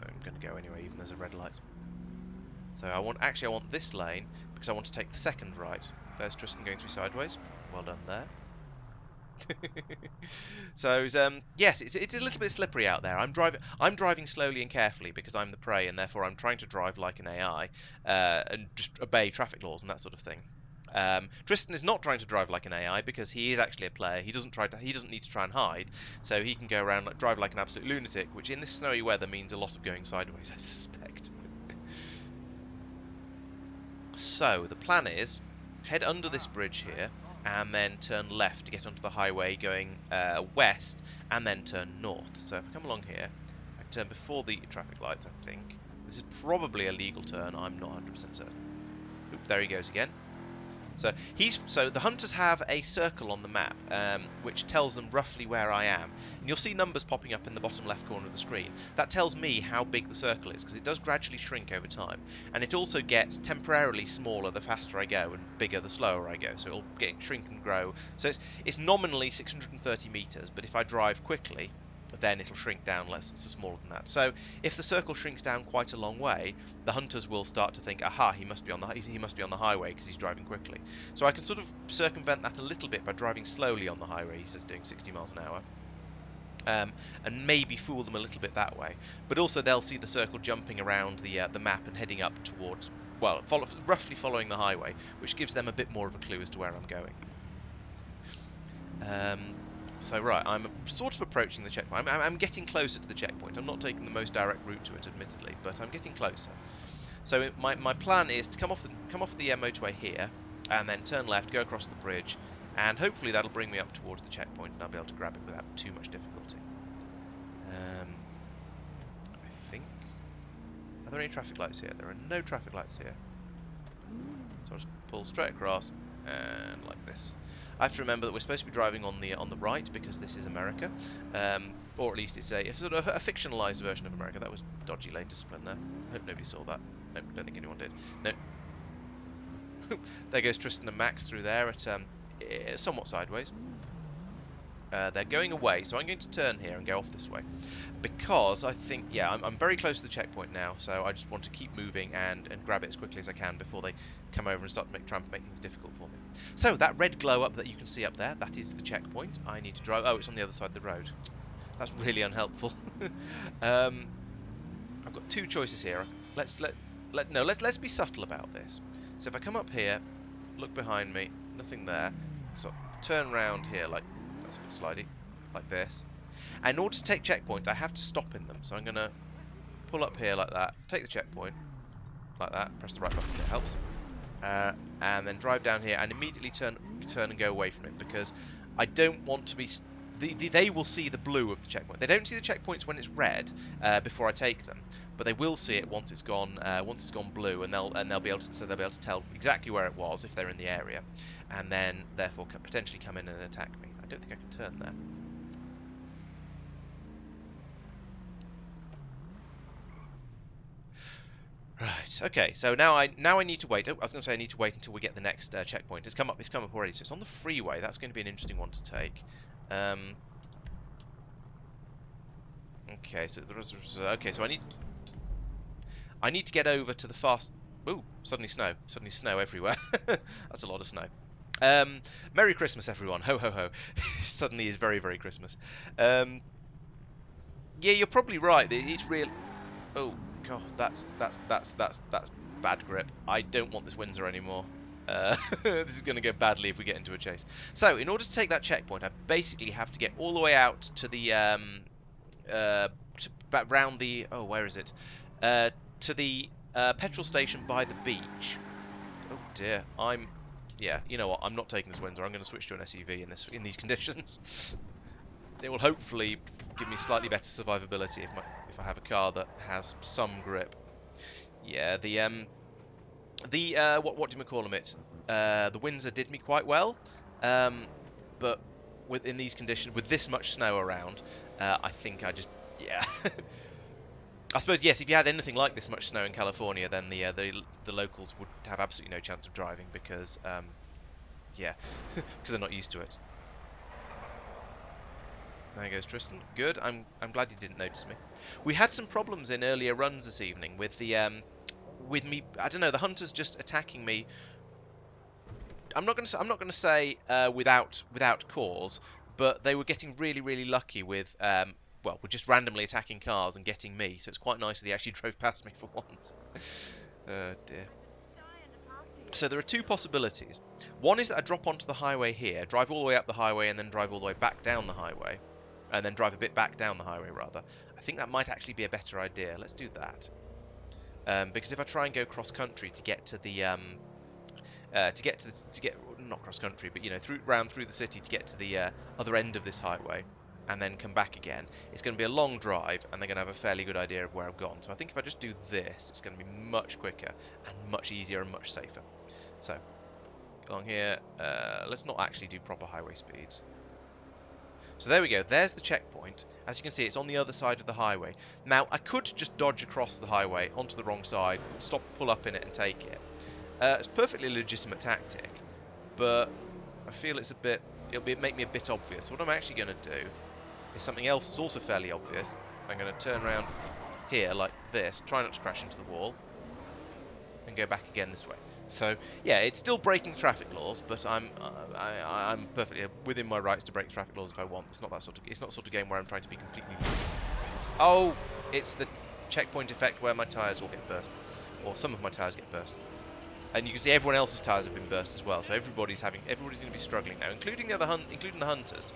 I'm going to go anyway, even there's a red light. So I want this lane because I want to take the second right. There's Tristan going through sideways. Well done there. So yes, it's a little bit slippery out there. I'm driving slowly and carefully because I'm the prey, and therefore I'm trying to drive like an AI and just obey traffic laws and that sort of thing. Tristan is not trying to drive like an AI because he is actually a player. He doesn't need to try and hide, so he can go around drive like an absolute lunatic, which in this snowy weather means a lot of going sideways, I suspect. So the plan is head under this bridge here and then turn left to get onto the highway going west, and then turn north. So if I come along here, I can turn before the traffic lights, I think. This is probably a legal turn, I'm not 100% certain. Oop, there he goes again. So the hunters have a circle on the map, which tells them roughly where I am. And you'll see numbers popping up in the bottom left corner of the screen. That tells me how big the circle is, because it does gradually shrink over time. And it also gets temporarily smaller the faster I go, and bigger the slower I go. So it'll shrink and grow. So it's nominally 630 meters, but if I drive quickly, then it'll shrink down less, it's smaller than that. So if the circle shrinks down quite a long way, the hunters will start to think, aha, he must be on the highway because he's driving quickly. So I can sort of circumvent that a little bit by driving slowly on the highway. He says doing 60 miles an hour. And maybe fool them a little bit that way. But also they'll see the circle jumping around the map and heading up towards, well, roughly following the highway, which gives them a bit more of a clue as to where I'm going. So right, I'm sort of approaching the checkpoint. I'm getting closer to the checkpoint. I'm not taking the most direct route to it, admittedly, but I'm getting closer. So my plan is to come off the motorway here, and then turn left, go across the bridge, and hopefully that'll bring me up towards the checkpoint, and I'll be able to grab it without too much difficulty. I think. Are there any traffic lights here? There are no traffic lights here. So I'll just pull straight across, and like this. I have to remember that we're supposed to be driving on the right because this is America, or at least it's a sort of a fictionalized version of America. That was dodgy lane discipline there. I hope nobody saw that. Nope, don't think anyone did. No. There goes Tristan and Max through there at somewhat sideways. They're going away, so I'm going to turn here and go off this way. Because I think, yeah, I'm very close to the checkpoint now, so I just want to keep moving and grab it as quickly as I can before they come over and start to try and make things difficult for me. So, that red glow up that you can see up there, that is the checkpoint. I need to drive... Oh, it's on the other side of the road. That's really unhelpful. I've got two choices here. Let's be subtle about this. So if I come up here, look behind me, nothing there. So turn around here like... That's a bit slidey. Like this. And in order to take checkpoints, I have to stop in them. So I'm going to pull up here like that, take the checkpoint, like that, press the right button, it helps. And then drive down here and immediately turn and go away from it, because I don't want to be... They will see the blue of the checkpoint. They don't see the checkpoints when it's red before I take them, but they will see it once it's gone blue, and they'll be able to tell exactly where it was if they're in the area, and then therefore potentially come in and attack me. I don't think I can turn there. Right. Okay. So now I need to wait. Oh, I was going to say I need to wait until we get the next checkpoint. It's come up already. So it's on the freeway. That's going to be an interesting one to take. Okay. So So I need to get over to the fast. Ooh! Suddenly snow everywhere. That's a lot of snow. Merry Christmas, everyone. Ho ho ho. Suddenly is very, very Christmas. Yeah, you're probably right. It's real. Oh. God, that's bad grip. I don't want this Windsor anymore. This is going to go badly if we get into a chase. So, in order to take that checkpoint, I basically have to get all the way out to the round the... Oh, where is it? To the petrol station by the beach. Oh dear, yeah, you know what? I'm not taking this Windsor. I'm going to switch to an SUV in these conditions. It will hopefully give me slightly better survivability if I have a car that has some grip. Yeah, what do you call it? The Windsor did me quite well, but in these conditions, with this much snow around, I think yeah. I suppose yes. If you had anything like this much snow in California, then the locals would have absolutely no chance of driving because yeah, because they're not used to it. There goes Tristan. Good. I'm glad you didn't notice me. We had some problems in earlier runs this evening with the with me. I don't know. The hunters just attacking me. I'm not going to say without cause, but they were getting really, really lucky with well, with just randomly attacking cars and getting me. So it's quite nice that he actually drove past me for once. Oh dear. So there are two possibilities. One is that I drop onto the highway here, drive all the way up the highway, and then drive all the way back down the highway. And then drive a bit back down the highway, rather. I think that might actually be a better idea. Let's do that. Because if I try and go cross country to get to the not cross country, but you know, round through the city to get to the other end of this highway, and then come back again, it's going to be a long drive, and they're going to have a fairly good idea of where I've gone. So I think if I just do this, it's going to be much quicker and much easier and much safer. So along here, let's not actually do proper highway speeds. So there we go, there's the checkpoint. As you can see, it's on the other side of the highway. Now, I could just dodge across the highway onto the wrong side, stop, pull up in it and take it. It's a perfectly legitimate tactic, but I feel it'll make me a bit obvious. What I'm actually going to do is something else that's also fairly obvious. I'm going to turn around here like this, try not to crash into the wall, and go back again this way. So yeah, it's still breaking traffic laws, but I'm perfectly within my rights to break traffic laws if I want. It's not the sort of game where I'm trying to be completely... Oh, it's the checkpoint effect where my tyres will get burst, or some of my tyres get burst, and you can see everyone else's tyres have been burst as well. So everybody's going to be struggling now, including the hunters.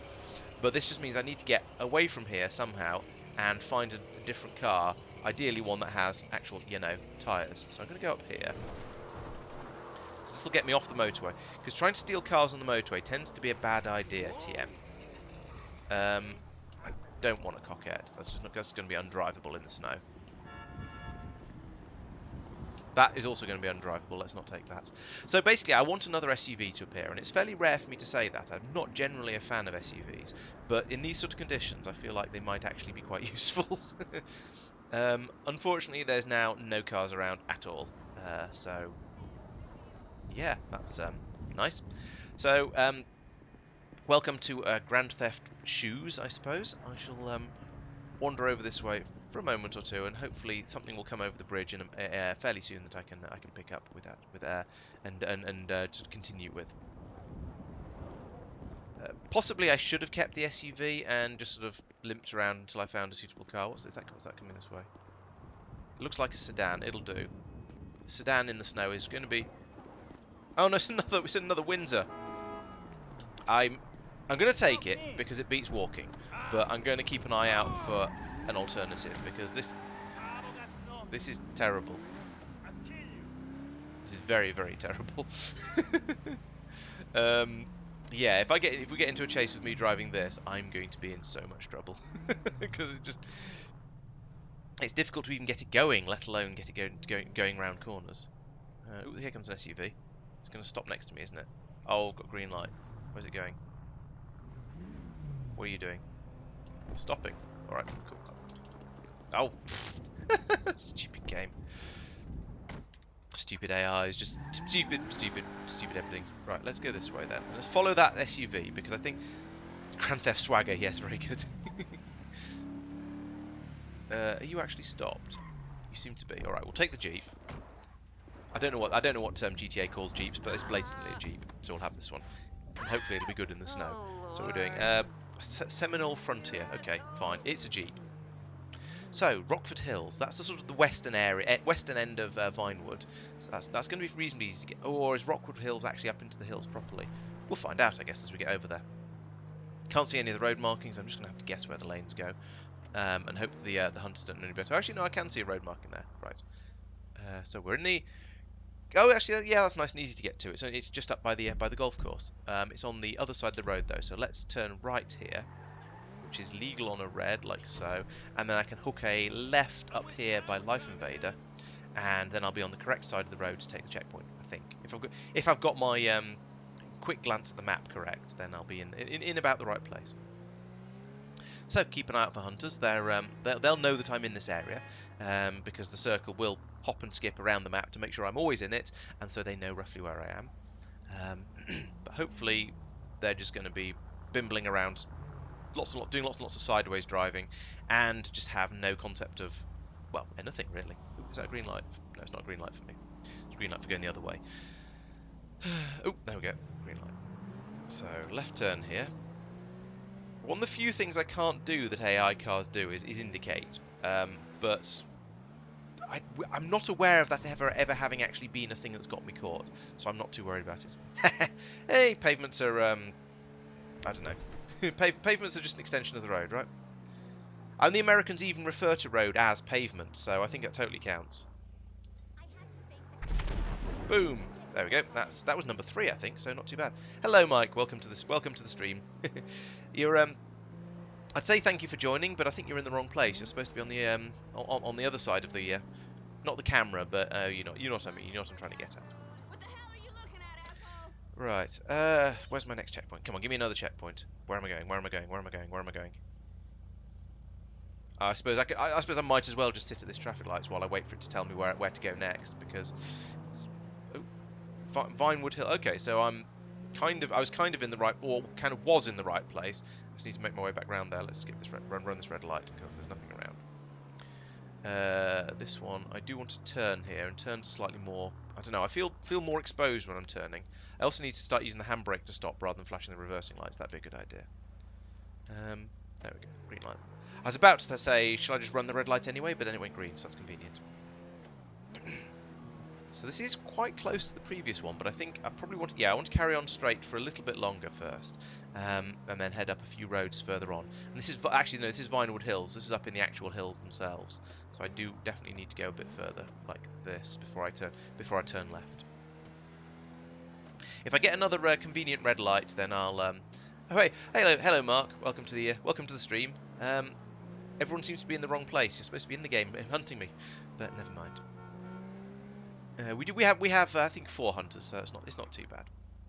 But this just means I need to get away from here somehow and find a different car, ideally one that has actual, you know, tyres. So I'm going to go up here. This will get me off the motorway, because trying to steal cars on the motorway tends to be a bad idea, TM. I don't want a Coquette. That's going to be undrivable in the snow. That is also going to be undrivable. Let's not take that. So basically, I want another SUV to appear, and it's fairly rare for me to say that. I'm not generally a fan of SUVs, but in these sort of conditions, I feel like they might actually be quite useful. Unfortunately, there's now no cars around at all. So yeah, that's nice. So welcome to Grand Theft Shoes, I suppose. I shall wander over this way for a moment or two, and hopefully something will come over the bridge in fairly soon that I can pick up with that and just continue with. Possibly I should have kept the SUV and just sort of limped around until I found a suitable car. What's that coming this way? It looks like a sedan. It'll do. Sedan in the snow is going to be. Oh no, it's another Windsor. I'm going to take it because it beats walking, but I'm going to keep an eye out for an alternative because this is terrible. This is very, very terrible. Yeah, if we get into a chase with me driving this, I'm going to be in so much trouble because it's difficult to even get it going, let alone get it going around corners. Ooh, here comes an SUV. It's going to stop next to me, isn't it? Oh, got green light. Where's it going? What are you doing? Stopping. Alright, cool. Oh! Stupid game. Stupid AIs, just stupid everything. Right, let's go this way then. Let's follow that SUV, because I think... Grand Theft Swagger, yes, very good. Are you actually stopped? You seem to be. Alright, we'll take the Jeep. I don't know what GTA calls Jeeps, but it's blatantly a Jeep, so we'll have this one. And hopefully it'll be good in the snow. That's what we're doing. Seminole Frontier. Okay, fine. It's a Jeep. So, Rockford Hills. That's the sort of the western area, western end of Vinewood. So that's going to be reasonably easy to get. Or is Rockford Hills actually up into the hills properly? We'll find out, I guess, as we get over there. Can't see any of the road markings. I'm just going to have to guess where the lanes go, and hope that the hunters don't know any better. Actually, no, I can see a road marking there. Right. So we're in the. Oh, actually, yeah, that's nice and easy to get to. It's just up by the golf course. It's on the other side of the road though. So let's turn right here, which is legal on a red, like so, and then I can hook a left up here by Life Invader, and then I'll be on the correct side of the road to take the checkpoint. I think if I've got my quick glance at the map correct, then I'll be in about the right place. So keep an eye out for hunters. They'll know that I'm in this area, because the circle will hop and skip around the map to make sure I'm always in it, and so they know roughly where I am. But hopefully they're just going to be bimbling around, doing lots and lots of sideways driving, and just have no concept of, well, anything really. Ooh, is that a green light? No, it's not a green light for me. It's a green light for going the other way. Oh, there we go. Green light. So left turn here. One of the few things I can't do that AI cars do is indicate, but I'm not aware of that ever having actually been a thing that's got me caught, so I'm not too worried about it. Hey, pavements are, I don't know. Pavements are just an extension of the road, right? And the Americans even refer to road as pavement, so I think that totally counts. Boom! There we go. That was number 3, I think, so not too bad. Hello, Mike. Welcome to the stream. You're I'd say thank you for joining, but I think you're in the wrong place. You're supposed to be on the other side of the not the camera, but you know what I mean. You know what I'm trying to get at. What the hell are you looking at, asshole? Right. Where's my next checkpoint? Come on, give me another checkpoint. Where am I going? Where am I going? Where am I going? Where am I going? I suppose I suppose I might as well just sit at this traffic lights while I wait for it to tell me where to go next, because Vinewood Hill. Okay, so I was kind of in the right, or kind of was in the right place. I just need to make my way back round there. Let's skip this run this red light because there's nothing around. This one, I do want to turn here and turn slightly more. I don't know. I feel more exposed when I'm turning. I also need to start using the handbrake to stop rather than flashing the reversing lights. That'd be a good idea. There we go. Green light. I was about to say, shall I just run the red light anyway? But then it went green, so that's convenient. So this is quite close to the previous one, but I think I probably want to, yeah, I want to carry on straight for a little bit longer first, and then head up a few roads further on. And this is actually no, this is Vinewood Hills. This is up in the actual hills themselves. So I do definitely need to go a bit further like this before I turn left. If I get another convenient red light, then I'll oh, hey, hello, Mark. Welcome to the stream. Everyone seems to be in the wrong place. You're supposed to be in the game hunting me, but never mind. We have I think 4 hunters, so it's not too bad.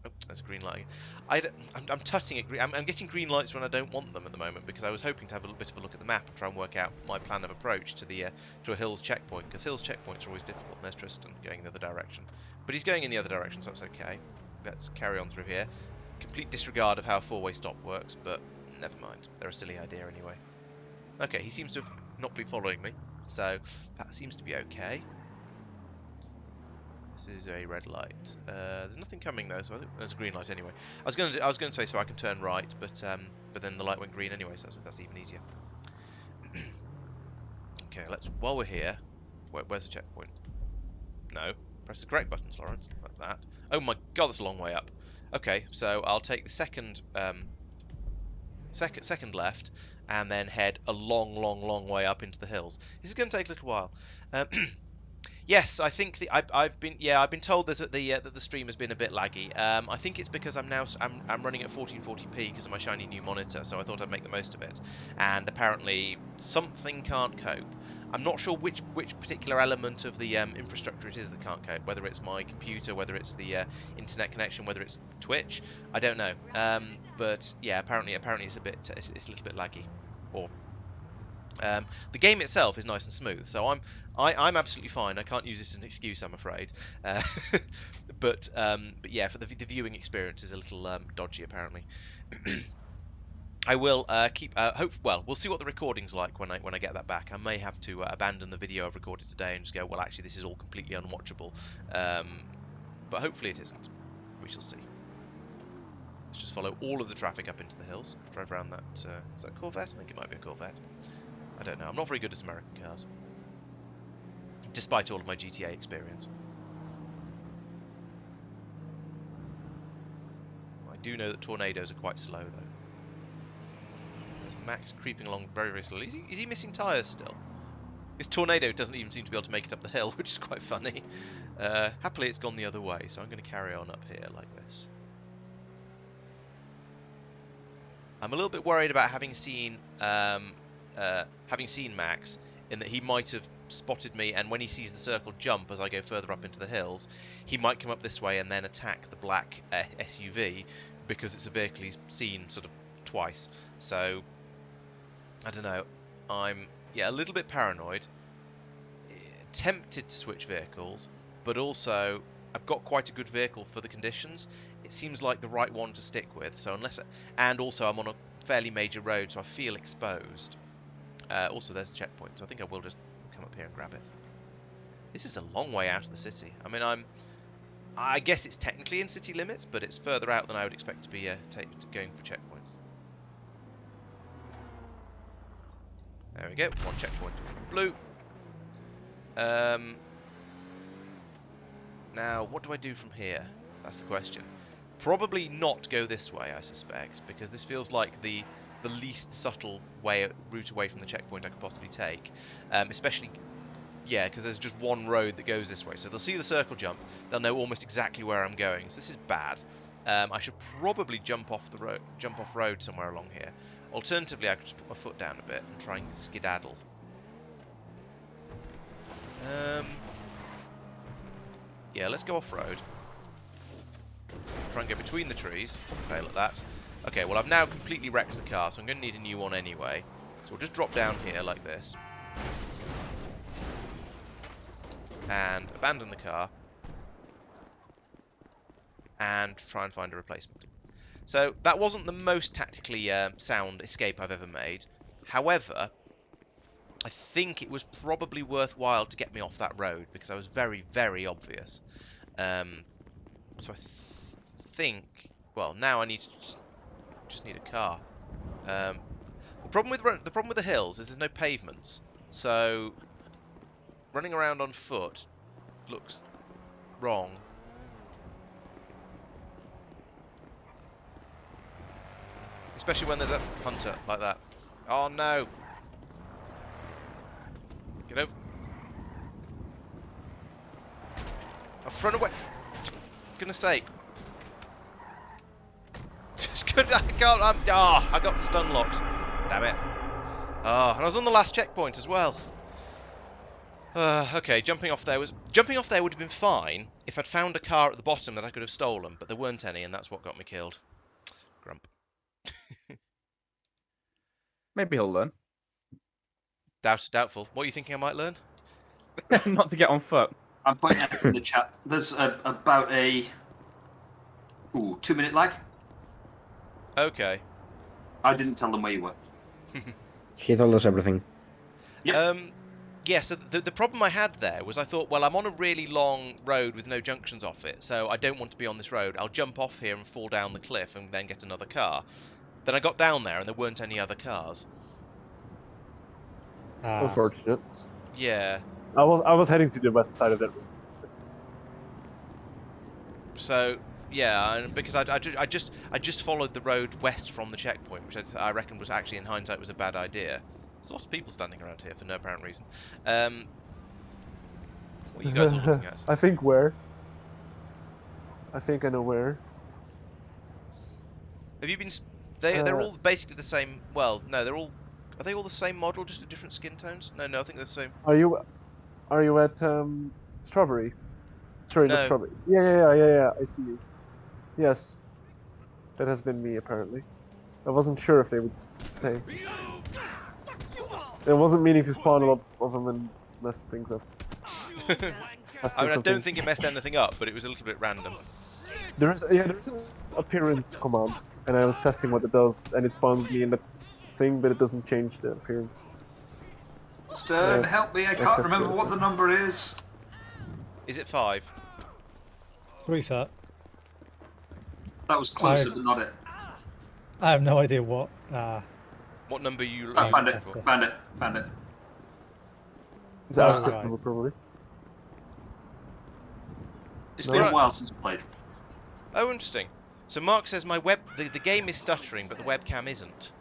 Oh, there's a green light. I'm tutting at green. I'm getting green lights when I don't want them at the moment because I was hoping to have a little bit of a look at the map and try and work out my plan of approach to the to a hills checkpoint, because hills checkpoints are always difficult. And there's Tristan going in the other direction, but he's going in the other direction, so that's okay. Let's carry on through here. Complete disregard of how a 4-way stop works, but never mind. They're a silly idea anyway. Okay, he seems to not be following me, so that seems to be okay. This is a red light. There's nothing coming though, so I think there's a green light anyway. I was going to say so I can turn right, but then the light went green anyway, so that's even easier. Okay, while we're here, where's the checkpoint? No, press the correct buttons, Laurence, like that. Oh my God, that's a long way up. Okay, so I'll take the second left, and then head a long way up into the hills. This is going to take a little while. Yes, I think I've been told that the stream has been a bit laggy. I think it's because I'm running at 1440p because of my shiny new monitor, so I thought I'd make the most of it. And apparently something can't cope. I'm not sure which particular element of the infrastructure it is that can't cope. Whether it's my computer, whether it's the internet connection, whether it's Twitch, I don't know. But yeah, apparently it's it's a little bit laggy. Or the game itself is nice and smooth, so I'm absolutely fine. I can't use it as an excuse, I'm afraid. But yeah, for the viewing experience is a little dodgy apparently. I will well, we'll see what the recording's like when I get that back. I may have to abandon the video I've recorded today and just go, well, actually, this is all completely unwatchable. But hopefully it isn't. We shall see. Let's just follow all of the traffic up into the hills. Drive around that. Is that a Corvette? I think it might be a Corvette. I don't know. I'm not very good at American cars, despite all of my GTA experience. I do know that tornadoes are quite slow, though. There's Max creeping along very, very slowly. Is he missing tyres still? This tornado doesn't even seem to be able to make it up the hill, which is quite funny. Happily, it's gone the other way, so I'm going to carry on up here like this. I'm a little bit worried about having seen Max, in that he might have spotted me, and when he sees the circle jump as I go further up into the hills, he might come up this way and then attack the black SUV, because it's a vehicle he's seen sort of twice. So I don't know. I'm a little bit paranoid, tempted to switch vehicles, but also I've got quite a good vehicle for the conditions. It seems like the right one to stick with. So and also I'm on a fairly major road, so I feel exposed. Also, there's the checkpoint, so I think I will just come up here and grab it. This is a long way out of the city. I mean, I guess it's technically in city limits, but it's further out than I would expect to be going for checkpoints. There we go, one checkpoint. Blue. Now, what do I do from here? That's the question. Probably not go this way, I suspect, because this feels like the least subtle route away from the checkpoint I could possibly take. Especially, yeah, because there's just one road that goes this way. So they'll see the circle jump, they'll know almost exactly where I'm going. So this is bad. I should probably jump off road somewhere along here. Alternatively, I could just put my foot down a bit and try and skedaddle. Yeah, let's go off-road. Try and go between the trees. Fail at that. Okay, well, I've now completely wrecked the car, so I'm going to need a new one anyway. So we'll just drop down here like this. And abandon the car. And try and find a replacement. So that wasn't the most tactically sound escape I've ever made. However, I think it was probably worthwhile to get me off that road, because I was very, very obvious. So I think, well, now I need to just need a car. The problem with the hills is there's no pavements, so running around on foot looks wrong. Especially when there's a hunter like that. Oh no! Get over. I've run away. Goodness sake. Just couldn't. I can't. I got stun locked. Damn it. And I was on the last checkpoint as well. Okay, jumping off there would have been fine if I'd found a car at the bottom that I could have stolen, but there weren't any, and that's what got me killed. Grump. Maybe he'll learn. Doubtful. What are you thinking I might learn? Not to get on foot. I'm putting it in the chat. There's about a 2-minute lag. Okay. I didn't tell them where you were. He told us everything. Yep. Yeah, so the problem I had there was I thought, well, I'm on a really long road with no junctions off it, so I don't want to be on this road. I'll jump off here and fall down the cliff and then get another car. Then I got down there and there weren't any other cars. Unfortunate. Yeah. I was heading to the west side of that room. So yeah, and because I just followed the road west from the checkpoint, which I reckon was actually in hindsight was a bad idea. There's lots of people standing around here for no apparent reason. What are you guys all looking at? I think where. I think I know where. Have you been? They're all basically the same. Well, no, they're all. Are they all the same model, just with different skin tones? No, I think they're the same. Are you at Strawberry? Sorry, No. not Strawberry. Yeah. I see you. Yes, that has been me apparently. I wasn't sure if they would stay. I wasn't meaning to spawn a lot of them and mess things up. I mean, I don't think it messed anything up, but it was a little bit random. There's an appearance command, and I was testing what it does, and it spawns me in the thing, but it doesn't change the appearance. Stern, help me! I can't remember what the number is. Is it 5? 3, sir. That was closer, but not it. I have no idea what. What number you? I found it. for? Found it. It's Oh, out right. probably. It's been a while since I played. Oh, interesting. So Mark says the game is stuttering, but the webcam isn't.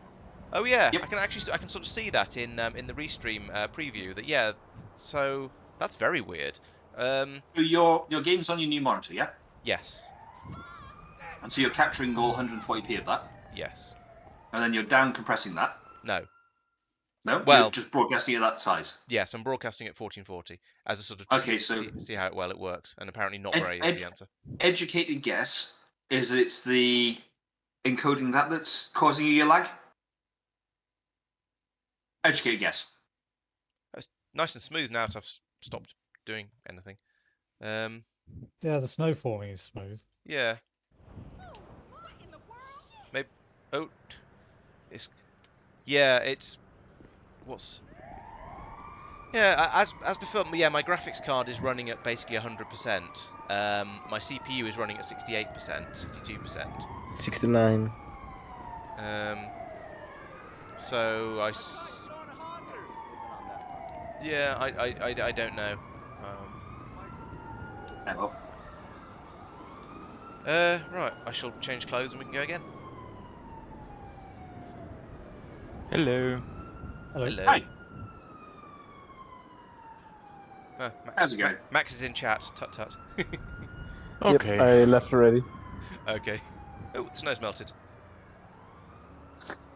Oh yeah, Yep. I can sort of see that in the restream preview. That yeah, so that's very weird. So your game's on your new monitor, yeah? Yes, And so you're capturing all 140p of that, yes, and then you're down compressing that. no, No, Well- you're just broadcasting at that size. yes. I'm broadcasting at 1440 as a sort of Okay, see how well it works, and apparently not Ed- very is Ed- the answer. Educated guess is that it's the encoding that's causing you your lag. Educated guess. Nice and smooth now that I've stopped doing anything. Yeah, the snow forming is smooth. Yeah. Maybe. Oh. It's. Yeah, it's. What's. Yeah, as before. Yeah, my graphics card is running at basically 100%. My CPU is running at 68%, 62%. 69. So yeah, I don't know. Well, Right, I shall change clothes and we can go again. Hello. Hello. Hello. Hi. How's it going? Max is in chat. Tut tut. Okay. Yep, I left already. Okay. Oh, the snow's melted.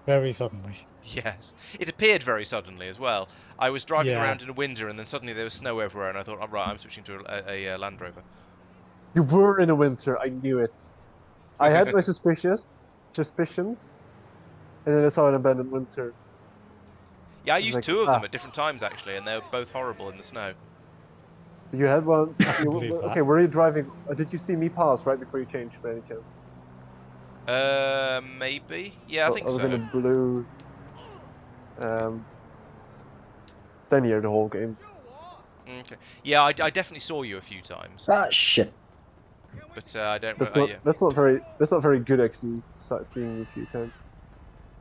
Very suddenly. Yes. It appeared very suddenly as well. I was driving Yeah. around in a winter and then suddenly there was snow everywhere and I thought, oh, right, I'm switching to a Land Rover. You were in a winter. I knew it. I had my suspicions, and then I saw an abandoned winter. Yeah, I was used like, 2 of them at different times actually, and they were both horrible in the snow. You had one. believe that. Okay, were you driving? Did you see me pass right before you changed by any chance? Maybe? Yeah, I think I was so. in a blue. Stand here the whole game. Okay. Yeah, I definitely saw you a few times, Ah, shit. but I don't. That's Yeah. not very good actually. Seeing you a few times.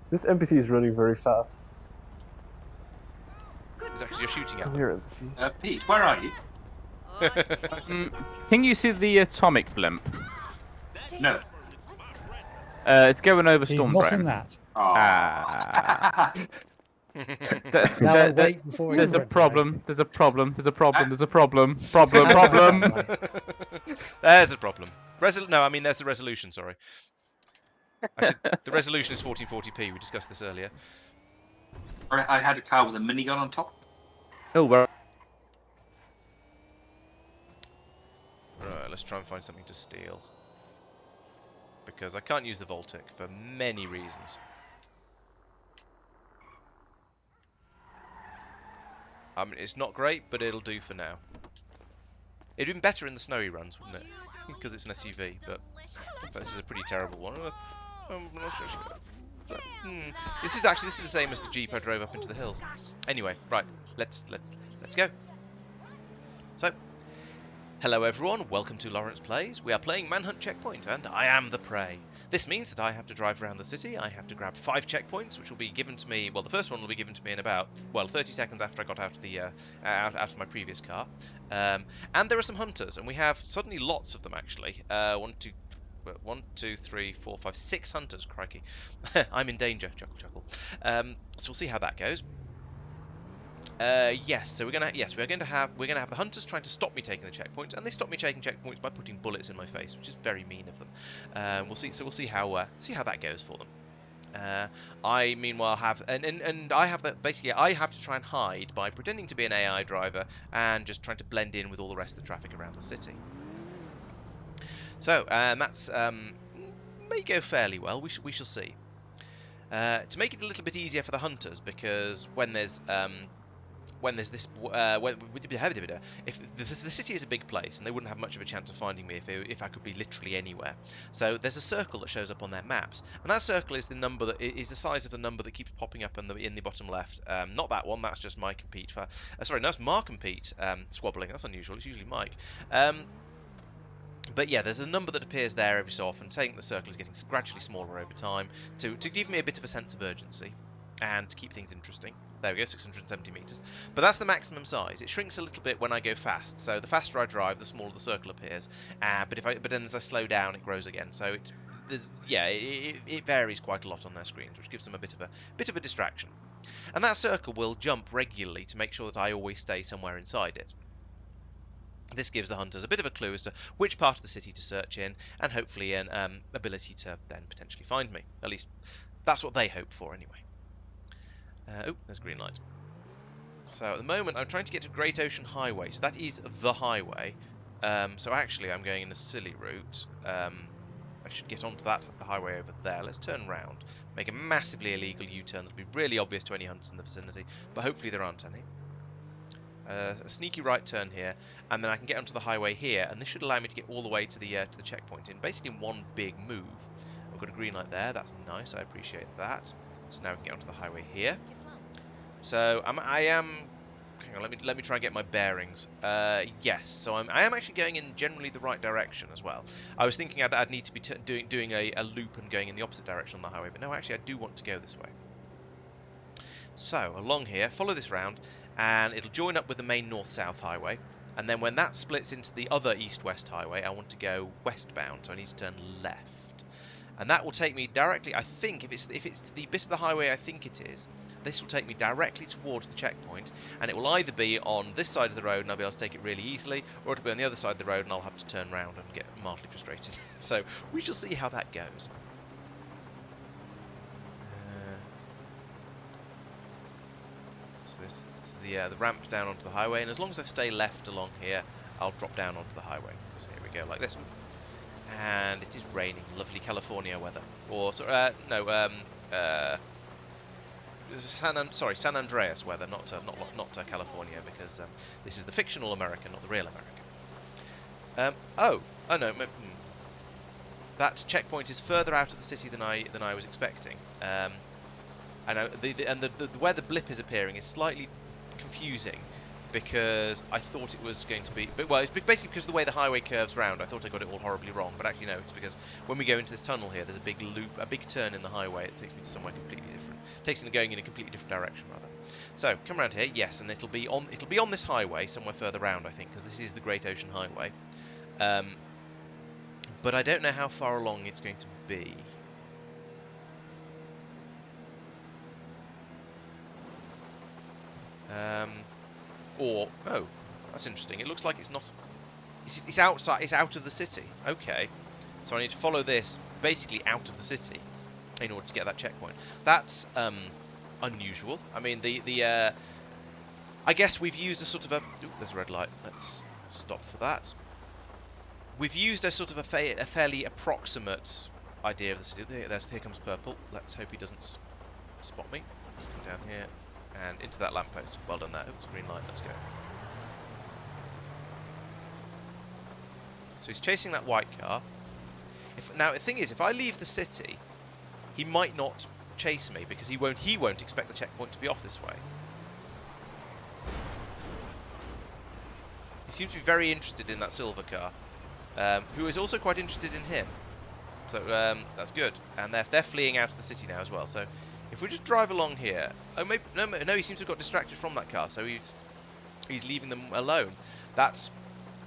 This NPC is running very fast. Is that 'cause you're shooting at Come them? here, NPC. Pete, where are you? Can you see the atomic blimp? No. It's going over He's Storm not Drain. in that. Ah. Now I wait before he There's a recognises. problem. There's a problem. There's a problem. There's a problem. How do I Problem. sound like? There's the problem. No, I mean there's the resolution. Sorry. Actually, the resolution is 1440p. We discussed this earlier. I had a car with a minigun on top. Oh, well. Right, let's try and find something to steal. Because I can't use the Voltic for many reasons. I mean, it's not great, but it'll do for now. It'd been better in the snowy runs, wouldn't it? Because it's an SUV, but this is a pretty terrible one. I'm not sure. This is the same as the Jeep I drove up into the hills. Anyway, right, let's go. So, hello everyone, welcome to Laurence Plays. We are playing Manhunt Checkpoint, and I am the prey. This means that I have to drive around the city. I have to grab 5 checkpoints, which will be given to me. Well, the first one will be given to me in about 30 seconds after I got out of the out of my previous car. And there are some hunters, and we have suddenly lots of them actually. 1, 2, 3, 4, 5, 6 hunters. Crikey, I'm in danger. Chuckle, chuckle. So we'll see how that goes. Yes, so we're going to have the hunters trying to stop me taking the checkpoints, and they stop me taking checkpoints by putting bullets in my face, which is very mean of them. We'll see how that goes for them. I meanwhile have and I have that basically I have to try and hide by pretending to be an AI driver and just trying to blend in with all the rest of the traffic around the city. So that's may go fairly well. We shall see. To make it a little bit easier for the hunters, because when there's this, if the city is a big place, and they wouldn't have much of a chance of finding me if I could be literally anywhere. So there's a circle that shows up on their maps, and that circle is the number that is the size of the number that keeps popping up in the bottom left. Not that one. That's just Mike and Pete. Sorry, no, that's Mark and Pete squabbling. That's unusual. It's usually Mike. But yeah, there's a number that appears there every so often, saying the circle is getting gradually smaller over time to give me a bit of a sense of urgency and to keep things interesting. There we go, 670 meters. But that's the maximum size. It shrinks a little bit when I go fast. So the faster I drive, the smaller the circle appears. But then as I slow down, it grows again. So it varies quite a lot on their screens, which gives them a bit of a distraction. And that circle will jump regularly to make sure that I always stay somewhere inside it. This gives the hunters a bit of a clue as to which part of the city to search in, and hopefully an ability to then potentially find me. At least that's what they hope for, anyway. Oh, there's a green light. So at the moment, I'm trying to get to Great Ocean Highway. So that is the highway. So actually, I'm going in a silly route. I should get onto the highway over there. Let's turn round. Make a massively illegal U-turn that'll be really obvious to any hunters in the vicinity, but hopefully there aren't any. A sneaky right turn here, and then I can get onto the highway here, and this should allow me to get all the way to the checkpoint in basically one big move. I've got a green light there. That's nice. I appreciate that. So now we can get onto the highway here. So I am. Hang on. Let me try and get my bearings. Yes. So I am actually going in generally the right direction as well. I was thinking I'd need to be doing a loop and going in the opposite direction on the highway, but no, actually I do want to go this way. So along here, follow this round, and it'll join up with the main north-south highway. And then when that splits into the other east-west highway, I want to go westbound, so I need to turn left. And that will take me directly, I think, if it's the bit of the highway I think it is, this will take me directly towards the checkpoint, and it will either be on this side of the road and I'll be able to take it really easily, or it'll be on the other side of the road and I'll have to turn around and get mildly frustrated. So we shall see how that goes. So this is the ramp down onto the highway, and as long as I stay left along here, I'll drop down onto the highway. So here we go, like this. And it is raining, lovely California weather. Or San Andreas weather, not California, because this is the fictional America, not the real America. Oh no, that checkpoint is further out of the city than I was expecting. I know where the blip is appearing is slightly confusing, because I thought it was going to be, but well, it's basically because of the way the highway curves round. I thought I got it all horribly wrong, but actually no, it's because when we go into this tunnel here, there's a big loop, a big turn in the highway. It takes me to somewhere completely different. It takes me going in a completely different direction rather. So come around here, yes, and it'll be on this highway somewhere further round, I think, because this is the Great Ocean Highway. But I don't know how far along it's going to be. Oh, that's interesting. It looks like it's not. It's outside. It's out of the city. Okay, so I need to follow this basically out of the city in order to get that checkpoint. That's unusual. I mean, I guess we've used a sort of a. Ooh, there's a red light. Let's stop for that. We've used a sort of a fairly approximate idea of the city. Here comes purple. Let's hope he doesn't spot me. Let's come down here and into that lamppost. Well done there. It's a green light. Let's go. So he's chasing that white car. Now the thing is, if I leave the city, he might not chase me because he won't expect the checkpoint to be off this way. He seems to be very interested in that silver car, who is also quite interested in him. So that's good. And they're fleeing out of the city now as well. So if we just drive along here, oh maybe no, he seems to have got distracted from that car, so he's leaving them alone. That's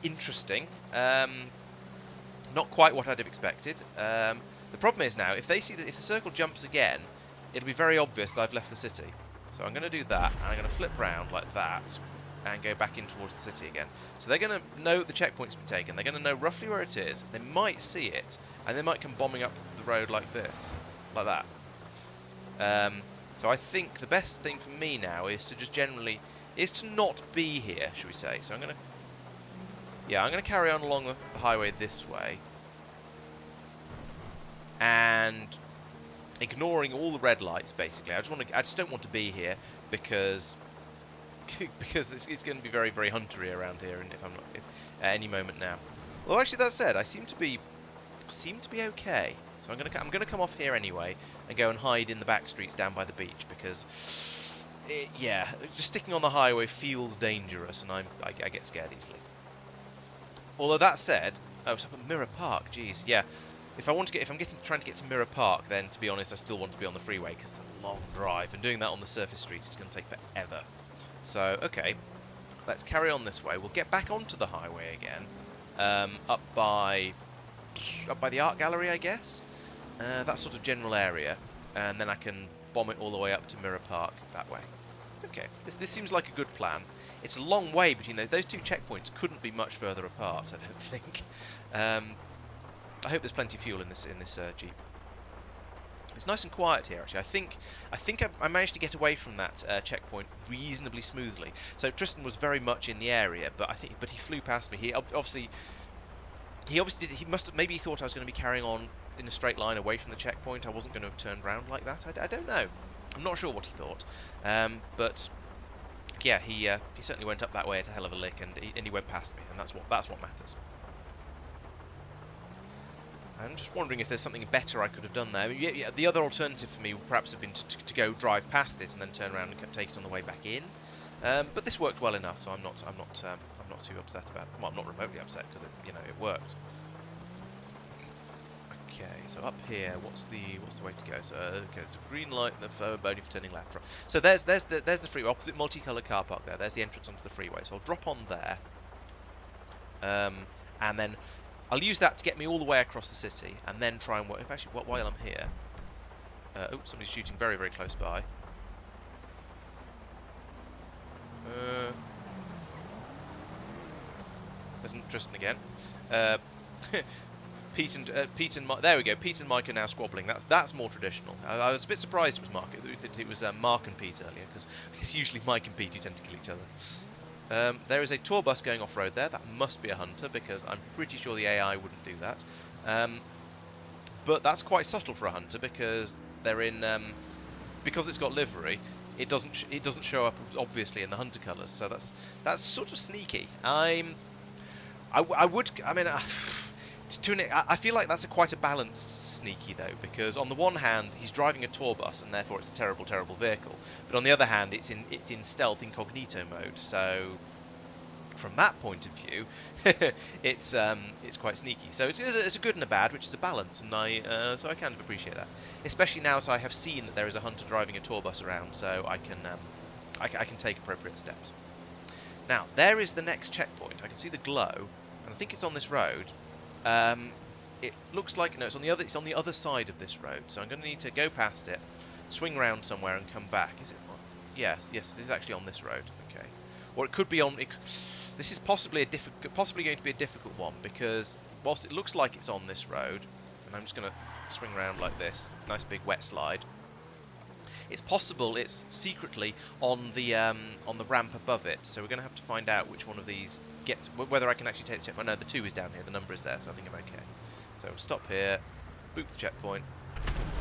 interesting. Not quite what I'd have expected. The problem is now, if the circle jumps again, it'll be very obvious that I've left the city. So I'm going to do that, and I'm going to flip round like that, and go back in towards the city again. So they're going to know the checkpoint's been taken. They're going to know roughly where it is. They might see it, and they might come bombing up the road like this, like that. So I think the best thing for me now is to just to not be here, should we say. So I'm going to carry on along the highway this way, and ignoring all the red lights. Basically, I just don't want to be here because it's going to be very, very huntery around here, and at any moment now. Well, actually, that said, I seem to be okay. So I'm gonna come off here anyway and go and hide in the back streets down by the beach because, just sticking on the highway feels dangerous, and I get scared easily. Although that said, it's up at Mirror Park. Jeez, yeah. If I'm trying to get to Mirror Park, then to be honest, I still want to be on the freeway because it's a long drive, and doing that on the surface streets is going to take forever. So okay, let's carry on this way. We'll get back onto the highway again, up by the art gallery, I guess. That sort of general area, and then I can bomb it all the way up to Mirror Park that way. Okay, this seems like a good plan. It's a long way between those two checkpoints. Couldn't be much further apart, I don't think. I hope there's plenty of fuel in this Jeep. It's nice and quiet here, actually. I think I managed to get away from that checkpoint reasonably smoothly. So Tristan was very much in the area, but he flew past me. He must have maybe thought I was going to be carrying on in a straight line away from the checkpoint. I wasn't going to have turned round like that. I don't know. I'm not sure what he thought. But yeah, he certainly went up that way at a hell of a lick, and he went past me, and that's what matters. I'm just wondering if there's something better I could have done there. Yeah, the other alternative for me would perhaps have been to go drive past it and then turn around and take it on the way back in. But this worked well enough, so I'm not too upset about it. Well, I'm not remotely upset because it worked. Okay, so up here, what's the way to go? So okay, it's a green light, only for turning left. So there's the freeway, opposite multicolored car park there. There's the entrance onto the freeway. So I'll drop on there, and then I'll use that to get me all the way across the city, and then try and work. Actually, while I'm here, somebody's shooting very, very close by. There's Tristan again. Pete and Mike. There we go. Pete and Mike are now squabbling. That's more traditional. I was a bit surprised it was Mark. It was Mark and Pete earlier, because it's usually Mike and Pete who tend to kill each other. There is a tour bus going off-road there. That must be a hunter, because I'm pretty sure the AI wouldn't do that. But that's quite subtle for a hunter, because they're in because it's got livery. It doesn't show up obviously in the hunter colours, so that's sort of sneaky. I feel like that's quite a balanced sneaky though, because on the one hand he's driving a tour bus and therefore it's a terrible, terrible vehicle, but on the other hand it's in stealth incognito mode, so from that point of view, it's quite sneaky. So it's a good and a bad, which is a balance, and so I kind of appreciate that. Especially now as I have seen that there is a hunter driving a tour bus around, so I can take appropriate steps. Now there is the next checkpoint. I can see the glow, and I think it's on this road. It looks like no, it's on the other side of this road. So I'm going to need to go past it, swing round somewhere, and come back. Is it? Yes, this is actually on this road. Okay, or it could be on. This is possibly going to be a difficult one because whilst it looks like it's on this road, and I'm just going to swing around like this, nice big wet slide. It's possible it's secretly on the ramp above it, so we're going to have to find out which one of these gets, whether I can actually take the checkpoint. No, the 2 is down here, the number is there, so I think I'm okay. So we'll stop here, boot the checkpoint,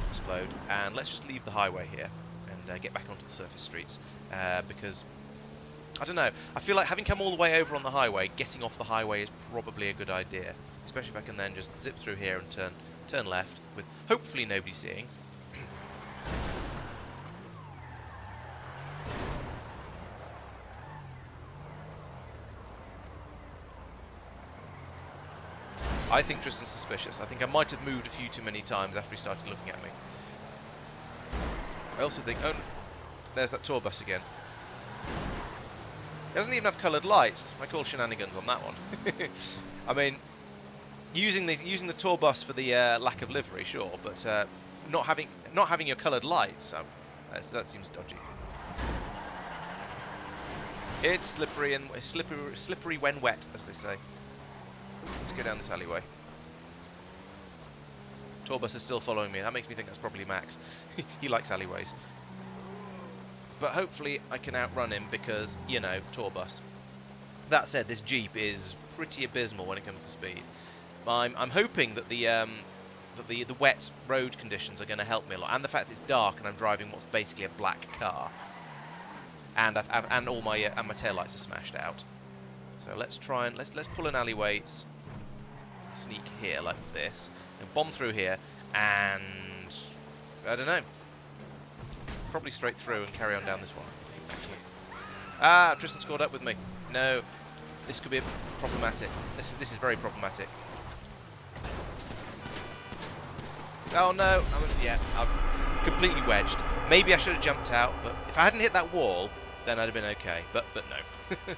explode, and let's just leave the highway here and get back onto the surface streets, because, I don't know, I feel like having come all the way over on the highway, getting off the highway is probably a good idea, especially if I can then just zip through here and turn left, with hopefully nobody seeing. I think Tristan's suspicious. I think I might have moved a few too many times after he started looking at me. I also think, oh, there's that tour bus again. It doesn't even have coloured lights. I call shenanigans on that one. I mean, using the tour bus for the lack of livery, sure, but not having your coloured lights, that seems dodgy. It's slippery when wet, as they say. Let's go down this alleyway. Tour bus is still following me. That makes me think that's probably Max. He likes alleyways. But hopefully I can outrun him because, you know, tour bus. That said, this Jeep is pretty abysmal when it comes to speed. I'm hoping that the wet road conditions are going to help me a lot, and the fact it's dark and I'm driving what's basically a black car, and all my taillights are smashed out. So let's try and let's pull an alleyway, sneak here like this, and bomb through here, and I don't know, probably straight through and carry on down this one. Actually, Tristan's caught up with me. No, this could be problematic. This is very problematic. Oh no! I'm completely wedged. Maybe I should have jumped out, but if I hadn't hit that wall, then I'd have been okay. But no.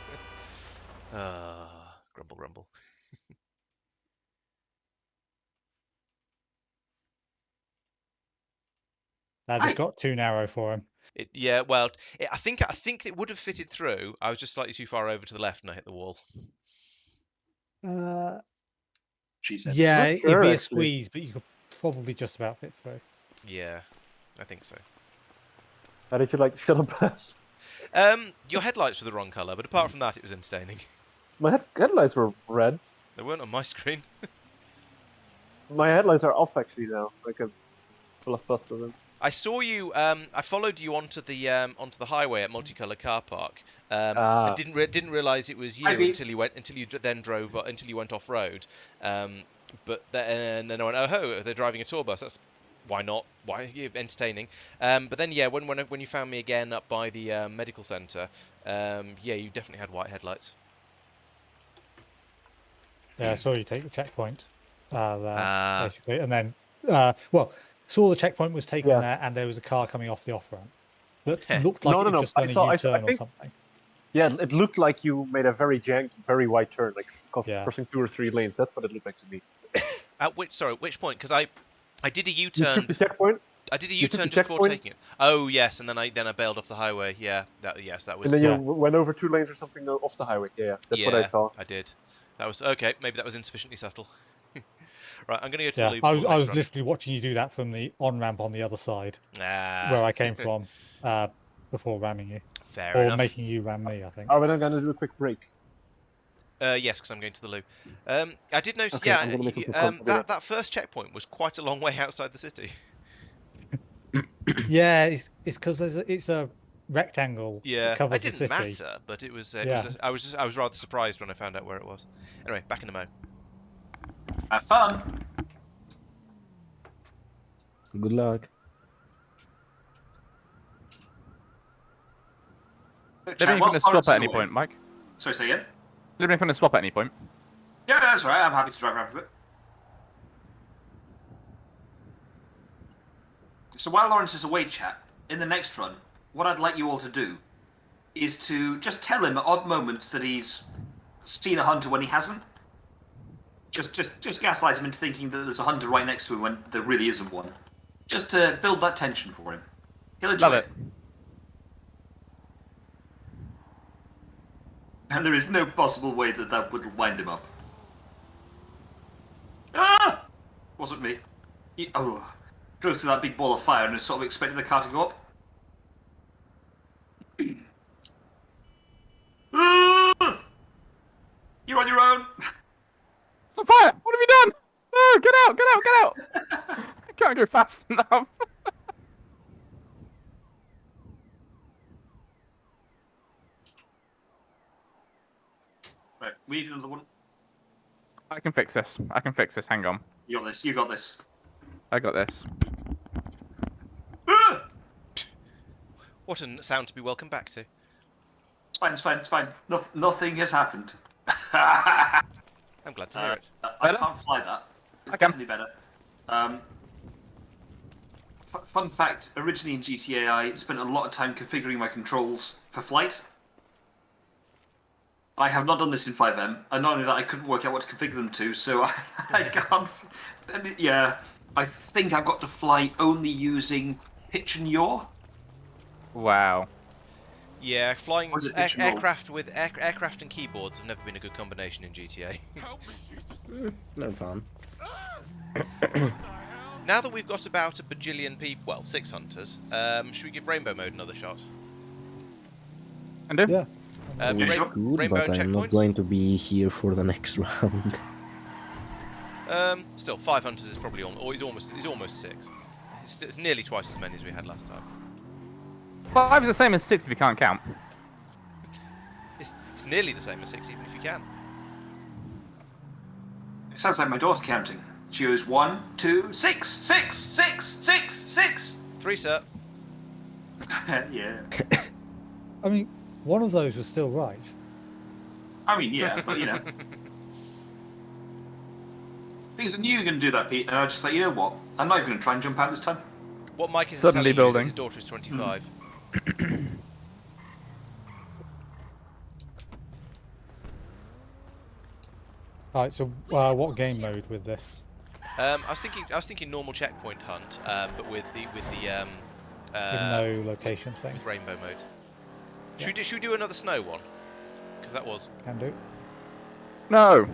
Grumble, grumble. That just got too narrow for him. I think it would have fitted through. I was just slightly too far over to the left and I hit the wall. She said. Yeah, Not it'd sure, be a actually. squeeze, but you could probably just about fit through. Yeah, I think so. How did you like the shuttle bus? Your headlights were the wrong colour, but apart from that, it was entertaining. My headlights were red. They weren't on my screen. My headlights are off actually now. Like a full of bust of them. I saw you. I followed you onto the highway at Multicolour Car Park. I didn't realise it was you until you went off road. But then I went, oh ho, they're driving a tour bus. That's why not? Why entertaining? But then yeah, when you found me again up by the medical centre, yeah, you definitely had white headlights. Yeah, I saw you take the checkpoint there, basically, and then saw the checkpoint was taken there, and there was a car coming off the off ramp that looked like it just done a U-turn or something. Yeah, it looked like you made a very janky, very wide turn, like crossing 2 or 3 lanes. That's what it looked like to me. At which point? Because I did a U-turn. You took the checkpoint. I did a U-turn just before taking it. Oh yes, and then I bailed off the highway. Yeah, that was. And then you went over 2 lanes or something off the highway. Yeah, that's what I saw. I did. That was okay. Maybe that was insufficiently subtle. Right, I'm going to go to the loop. I was literally watching you do that from the on-ramp on the other side, where I came from, before ramming you. Fair or enough. making you ram me, I think. Oh, but I'm going to do a quick break. Yes, because I'm going to the loo. I did notice, Okay, that first checkpoint was quite a long way outside the city. Yeah, it's because it's a rectangle. Yeah, that covers it the didn't city. matter, but it was. I was rather surprised when I found out where it was. Anyway, back in a mo. Have fun. Good luck. They're going to stop at any point, Mike. Sorry, say again? Let me find a swap at any point. Yeah, that's all right. I'm happy to drive around for a bit. So while Laurence is away, chat, in the next run, what I'd like you all to do is to just tell him at odd moments that he's seen a hunter when he hasn't. Just gaslight him into thinking that there's a hunter right next to him when there really isn't one. Just to build that tension for him. He'll enjoy Love it. And there is no possible way that that would wind him up. Ah! Wasn't me. Drove through that big ball of fire and was sort of expecting the car to go up. Ah! You're on your own. It's on fire! What have you done? No, get out, get out, get out! I can't go fast enough. Right, we need another one. I can fix this. I can fix this. Hang on. You got this, you got this. I got this. Ah! What a sound to be welcome back to. It's fine, it's fine, it's fine. Nothing has happened. I'm glad to hear it. I Better? can't fly that. I can. Definitely better. Fun fact, originally in GTA I spent a lot of time configuring my controls for flight. I have not done this in 5M, and not only that, I couldn't work out what to configure them to, so I can't... Yeah, I think I've got to fly only using pitch and yaw. Wow. Yeah, flying Was it pitch and roll? aircraft and keyboards have never been a good combination in GTA. No fun. Now that we've got about a bajillion people, well, 6 hunters, should we give rainbow mode another shot? And do? Yeah. Yeah, sure. Good, rainbow but I'm not checkpoints? going to be here for the next round. Still, 5 hunters is probably is almost 6. It's nearly twice as many as we had last time. 5 is the same as 6 if you can't count. It's nearly the same as 6, even if you can. It sounds like my daughter counting. She goes 1, 2, 6, 6, 6, 6, 6. 3, sir. Yeah. I mean, one of those was still right. I mean, yeah, but you know. Things I knew you were going to do that, Pete, and I was just like, you know what? I'm not even going to try and jump out this time. What Mike is Suddenly telling you is that building. his daughter is 25. Alright, so what game mode with this? I was thinking normal checkpoint hunt, but with the With no location thing. with rainbow mode. Yeah. Should we do another snow one? Because that was. Can do. No.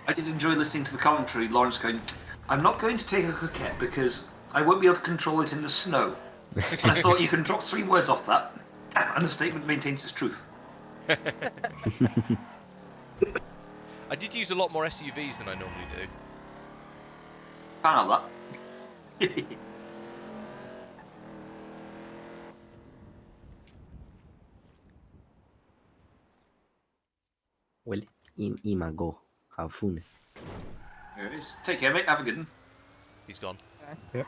I did enjoy listening to the commentary, Laurence going, I'm not going to take a coquette because I won't be able to control it in the snow. And I thought you can drop 3 words off that, and the statement maintains its truth. I did use a lot more SUVs than I normally do. Can't have that. Well, imago. Have fun. There it is. Take care, mate. Have a good one. He's gone. Yep.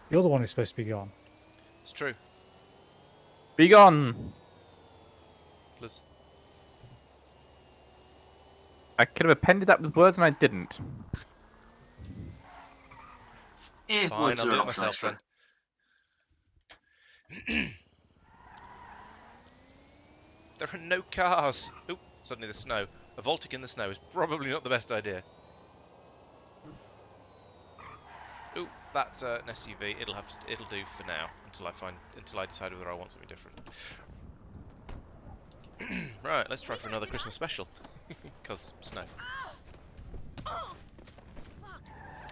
The other one is supposed to be gone. It's true. Be gone. Please. I could have appended that with words and I didn't. Eh, Fine, words I'll are do an it option, myself actually. then. There are no cars. Oop, suddenly the snow. A Voltic in the snow is probably not the best idea. Ooh, that's an SUV. It'll do for now until I decide whether I want something different. Right, let's try for another Christmas special. Because snow.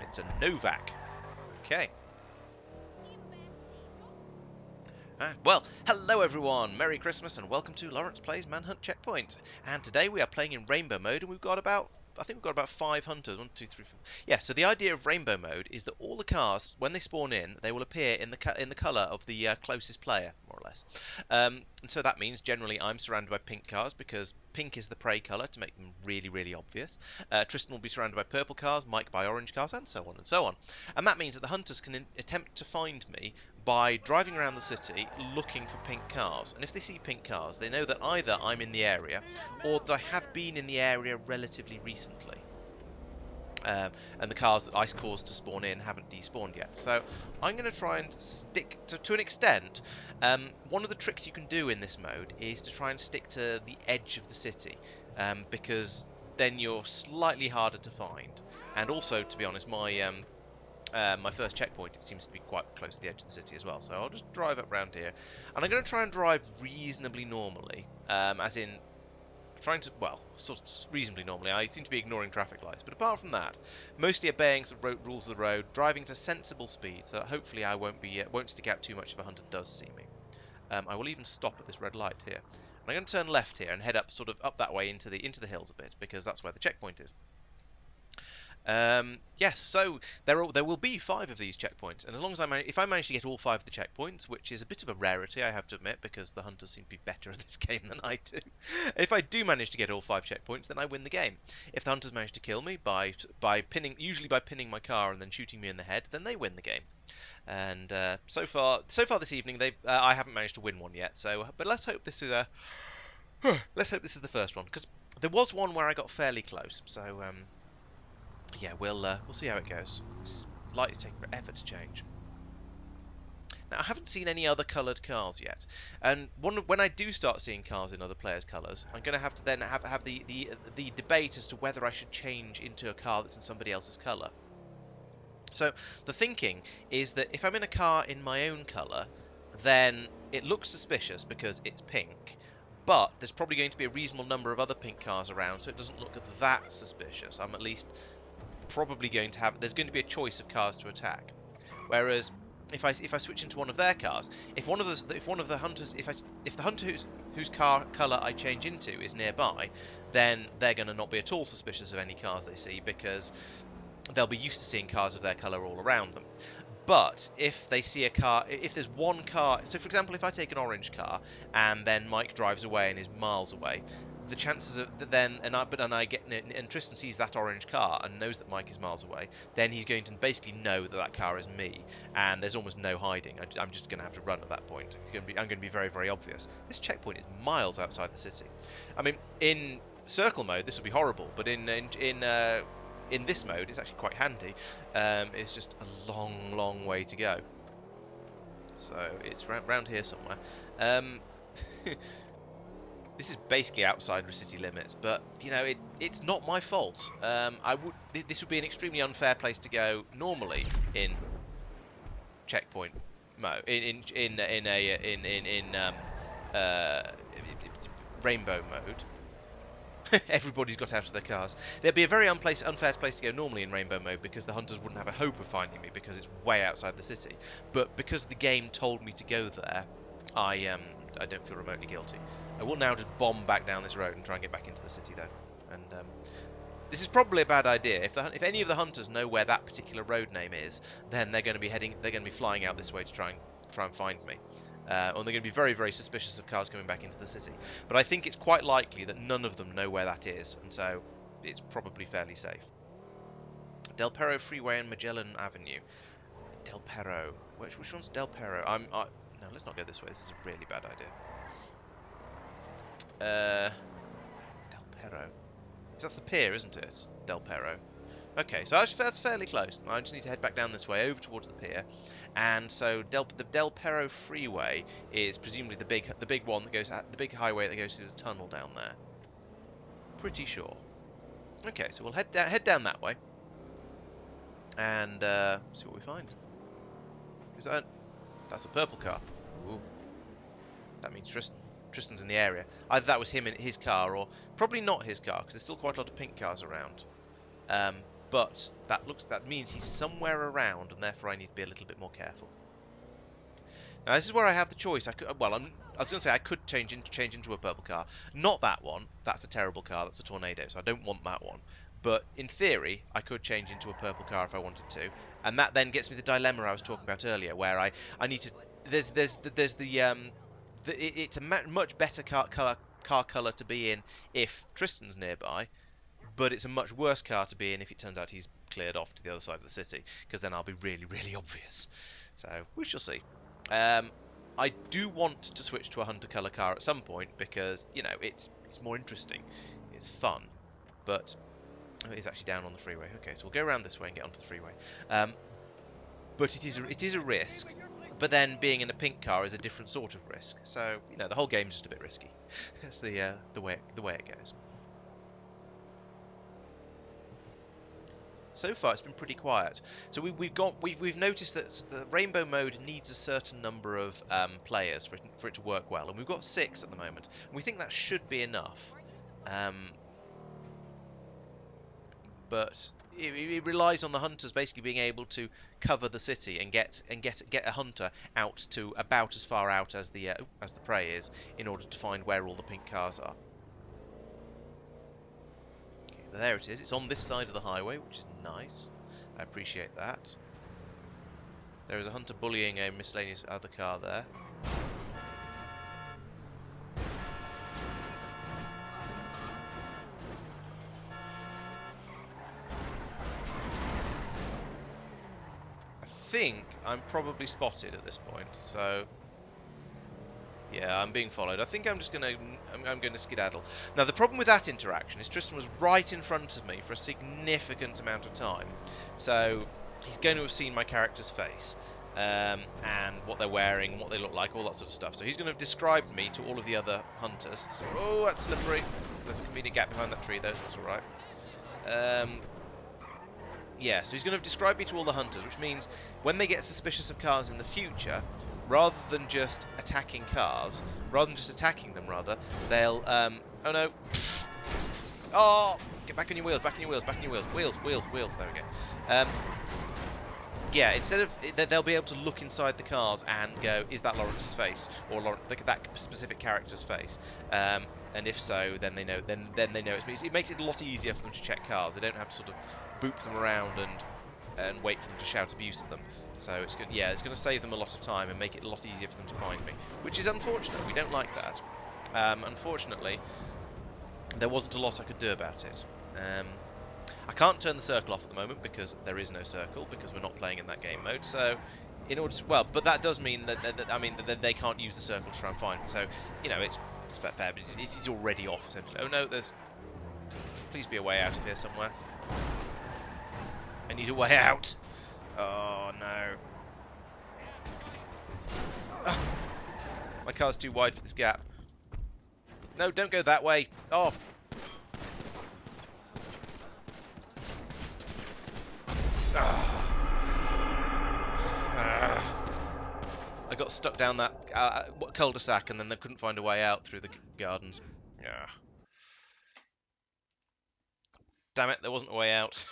It's a Novak. Okay. Well, hello everyone! Merry Christmas and welcome to Laurence Plays Manhunt Checkpoint. And today we are playing in Rainbow Mode and we've got about 5 hunters. 1, 2, 3, 4. Yeah, so the idea of Rainbow Mode is that all the cars, when they spawn in, they will appear in the colour of the closest player, more or less. And so that means generally I'm surrounded by pink cars because pink is the prey colour to make them really, really obvious. Tristan will be surrounded by purple cars, Mike by orange cars, and so on and so on. And that means that the hunters can attempt to find me by driving around the city looking for pink cars. And if they see pink cars, they know that either I'm in the area or that I have been in the area relatively recently. And the cars that ice caused to spawn in haven't despawned yet. So I'm going to try and stick to an extent. One of the tricks you can do in this mode is to try and stick to the edge of the city, because then you're slightly harder to find. And also, to be honest, my first checkpoint, it seems to be quite close to the edge of the city as well. So I'll just drive up around here, and I'm going to try and drive reasonably normally, as in trying to, well, sort of reasonably normally. I seem to be ignoring traffic lights, but apart from that, mostly obeying some rules of the road, driving to sensible speed, so that hopefully I won't stick out too much if a hunter does see me. I will even stop at this red light here. And I'm going to turn left here and head up, sort of up that way into the hills a bit, because that's where the checkpoint is. Yes, so there will be 5 of these checkpoints, and as long as if I manage to get all 5 of the checkpoints, which is a bit of a rarity, I have to admit, because the hunters seem to be better at this game than I do. If I do manage to get all 5 checkpoints, then I win the game. If the hunters manage to kill me usually by pinning my car and then shooting me in the head, then they win the game. And so far this evening, I haven't managed to win one yet. So, but let's hope this is the first one, because there was one where I got fairly close. So. Yeah, we'll see how it goes. This light is taking forever to change. Now, I haven't seen any other coloured cars yet, and when I do start seeing cars in other players' colours, I'm going to have to then have the debate as to whether I should change into a car that's in somebody else's colour. So the thinking is that if I'm in a car in my own colour, then it looks suspicious because it's pink, but there's probably going to be a reasonable number of other pink cars around, so it doesn't look that suspicious. I'm at least probably going to have, there's going to be a choice of cars to attack. Whereas if I switch into one of their cars, if the hunter whose car colour I change into is nearby, then they're going to not be at all suspicious of any cars they see, because they'll be used to seeing cars of their colour all around them. But if they see a car, if there's one car, so for example, if I take an orange car and then Mike drives away and is miles away, the chances of then and Tristan sees that orange car and knows that Mike is miles away, then he's going to basically know that car is me, and there's almost no hiding. I'm just going to have to run at that point. I'm going to be very, very obvious. This checkpoint is miles outside the city. I mean, in circle mode this would be horrible, but in this mode it's actually quite handy. It's just a long way to go. So it's round here somewhere. This is basically outside the city limits, but you know it's not my fault. This would be an extremely unfair place to go normally in checkpoint mode, in rainbow mode. Everybody's got out of their cars. There'd be a very unfair place to go normally in rainbow mode, because the hunters wouldn't have a hope of finding me because it's way outside the city. But because the game told me to go there, I don't feel remotely guilty. I will now just bomb back down this road and try and get back into the city though. And this is probably a bad idea. If any of the hunters know where that particular road name is, then they're going to be flying out this way to try and find me. Or they're going to be very, very suspicious of cars coming back into the city. But I think it's quite likely that none of them know where that is, and so it's probably fairly safe. Del Perro Freeway and Magellan Avenue. Del Perro. Which one's Del Perro? No, let's not go this way. This is a really bad idea. Del Perro. That's the pier, isn't it? Del Perro. Okay, so that's fairly close. I just need to head back down this way over towards the pier. And so the Del Perro Freeway is presumably the big one that goes the big highway that goes through the tunnel down there. Pretty sure. Okay, so we'll head down that way and see what we find. That's a purple car. Ooh. That means Tristan's in the area. Either that was him in his car, or probably not his car, because there's still quite a lot of pink cars around. But that means he's somewhere around, and therefore I need to be a little bit more careful. Now this is where I have the choice. I was going to say I could change into a purple car. Not that one. That's a terrible car. That's a tornado, so I don't want that one. But in theory, I could change into a purple car if I wanted to, and that then gets me the dilemma I was talking about earlier, where I need to. It's a much better car color to be in if Tristan's nearby, but it's a much worse car to be in if it turns out he's cleared off to the other side of the city, because then I'll be really, really obvious. So we shall see. I do want to switch to a hunter color car at some point because it's more interesting, it's fun, but it's actually down on the freeway. Okay, so we'll go around this way and get onto the freeway. But it is a risk. But then being in a pink car is a different sort of risk. So the whole game's just a bit risky. That's the way it goes. So far, it's been pretty quiet. So we've noticed that the rainbow mode needs a certain number of players for it to work well, and we've got 6 at the moment. And we think that should be enough. But it relies on the hunters basically being able to cover the city and get a hunter out to about as far out as the prey is in order to find where all the pink cars are. Okay, there it is. It's on this side of the highway, which is nice. I appreciate that. There is a hunter bullying a miscellaneous other car there. I think I'm probably spotted at this point, so yeah, I'm being followed. I think I'm going to skedaddle. Now the problem with that interaction is Tristan was right in front of me for a significant amount of time, so he's going to have seen my character's face and what they're wearing, what they look like, all that sort of stuff. So he's going to have described me to all of the other hunters. So, oh, that's slippery. There's a convenient gap behind that tree, though, so that's all right. Yeah, so he's going to describe me to all the hunters, which means when they get suspicious of cars in the future, rather than just attacking them, they'll, oh no, oh, get back on your wheels, wheels, there we go. Yeah, instead of, they'll be able to look inside the cars and go, is that Laurence's face, or that specific character's face? And if so, then they know, then they know it's me. It makes it a lot easier for them to check cars. They don't have to sort of boop them around and wait for them to shout abuse at them. So it's good. Yeah, it's going to save them a lot of time and make it a lot easier for them to find me, which is unfortunate. We don't like that. Unfortunately, there wasn't a lot I could do about it. I can't turn the circle off at the moment because there is no circle because we're not playing in that game mode. So in order to, well, but that does mean that they can't use the circle to try and find me. So it's fair, but it's already off essentially. Oh no, please be a way out of here somewhere. I need a way out. Oh no. My car's too wide for this gap. No, don't go that way. Oh. I got stuck down that cul-de-sac and then they couldn't find a way out through the gardens. Yeah. Damn it, there wasn't a way out.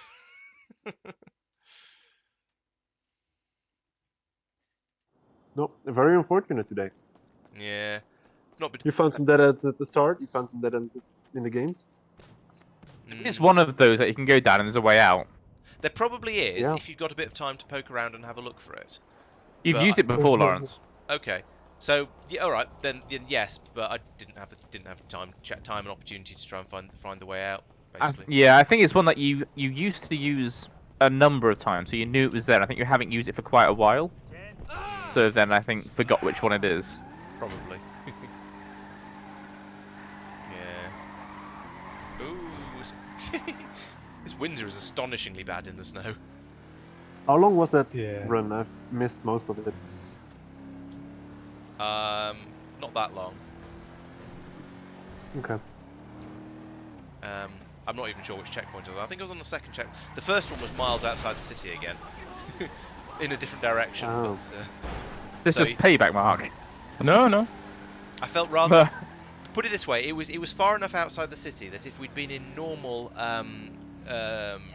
No, very unfortunate today. Yeah. Not been... You found some dead ends at the start, you found some dead ends in the games. It's one of those that you can go down and there's a way out. There probably is, Yeah. if you've got a bit of time to poke around and have a look for it. You've But used it before, Laurence. Okay. So, yeah, all right, then yes, but I didn't have time and opportunity to try and find the way out, basically. Yeah, I think it's one that you used to use a number of times, so you knew it was there. I think you haven't used it for quite a while. So then I think forgot which one it is. Probably. Yeah. Ooh. This Windsor is astonishingly bad in the snow. How long was that Yeah. run? I've missed most of it. Not that long. Okay. I'm not even sure which checkpoint it was. I think it was on the second check. The first one was miles outside the city again. In a different direction. Oh. But, This so is payback, Mark. No. I felt rather... Put it this way, it was far enough outside the city that if we'd been in normal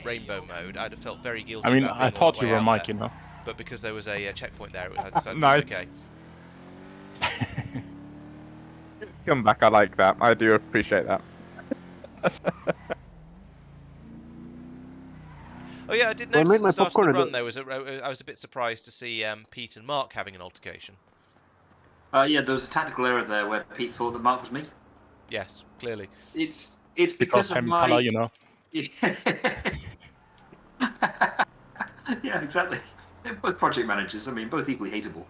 rainbow mode, I'd have felt very guilty. I mean, about I being all thought the you way were out Mike, there. you know. But because there was a checkpoint there, I decided Nice. it was okay. Come back, I like that. I do appreciate that. Oh yeah, I did Well, I notice made at my the start of popcorn the at run I was a bit surprised to see Pete and Mark having an altercation. Yeah, there was a tactical error there where Pete thought that Mark was me. Yes, clearly. It's Because because of same my... color, you know. Yeah, exactly. They're both project managers. I mean, both equally hateable.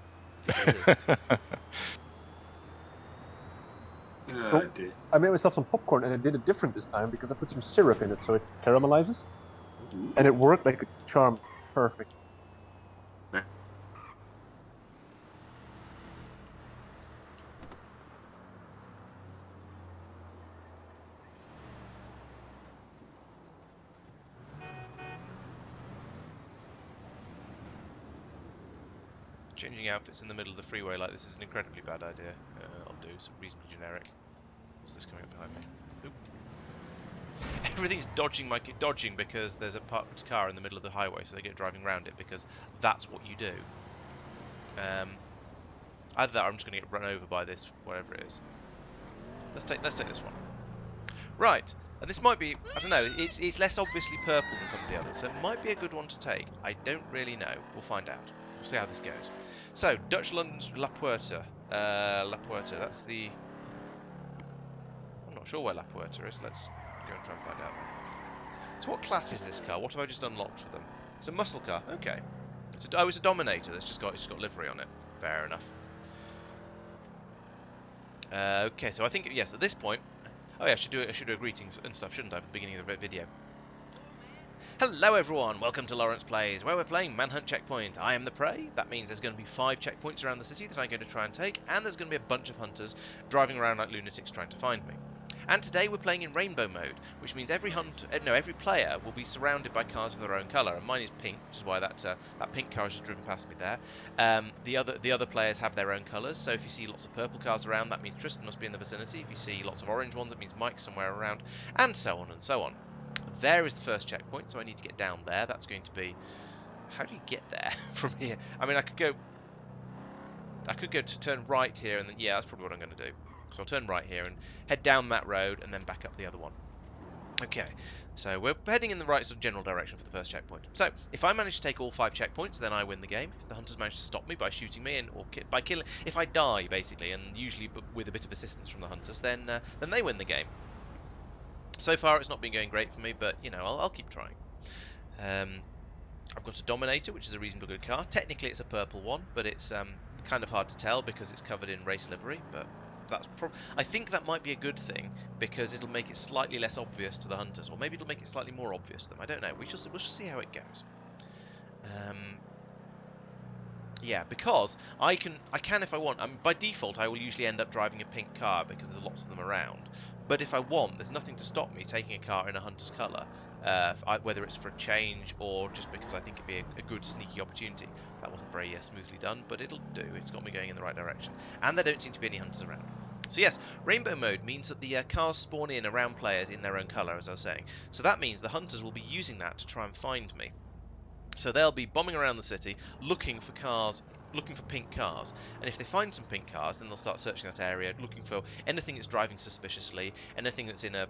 Oh, dear. I made myself some popcorn and I did it different this time because I put some syrup in it so it caramelizes. And it worked like a charm. Perfect. Changing outfits in the middle of the freeway like this is an incredibly bad idea. I'll do some reasonably generic. What's this coming up behind me? Oop. Everything's dodging because there's a parked car in the middle of the highway, so they get driving around it because that's what you do. Either that or I'm just going to get run over by this, whatever it is. Let's take this one. Right, and this might be, I don't know, it's less obviously purple than some of the others, so it might be a good one to take. I don't really know. We'll find out. We'll see how this goes. So, Dutch London's La Puerta. La Puerta, that's the... I'm not sure where La Puerta is. Let's go and try and find out. So what class is this car? What have I just unlocked for them? It's a muscle car. Okay. It's a Dominator that's just got livery on it. Fair enough. Okay, so I think, yes, at this point... Oh yeah, I should do a greetings and stuff, shouldn't I, at the beginning of the video. Hello everyone, welcome to Laurence Plays, where we're playing Manhunt Checkpoint. I am the prey. That means there's going to be 5 checkpoints around the city that I'm going to try and take, and there's going to be a bunch of hunters driving around like lunatics trying to find me. And today we're playing in rainbow mode, which means every player will be surrounded by cars of their own colour, and mine is pink, which is why that pink car has just driven past me there. The other players have their own colours, so if you see lots of purple cars around, that means Tristan must be in the vicinity. If you see lots of orange ones, it means Mike's somewhere around, and so on and so on. There is the first checkpoint, so I need to get down there. That's going to be... How do you get there from here? I mean, I could go to turn right here, and then, yeah, that's probably what I'm going to do. So I'll turn right here and head down that road and then back up the other one. Okay, so we're heading in the right sort of general direction for the first checkpoint. So if I manage to take all 5 checkpoints, then I win the game. If the hunters manage to stop me by shooting me or by killing, if I die basically, and usually with a bit of assistance from the hunters, then they win the game. So far it's not been going great for me, but you know I'll keep trying. I've got a Dominator, which is a reasonably good car. Technically it's a purple one, but it's kind of hard to tell because it's covered in race livery, but that's I think that might be a good thing because it'll make it slightly less obvious to the hunters, or maybe it'll make it slightly more obvious to them. I don't know. We'll just see how it goes. Yeah, because I can if I want. I mean, by default, I will usually end up driving a pink car because there's lots of them around. But if I want, there's nothing to stop me taking a car in a hunter's colour, whether it's for a change or just because I think it'd be a good sneaky opportunity. That wasn't very smoothly done, but it'll do. It's got me going in the right direction. And there don't seem to be any hunters around. So yes, rainbow mode means that the cars spawn in around players in their own colour, as I was saying. So that means the hunters will be using that to try and find me. So they'll be bombing around the city, looking for pink cars, and if they find some pink cars, then they'll start searching that area, looking for anything that's driving suspiciously, anything that's in a...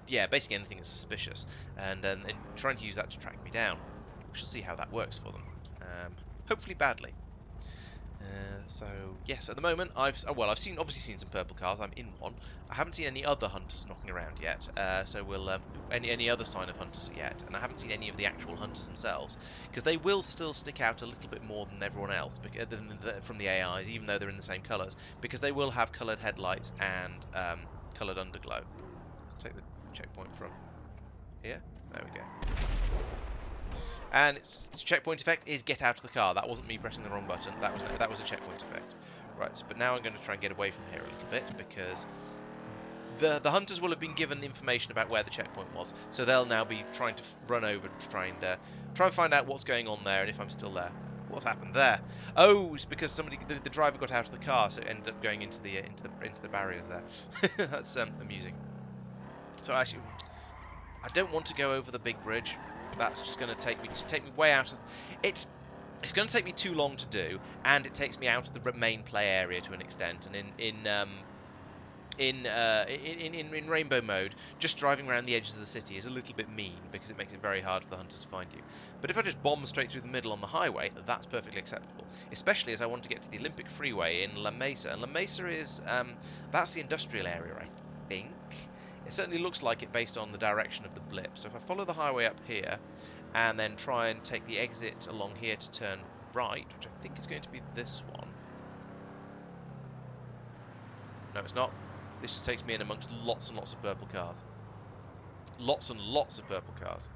Yeah, basically anything that's suspicious, and trying to use that to track me down. We shall see how that works for them. Hopefully badly. So yes, at the moment obviously seen some purple cars. I'm in one. I haven't seen any other hunters knocking around yet. So we'll any other sign of hunters yet, and I haven't seen any of the actual hunters themselves because they will still stick out a little bit more than everyone else from the AIs, even though they're in the same colours, because they will have coloured headlights and coloured underglow. Let's take the checkpoint from here. There we go. And its checkpoint effect is get out of the car. That wasn't me pressing the wrong button. That was a checkpoint effect. Right, but now I'm going to try and get away from here a little bit because the hunters will have been given information about where the checkpoint was, so they'll now be trying to run over to try and find out what's going on there and if I'm still there. What's happened there? Oh, it's because the driver got out of the car, so it ended up going into the barriers there. That's amusing. So actually, I don't want to go over the big bridge. That's just going to take me way out of... It's going to take me too long to do, and it takes me out of the main play area to an extent. And in rainbow mode, just driving around the edges of the city is a little bit mean because it makes it very hard for the hunters to find you. But if I just bomb straight through the middle on the highway, that's perfectly acceptable. Especially as I want to get to the Olympic Freeway in La Mesa, and La Mesa is that's the industrial area, I think. It certainly looks like it based on the direction of the blip. So if I follow the highway up here and then try and take the exit along here to turn right, which I think is going to be this one. No, it's not. This just takes me in amongst lots and lots of purple cars. Lots and lots of purple cars.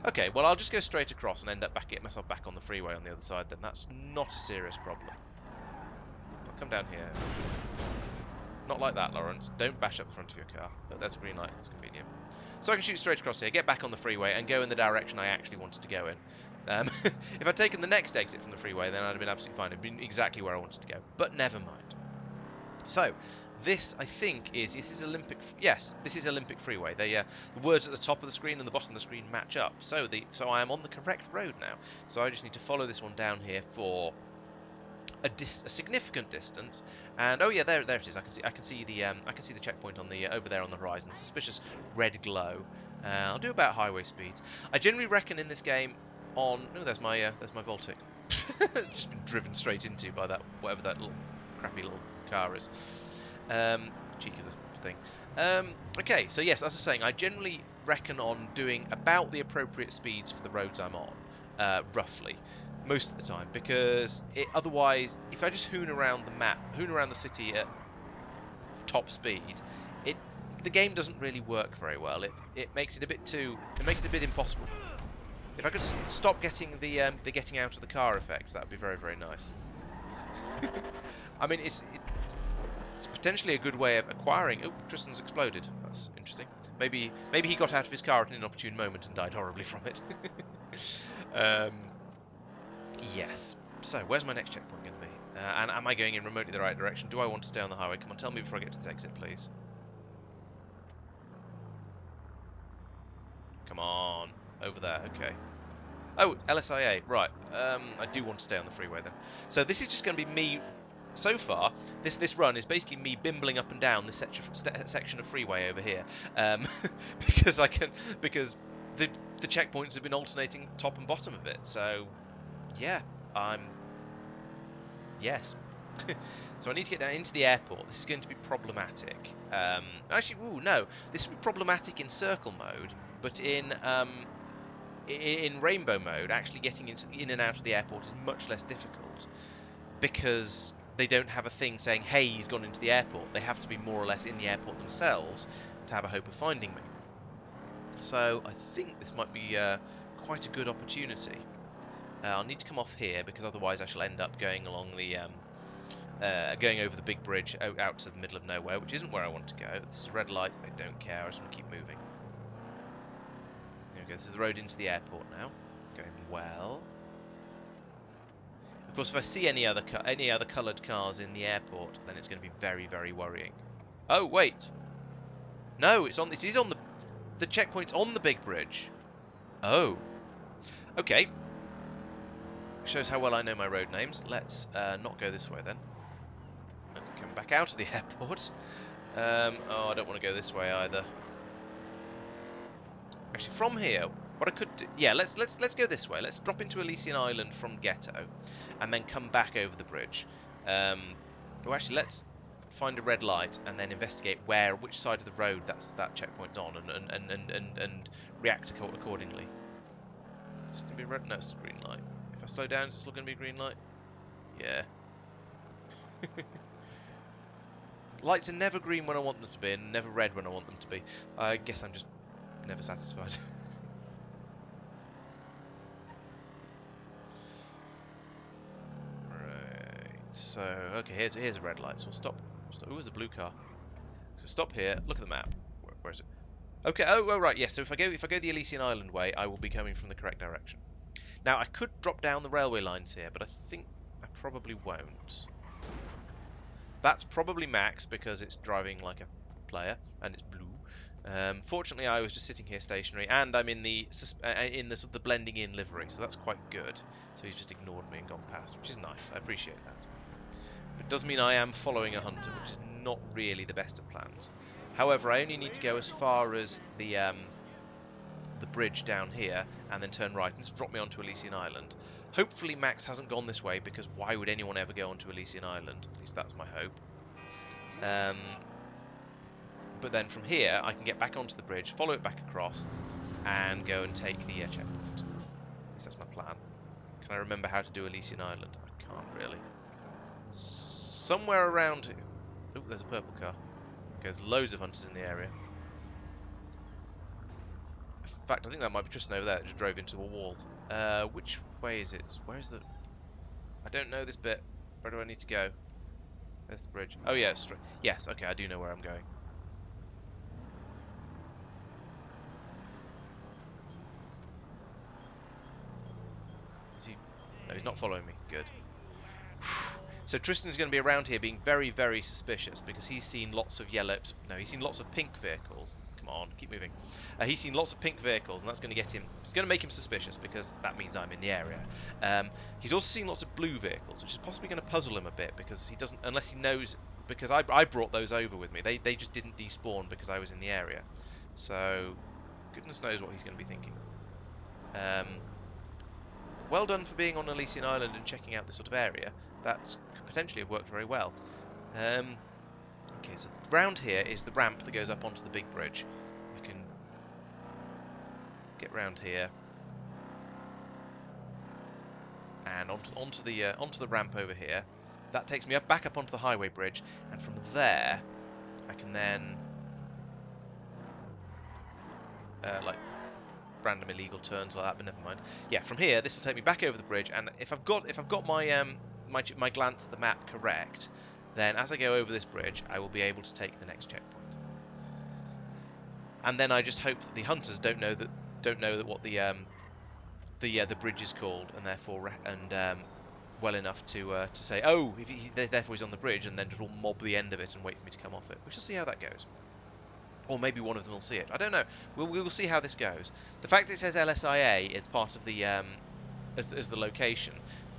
Okay, well, I'll just go straight across and end up get myself back on the freeway on the other side then. That's not a serious problem. I'll come down here. Not like that, Laurence. Don't bash up the front of your car. But there's a green light. It's convenient. So I can shoot straight across here, get back on the freeway, and go in the direction I actually wanted to go in. If I'd taken the next exit from the freeway, then I'd have been absolutely fine. It'd been exactly where I wanted to go. But never mind. So, this, I think, this is Olympic... Yes, this is Olympic Freeway. The words at the top of the screen and the bottom of the screen match up. So I am on the correct road now. So I just need to follow this one down here for a significant distance. And oh yeah, there it is. I can see the checkpoint on the over there on the horizon. Suspicious red glow. I'll do about highway speeds. I generally reckon in this game on... Oh, there's my Voltic. Just been driven straight into by that, whatever that little crappy little car is. Cheek of the thing. Okay, so yes, as I was saying, I generally reckon on doing about the appropriate speeds for the roads I'm on, roughly, most of the time, because otherwise, if I just hoon around the city at top speed, the game doesn't really work very well. It makes it a bit impossible. If I could stop getting the getting out of the car effect, that would be very, very nice. I mean, it's potentially a good way of acquiring... Oh, Tristan's exploded. That's interesting. Maybe he got out of his car at an inopportune moment and died horribly from it. Yes. So, where's my next checkpoint going to be? And am I going in remotely the right direction? Do I want to stay on the highway? Come on, tell me before I get to this exit, please. Come on. Over there, okay. Oh, LSIA, right. I do want to stay on the freeway then. So this is just going to be me... So far, this run is basically me bimbling up and down this section of freeway over here, because the checkpoints have been alternating top and bottom of it. So, yeah, yes. So I need to get down into the airport. This is going to be problematic. Actually, no, this will be problematic in circle mode, but in rainbow mode, actually getting in and out of the airport is much less difficult because they don't have a thing saying, hey, he's gone into the airport. They have to be more or less in the airport themselves to have a hope of finding me. So I think this might be quite a good opportunity. I'll need to come off here because otherwise I shall end up going along the going over the big bridge out to the middle of nowhere, which isn't where I want to go. This is a red light. I don't care. I just want to keep moving. There we go. This is the road into the airport now. Going well. Of course, if I see any other coloured cars in the airport, then it's going to be very, very worrying. Oh wait, no, it is on the checkpoint's on the big bridge. Oh, okay. Shows how well I know my road names. Let's not go this way then. Let's come back out of the airport. Oh, I don't want to go this way either. Actually, from here, what I could do... Yeah, let's go this way. Let's drop into Elysian Island from Ghetto, and then come back over the bridge. Oh, actually, let's find a red light and then investigate which side of the road that checkpoint's on, and react accordingly. It's gonna be red. No, it's a green light. If I slow down, is it still gonna be a green light? Yeah. Lights are never green when I want them to be, and never red when I want them to be. I guess I'm just never satisfied. Right. So, okay, here's a red light. So we'll stop. Ooh, there's a blue car. So stop here. Look at the map. Where is it? Okay. Oh, right. Yes. So if I go the Elysian Island way, I will be coming from the correct direction. Now I could drop down the railway lines here, but I think I probably won't. That's probably Max because it's driving like a player and it's blue. Fortunately, I was just sitting here stationary, and I'm in the sort of the blending in livery, so that's quite good. So he's just ignored me and gone past, which is nice. I appreciate that. But it does mean I am following a hunter, which is not really the best of plans. However, I only need to go as far as the bridge down here, and then turn right, and just drop me onto Elysian Island. Hopefully Max hasn't gone this way, because why would anyone ever go onto Elysian Island? At least that's my hope. But then from here, I can get back onto the bridge, follow it back across, and go and take the checkpoint. At least that's my plan. Can I remember how to do Elysian Island? I can't really. Somewhere around here. Oh, there's a purple car. there's loads of hunters in the area. In fact, I think that might be Tristan over there that just drove into a wall. Which way is it? Where's the... I don't know this bit. Where do I need to go? There's the bridge. Oh yeah, straight. Yes, okay, I do know where I'm going. Is he... No, he's not following me. Good. So Tristan's going to be around here being very, very suspicious because he's seen lots of yellows. No, he's seen lots of pink vehicles. Come on, keep moving. He's seen lots of pink vehicles, and that's going to get him. It's going to make him suspicious because that means I'm in the area. He's also seen lots of blue vehicles, which is possibly going to puzzle him a bit because he doesn't, unless he knows. Because I brought those over with me. They just didn't despawn because I was in the area. So goodness knows what he's going to be thinking. Well done for being on Elysian Island and checking out this sort of area. That could potentially have worked very well. Okay, so round here is the ramp that goes up onto the big bridge. I can get round here and onto the ramp over here. That takes me back up onto the highway bridge, and from there I can then like random illegal turns like that, but never mind. Yeah, from here this will take me back over the bridge, and if I've got my my glance at the map correct, then as I go over this bridge I will be able to take the next checkpoint. And then I just hope that the hunters don't know that what the bridge is called, and therefore well enough to say, oh, therefore he's on the bridge, and then just all mob the end of it and wait for me to come off it. We shall see how that goes. Or maybe one of them will see it. I don't know. We'll see how this goes. The fact it says LSIA is part of the as the location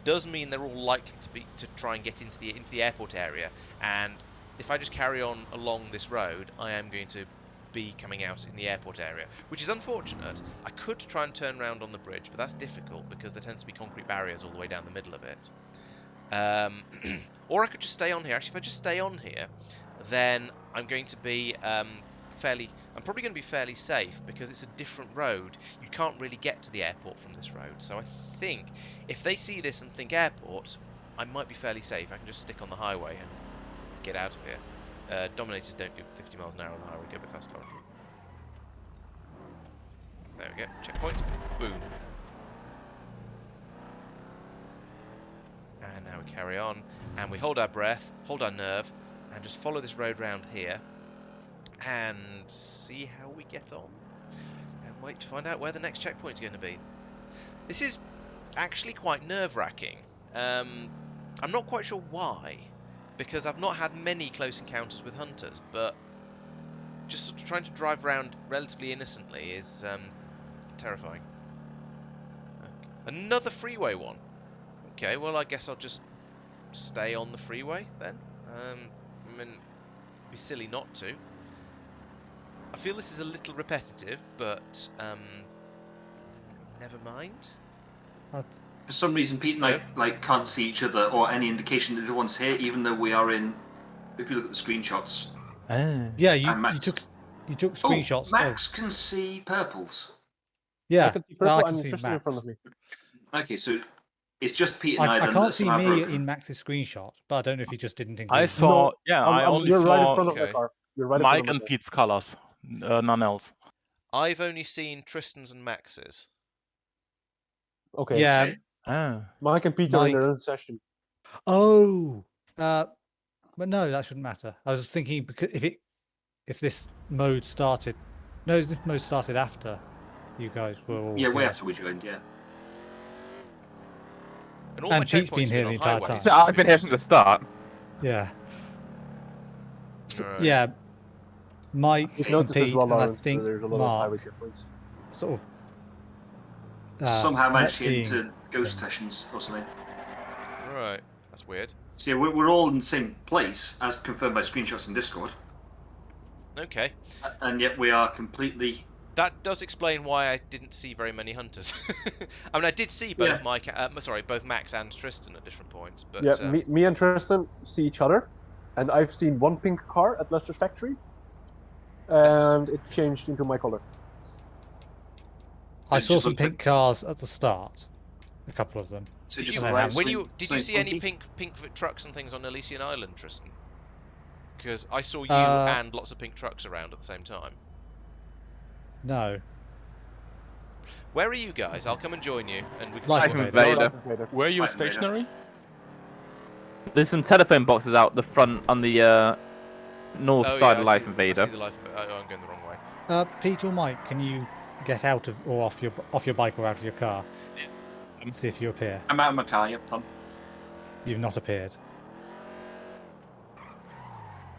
does mean they're all likely to try and get into the airport area. And if I just carry on along this road, I am going to be coming out in the airport area, which is unfortunate. I could try and turn around on the bridge, but that's difficult because there tends to be concrete barriers all the way down the middle of it. Or I could just stay on here. Actually, if I just stay on here, then I'm going to be I'm probably going to be fairly safe because it's a different road. You can't really get to the airport from this road. So I think if they see this and think airport, I might be fairly safe. I can just stick on the highway and get out of here. Dominators don't go 50 miles an hour on the highway. Go a bit faster. There we go. Checkpoint. Boom. And now we carry on. And we hold our breath, hold our nerve, and just follow this road round here. And see how we get on. And wait to find out where the next checkpoint's going to be. This is actually quite nerve-wracking. I'm not quite sure why. Because I've not had many close encounters with hunters, but just sort of trying to drive around relatively innocently is terrifying. Another freeway one. Okay, well I guess I'll just stay on the freeway then. I mean, it'd be silly not to. I feel this is a little repetitive, but never mind. For some reason, Pete and I can't see each other or any indication that the other one's here, even though we are in. If you look at the screenshots. Yeah, you took screenshots. Max can see purples. Yeah, I can see purple I can and see Tristan in Max. front of me. Okay, so it's just Pete and I. I then can't that's see our me program. in Max's screenshot, but I don't know if he just didn't include. I me. saw, I only you're right in saw front of my car. You're right in front Mike of my and car. Pete's colors, none else. I've only seen Tristan's and Max's. Okay. Yeah. Mike and Pete are in Mike. their own session. Oh. But no, that shouldn't matter. I was thinking because if this mode started, this mode started after you guys were all. Yeah, way here. after we joined. Yeah. And all And my Pete's checkpoints been here have the on entire highways, time. which So has I've been here from the start. Yeah. Right. Yeah. Mike You've and noticed as Pete, well, and I Laurence, think there's a lot of highway Mark checkpoints. sort of Somehow managed to get seeing into ghost things. sessions or something. Right. That's weird. So yeah, we're all in the same place, as confirmed by screenshots in Discord, Okay. and yet we are completely. That does explain why I didn't see very many hunters. I mean, I did see both both Max and Tristan at different points, but Yeah, me and Tristan see each other, and I've seen one pink car at Lester's factory, and it changed into my color. I It saw just some looks like- pink cars at the start, a couple of them. So did just you, like did you see any funky. pink trucks and things on Elysian Island, Tristan? Because I saw you and lots of pink trucks around at the same time. No. Where are you guys? I'll come and join you, and we can. Life swap. Invader. Were you Light Invader. stationary? There's some telephone boxes out the front on the north Oh, side yeah, of I Life see- Invader. I see the Life Invader. Oh, I'm going the wrong way. Pete or Mike, can you get out of or off your bike or out of your car? And see if you appear. I'm out of my car, yep, done. You've not appeared.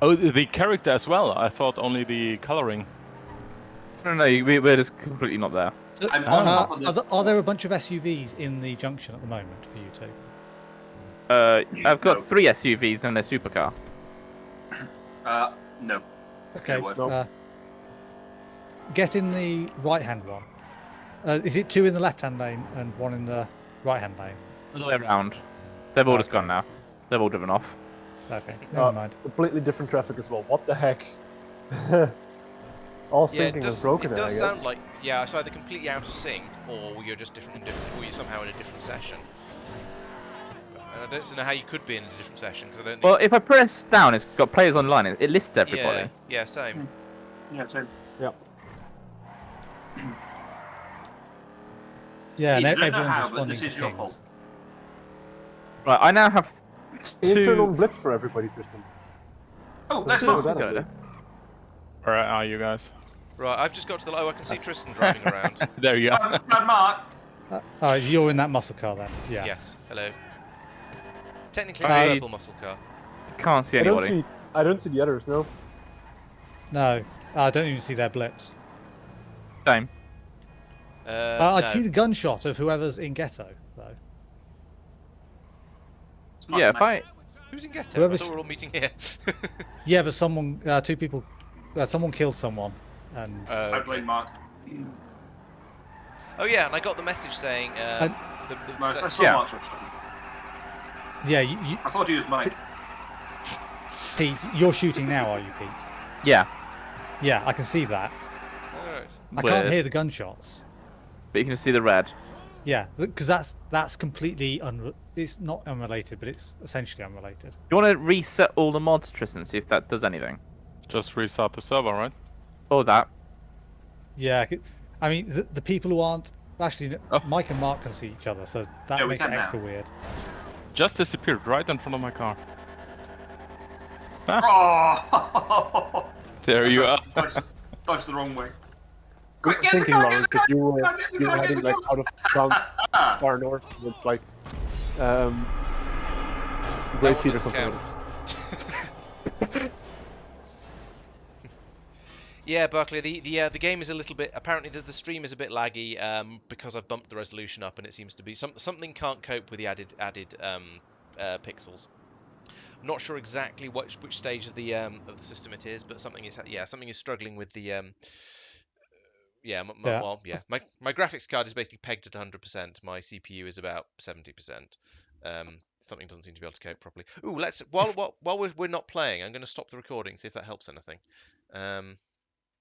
Oh, the character as well. I thought only the coloring. No, we're just completely not there. So, I'm on top of the... are there a bunch of SUVs in the junction at the moment for you two? I've got No. 3 SUVs and a supercar. No. Okay. Word. Get in the right-hand one. Is it 2 in the left-hand lane and 1 in the right-hand lane? All the way around. They've all just Okay. gone now. They've all driven off. Okay, never mind. Completely different traffic as well. What the heck? All Yeah, it syncing is does. broken. It does I guess. sound like it's either completely out of sync, or you're just different, or you're somehow in a different session. And I don't know how you could be in a different session because I don't. Think... Well, if I press down, it's got players online. It lists everybody. Yeah, same. Yeah, same. Yeah, and You don't know everyone's how, but responding this is to your pings. fault. Right, I now have You need to turn 2. on blips for everybody, Tristan. Oh, that's Let's not do that good at idea. least. Where are you guys? Right, I've just got to the. Oh, I can see Tristan driving around. There you go. Brad Mark. You're in that muscle car then. Yeah. Yes. Hello. Technically, I- it's a purple muscle car. Can't see I don't anybody. see the others. No. No, I don't even see their blips. Same. I'd No. see the gunshot of whoever's in ghetto though. Yeah, if I Who's in ghetto? I Whoever's- thought we were all meeting here. Yeah, but someone, 2 people, someone killed someone, and I blame Mark. Oh yeah, and I got the message saying And- No, I saw Yeah. Mark. yeah, I thought he was Mike. Pete, you're shooting now, are you, Pete? yeah, Yeah, I can see that. Alright. I can't Weird. hear the gunshots. but you can see the red. Yeah, because that's completely it's not unrelated, but it's essentially unrelated. You want to reset all the mods, Tristan, see if that does anything, Just restart the server, right? or that. Yeah, I mean the people who aren't actually Oh. Mike and Mark can see each other, so that Yeah, we makes it can now. extra weird. Just disappeared right in front of my car. Oh! There you are. Dodged the wrong way. Good Quick, get in the thinking, car, get in Laurence. the If car, you were get in the you were car, get heading in the like car. out of town, far north with like great one theater doesn't count. company. Yeah, Barclay, the game is a little bit. Apparently, the stream is a bit laggy because I've bumped the resolution up, and it seems to be something can't cope with the added pixels. I'm not sure exactly which stage of the system it is, but something is struggling with the my graphics card is basically pegged at 100%. My CPU is about 70%. Something doesn't seem to be able to cope properly. Ooh, let's while we're not playing, I'm going to stop the recording, see if that helps anything.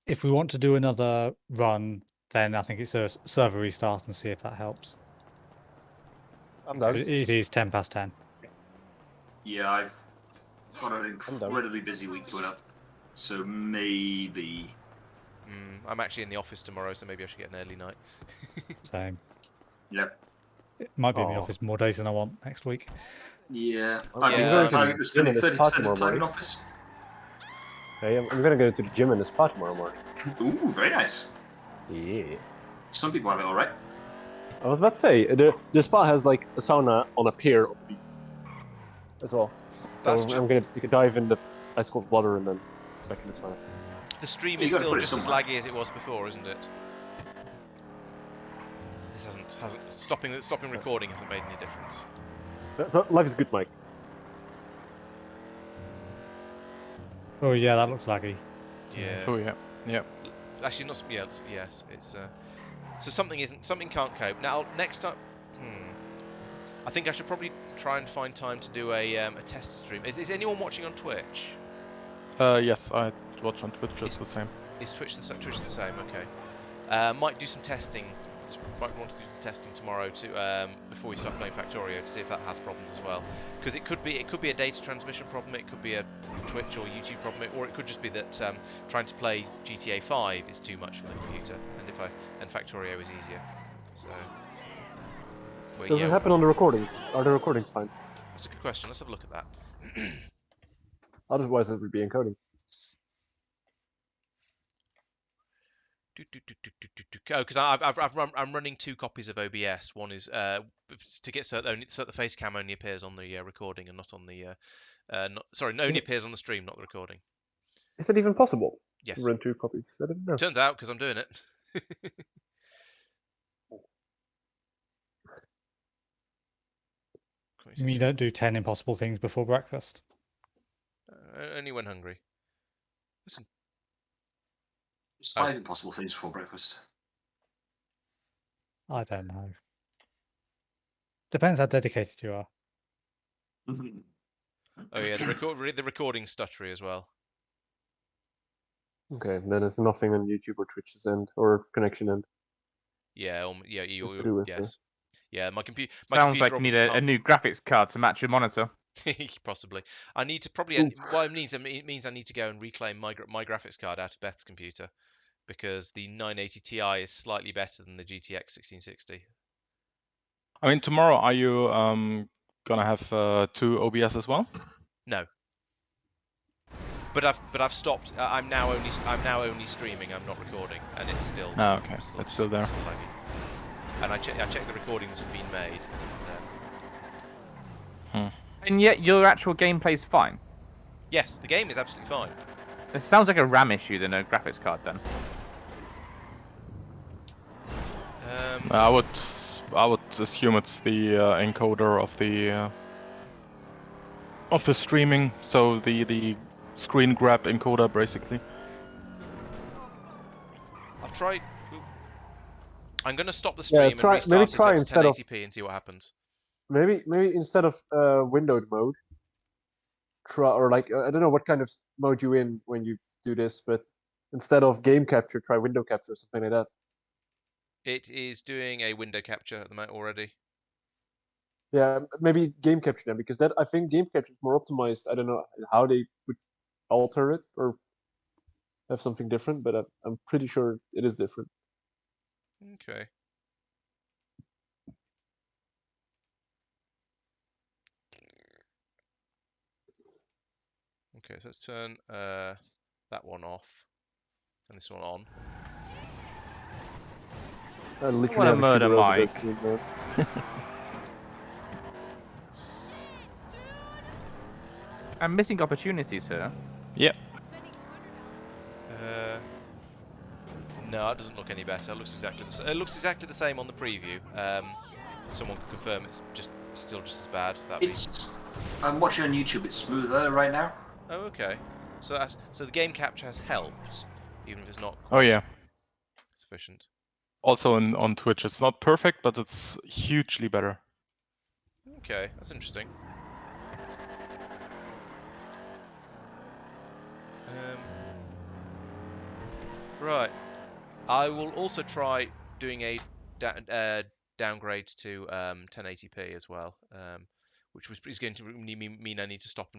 If we want to do another run, then I think it's a server restart and see if that helps. I'm down. It is 10:10. Yeah, I've got an I'm done. incredibly busy week coming up. So maybe. I'm actually in the office tomorrow, so maybe I should get an early night. Same. Yep. It might be in the Oh. office more days than I want next week. Yeah. I'm I've been going to spending the gym in this 30% park of the tomorrow time in morning. office. Hey, I'm gonna go to the gym in the spa tomorrow morning. Ooh, very nice. Yeah. Some people have it alright. I was about to say the spa has like a sauna on a pier on the beach as well. That's So true. you can dive in the ice cold water and then back in the sauna. The stream You is gotta still put it just as somewhere. laggy as it was before, isn't it? This hasn't stopping recording hasn't made any difference. Life is good, Mike. Oh yeah, that looks laggy. Yeah. Oh yeah. Yeah. Actually, not. Yeah. Yes. It's. So something can't cope. Now next time. I think I should probably try and find time to do a test stream. Is anyone watching on Twitch? Yes, I watch on Twitch. It's the same. Is Twitch the same? Okay. Might do some testing might want to do the testing tomorrow to before we start playing Factorio to see if that has problems as well. Because it could be a data transmission problem, it could be a Twitch or YouTube problem, or it could just be that trying to play GTA 5 is too much for the computer, and Factorio is easier. So. Well, Does it happen on the recordings? Are the recordings fine? That's a good question. Let's have a look at that. Otherwise, it would be encoding. Oh, because I'm running 2 copies of OBS. One is to get so the face cam only appears on the recording and not on the only appears on the stream, not the recording. Is it even possible? Yes. To run 2 copies. I didn't know. Turns out because I'm doing it. You don't do 10 impossible things before breakfast. Only when hungry. Listen. There's 5 impossible things before breakfast. I don't know. Depends how dedicated you are. Oh yeah, the recording stuttery as well. Okay, then it's nothing on YouTube or Twitch's end or connection end. Yeah, yes. Yeah, my computer. Sounds like you need a new graphics card to match your monitor. Possibly. I need to probably. Well, it means I need to go and reclaim my graphics card out of Beth's computer, because the 980 Ti is slightly better than the GTX 1660. I mean, tomorrow are you gonna have 2 OBS as well? No. But I've stopped. I'm now only streaming. I'm not recording, and it's still. Oh, okay. It's still there. Still laggy. And I checked the recordings have been made. And yet your actual gameplay's fine. Yes, the game is absolutely fine. It sounds like a RAM issue than a graphics card then. I would assume it's the encoder of the streaming, so the screen grab encoder basically. I'll try. I'm going to stop the stream and restart it at 1080p and see what happens. Maybe instead of windowed mode, try, or like I don't know what kind of mode you in when you do this, but instead of game capture, try window capture or something like that. It is doing a window capture at the moment already. Yeah, maybe game capture then, because I think game capture is more optimized. I don't know how they would alter it or have something different, but I'm pretty sure it is different. Okay. Okay, so let's turn that one off and this one on. I literally What a have murder, shooter over Mike. this screen, I'm missing opportunities here. Yeah. No, it doesn't look any better. It looks exactly the same on the preview. Someone could confirm it's still just as bad. I'm watching on YouTube. It's smoother right now. Oh, okay. So the game capture has helped, even if it's not. Oh yeah. Sufficient. Also on Twitch, it's not perfect, but it's hugely better. Okay, that's interesting. Right. I will also try doing a downgrade to 1080p as well, which is going to mean I need to stop and